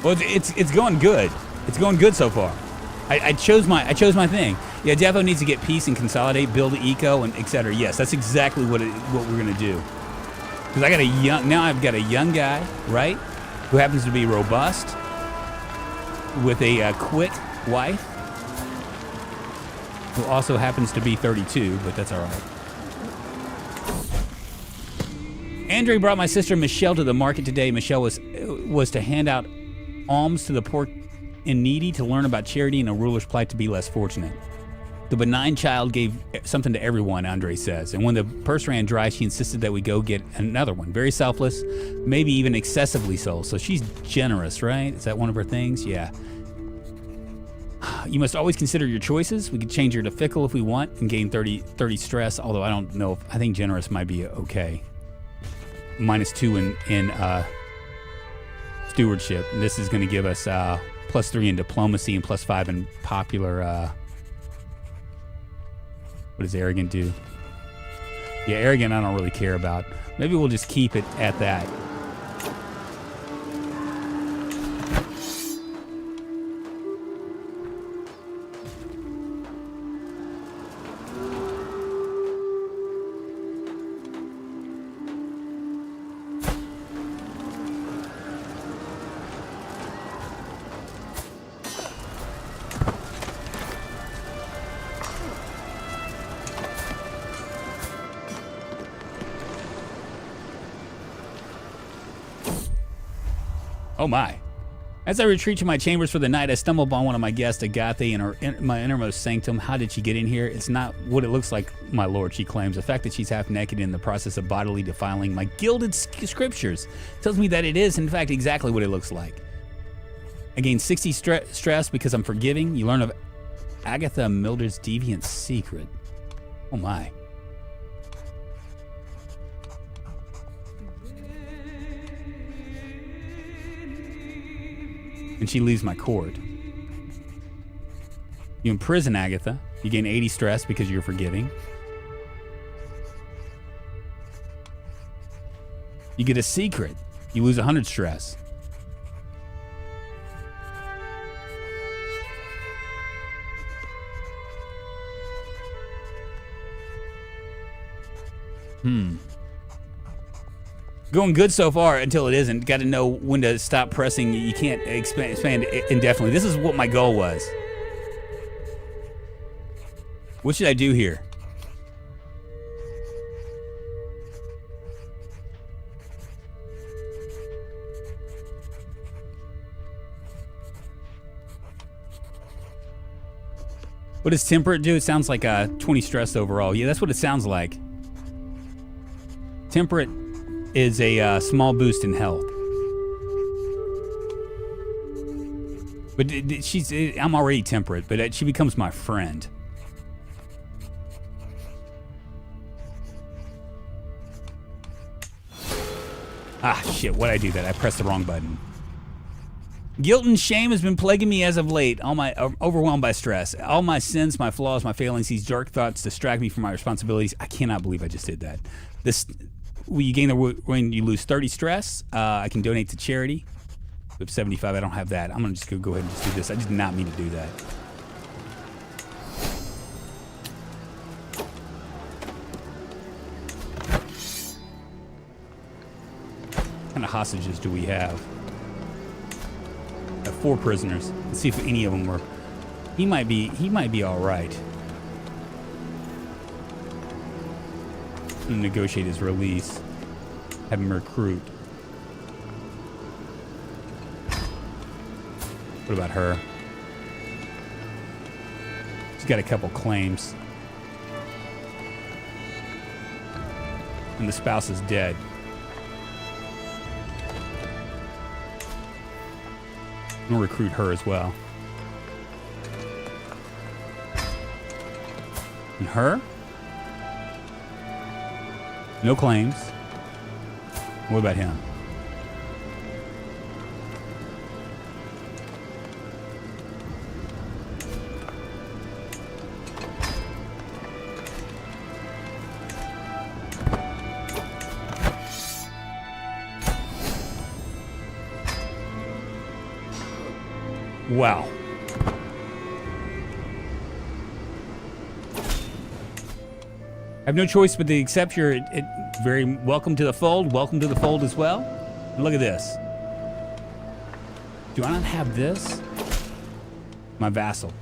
Well, it's going good. It's going good so far. I chose my thing. Yeah, Defo needs to get peace and consolidate, build eco, and etc. Yes, that's exactly what we're gonna do. Because I've got a young guy, right, who happens to be robust, with a quick wife, who also happens to be 32, but that's all right. Andre brought my sister Michelle to the market today. Michelle was to hand out alms to the poor and needy, to learn about charity and a ruler's plight to be less fortunate. The benign child gave something to everyone, Andre says. And when the purse ran dry, she insisted that we go get another one. Very selfless, maybe even excessively so. So she's generous, right? Is that one of her things? Yeah. You must always consider your choices. We could change her to fickle if we want and gain 30 stress, although I don't know. I think generous might be okay. -2 in stewardship. And this is going to give us +3 in diplomacy and +5 in popular. What does arrogant do? Yeah, arrogant I don't really care about. Maybe we'll just keep it at that. Oh my. As I retreat to my chambers for the night, I stumble upon one of my guests, Agathe, in my innermost sanctum. How did she get in here? It's not what it looks like, my lord, she claims. The fact that she's half naked in the process of bodily defiling my gilded scriptures tells me that it is, in fact, exactly what it looks like. I gain 60 stress because I'm forgiving. You learn of Agatha Mildred's deviant secret. Oh my. And she leaves my court. You imprison Agatha. You gain 80 stress because you're forgiving. You get a secret. You lose 100 stress. Going good so far until it isn't. Got to know when to stop pressing. You can't expand indefinitely. This is what my goal was. What should I do here? What does temperate do? It sounds like 20 stress overall. Yeah, that's what it sounds like. Temperate is a small boost in health. But I'm already temperate, but she becomes my friend. Ah, shit, why'd I do that? I pressed the wrong button. Guilt and shame has been plaguing me as of late. Overwhelmed by stress. All my sins, my flaws, my failings, these dark thoughts distract me from my responsibilities. I cannot believe I just did that. You gain when you lose 30 stress. I can donate to charity. We have 75. I don't have that. I'm gonna just go ahead and just do this. I did not mean to do that. What kind of hostages do we have? I have 4 prisoners. Let's see if any of them were. He might be all right. Negotiate his release. Have him recruit. What about her? She's got a couple claims. And the spouse is dead. I'm gonna recruit her as well. And her? No claims. What about him? Wow. I have no choice but to accept your very welcome to the fold. Welcome to the fold as well. And look at this. Do I not have this? My vassal.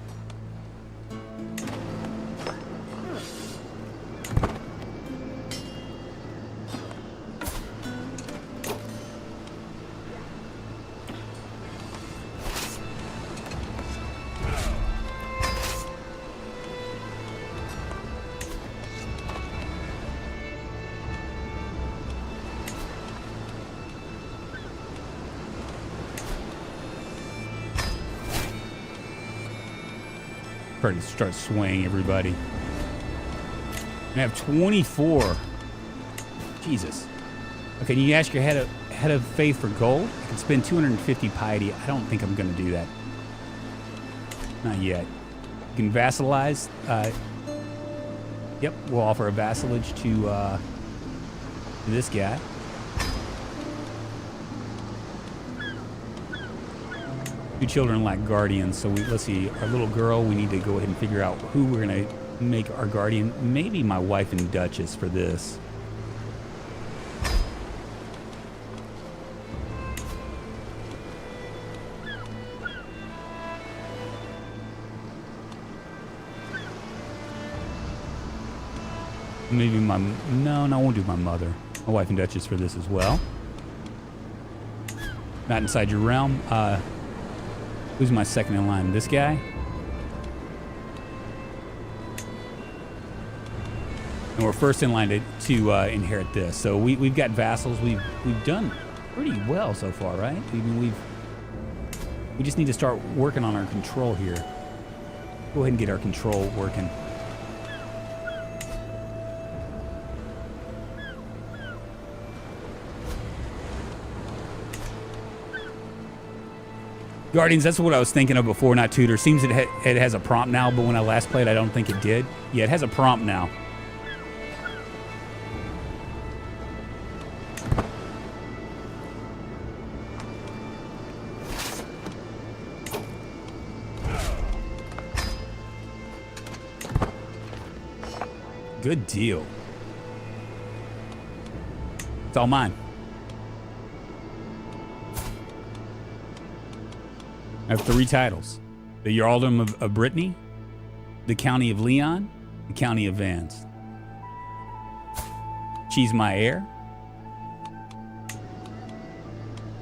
Try to start swaying everybody. I have 24. Jesus. Okay, you ask your head of faith for gold? I can spend 250 piety. I don't think I'm going to do that. Not yet. You can vassalize. Yep, we'll offer a vassalage to this guy. Two children lack guardians, so let's see. Our little girl, we need to go ahead and figure out who we're going to make our guardian. Maybe my wife and Duchess for this. Maybe no, I won't do my mother. My wife and Duchess for this as well. Not inside your realm. Who's my second in line? This guy? And we're first in line to inherit this. So we've got vassals. We've done pretty well so far, right? We just need to start working on our control here. Go ahead and get our control working. Guardians, that's what I was thinking of before, not tutor. Seems it has a prompt now, but when I last played, I don't think it did. Yeah, it has a prompt now. Good deal. It's all mine. I have 3 titles. The Earldom of Brittany, the County of Leon, the County of Vance. She's my heir.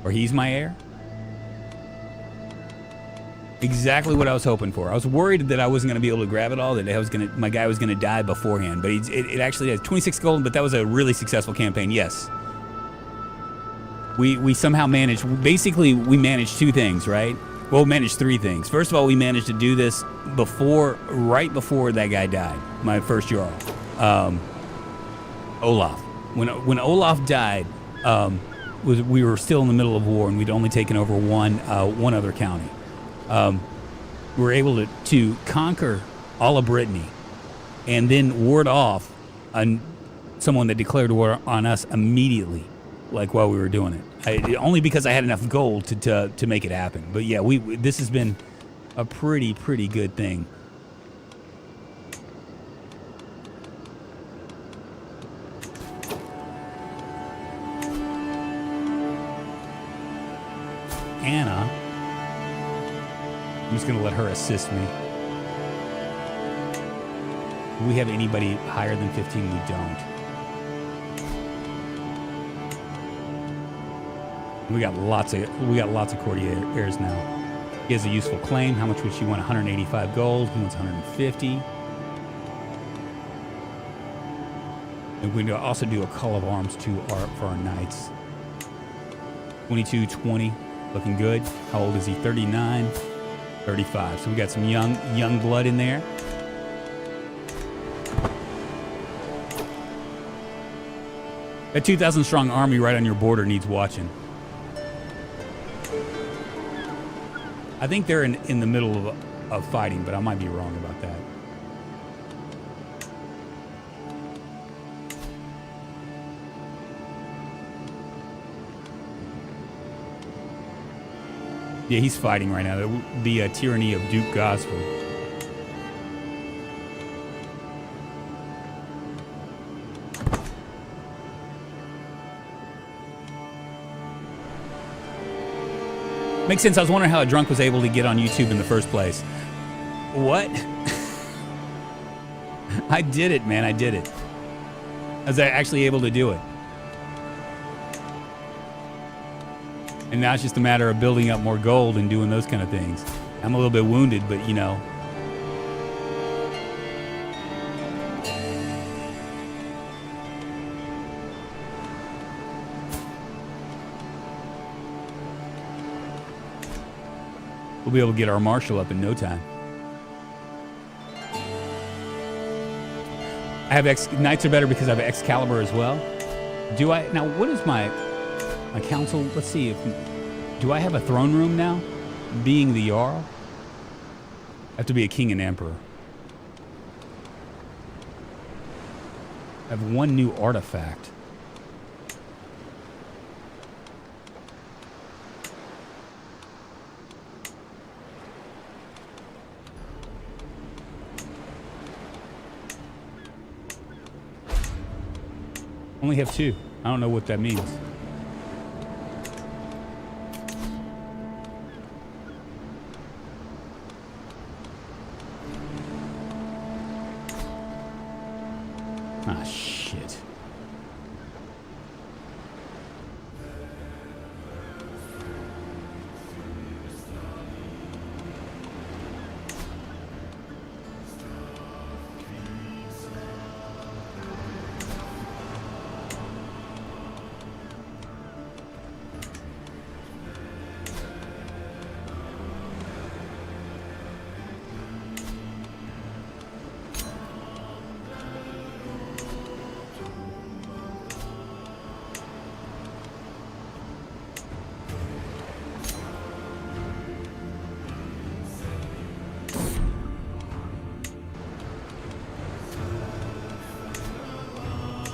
Or he's my heir. Exactly what I was hoping for. I was worried that I wasn't going to be able to grab it all, that my guy was going to die beforehand. But it actually has 26 gold, but that was a really successful campaign, yes. We somehow managed, basically we managed 2 things, right? Well, we managed 3 things. First of all, we managed to do this right before that guy died, my first Jarl, Olaf. When Olaf died, we were still in the middle of war, and we'd only taken over one other county. We were able to conquer all of Brittany, and then ward off someone that declared war on us immediately, like while we were doing it. Only because I had enough gold to make it happen. But yeah, this has been a pretty good thing. Anna, I'm just gonna let her assist me. Do we have anybody higher than 15? We don't. We got lots of courtiers now. He has a useful claim. How much would she want? 185 gold. He wants 150. And we also do a call of arms for our knights. 22-20, looking good. How old is he? 39, 35. So we got some young blood in there. That 2,000 strong army right on your border needs watching. I think they're in the middle of fighting, but I might be wrong about that. Yeah, he's fighting right now. The tyranny of Duke Gosford. Makes sense. I was wondering how a drunk was able to get on YouTube in the first place. What? I did it, man. I did it. I was actually able to do it. And now it's just a matter of building up more gold and doing those kind of things. I'm a little bit wounded, but you know. We'll be able to get our marshal up in no time. I have Knights are better because I have Excalibur as well. Do I? Now, what is my council? Let's see. Do I have a throne room now? Being the Jarl? I have to be a king and emperor. I have one new artifact. Only have 2. I don't know what that means. Ah, shit.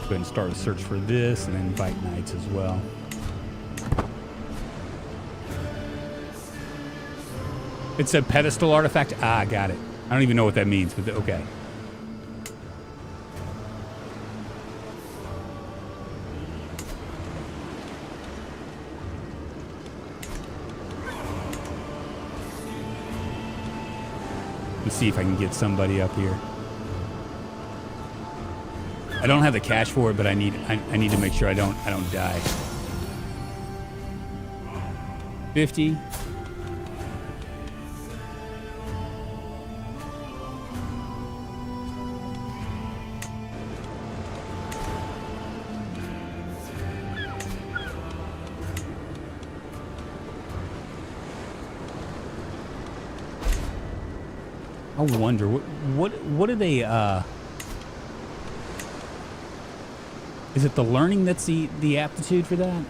Go ahead and start a search for this and then invite knights as well. It's a pedestal artifact. Ah, got it. I don't even know what that means, but okay. Let's see if I can get somebody up here. I don't have the cash for it, but I need to make sure I don't die. 50. I wonder what do they is it the learning that's the aptitude for that?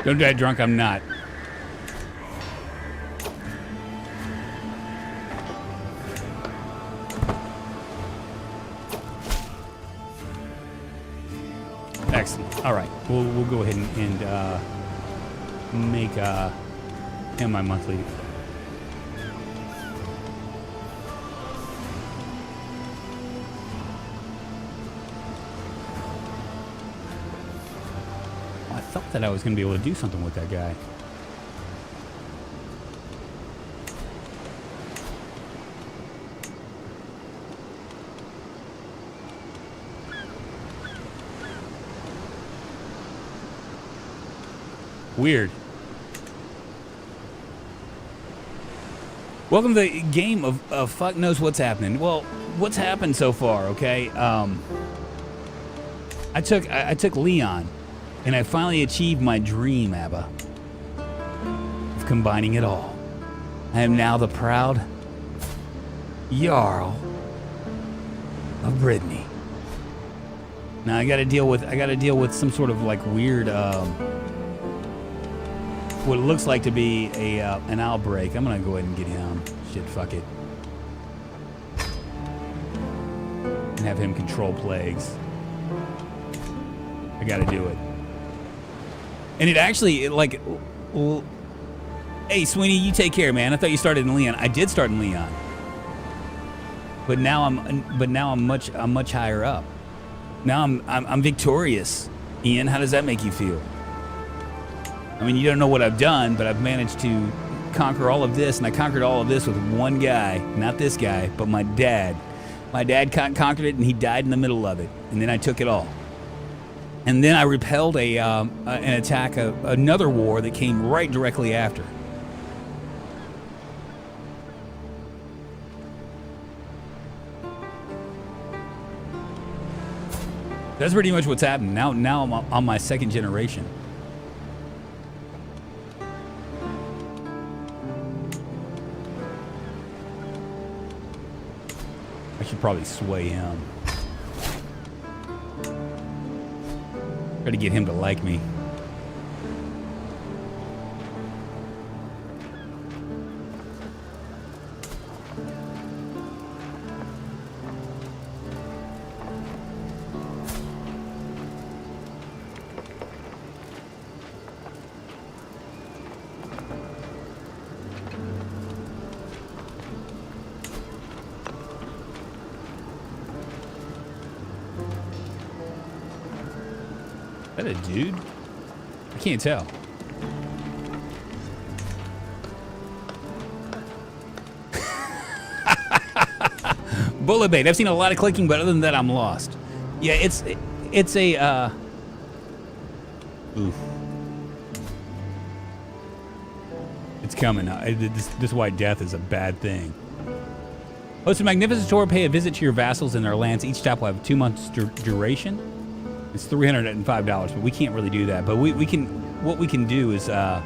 Don't die drunk, I'm not. Excellent. All right, we'll go ahead and make him my monthly. I thought that I was going to be able to do something with that guy. Weird. Welcome to the game of fuck knows what's happening. Well, what's happened so far, okay? I took Leon, and I finally achieved my dream, Abba, of combining it all. I am now the proud Jarl of Brittany. Now I gotta deal with some sort of like weird what it looks like to be a an outbreak. I'm gonna go ahead and get him. Shit, fuck it. And have him control plagues. I gotta do it. And it actually, like, well, hey, Sweeney, you take care, man. I thought you started in Leon. I did start in Leon, but now I'm much higher up. Now I'm victorious. Ian, how does that make you feel? I mean, you don't know what I've done, but I've managed to conquer all of this, and I conquered all of this with one guy, not this guy, but my dad. My dad conquered it, and he died in the middle of it, and then I took it all. And then I repelled an attack, another war that came right directly after. That's pretty much what's happened. Now I'm on my second generation. I should probably sway him. Try to get him to like me. Is that a dude? I can't tell. Bullet bait. I've seen a lot of clicking, but other than that, I'm lost. Yeah, it's a oof. It's coming. This white death is a bad thing. Host a magnificent tour. Pay a visit to your vassals in their lands. Each stop will have 2 months duration. It's $305, but we can't really do that. But we can. What we can do is what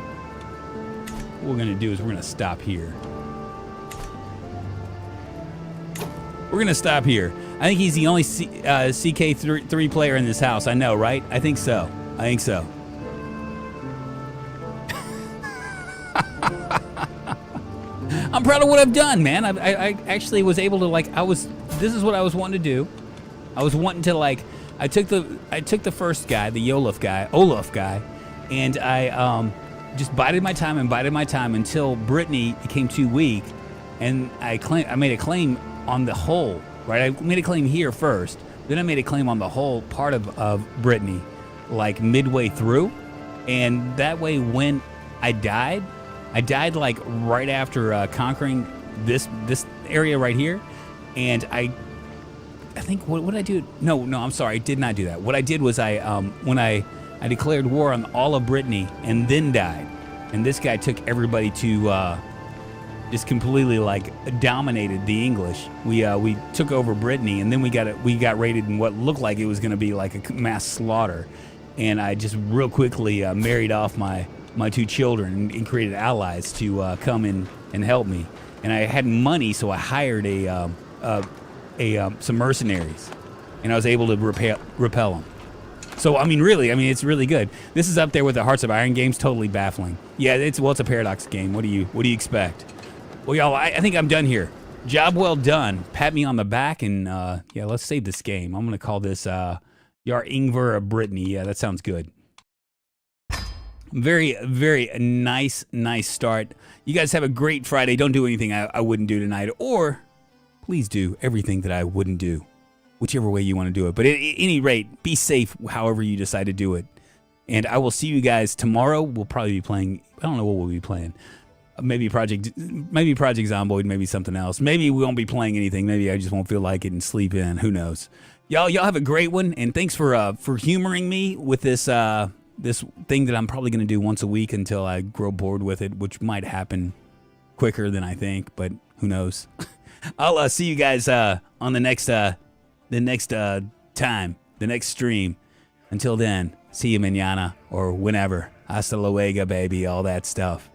we're gonna do is we're gonna stop here. We're gonna stop here. I think he's the only CK3 player in this house. I know, right? I think so. I think so. I'm proud of what I've done, man. I actually was able to, like, this is what I was wanting to do. I was wanting to, like, I took the first guy, the olaf guy, and I just bided my time until Brittany became too weak, and I made a claim on the whole, right? I made a claim here first, then I made a claim on the whole part of Brittany, like midway through, and that way when I died like right after conquering this area right here, and I think what did I do? No, I'm sorry, I did not do that. What I did was when I declared war on all of Brittany and then died, and this guy took everybody to just completely like dominated the English. We took over Brittany, and then we got raided in what looked like it was going to be like a mass slaughter, and I just real quickly married off my 2 children and created allies to come in and help me. And I had money, so I hired some mercenaries, and I was able to repel them. So I mean, really, it's really good. This is up there with the Hearts of Iron games. Totally baffling. Yeah, it's a Paradox game. What do you expect? Well, y'all, I think I'm done here. Job well done. Pat me on the back, and yeah, let's save this game. I'm gonna call this Yar Ingvar of Brittany. Yeah, that sounds good. Very, very nice start. You guys have a great Friday. Don't do anything I wouldn't do tonight, or please do everything that I wouldn't do, whichever way you want to do it. But at any rate, be safe however you decide to do it. And I will see you guys tomorrow. We'll probably be playing, I don't know what we'll be playing. Maybe Project Zomboid, maybe something else. Maybe we won't be playing anything. Maybe I just won't feel like it and sleep in. Who knows? Y'all have a great one, and thanks for humoring me with this this thing that I'm probably going to do once a week until I grow bored with it, which might happen quicker than I think, but who knows? I'll see you guys on the next time, the next stream. Until then, see you mañana or whenever. Hasta luego, baby, all that stuff.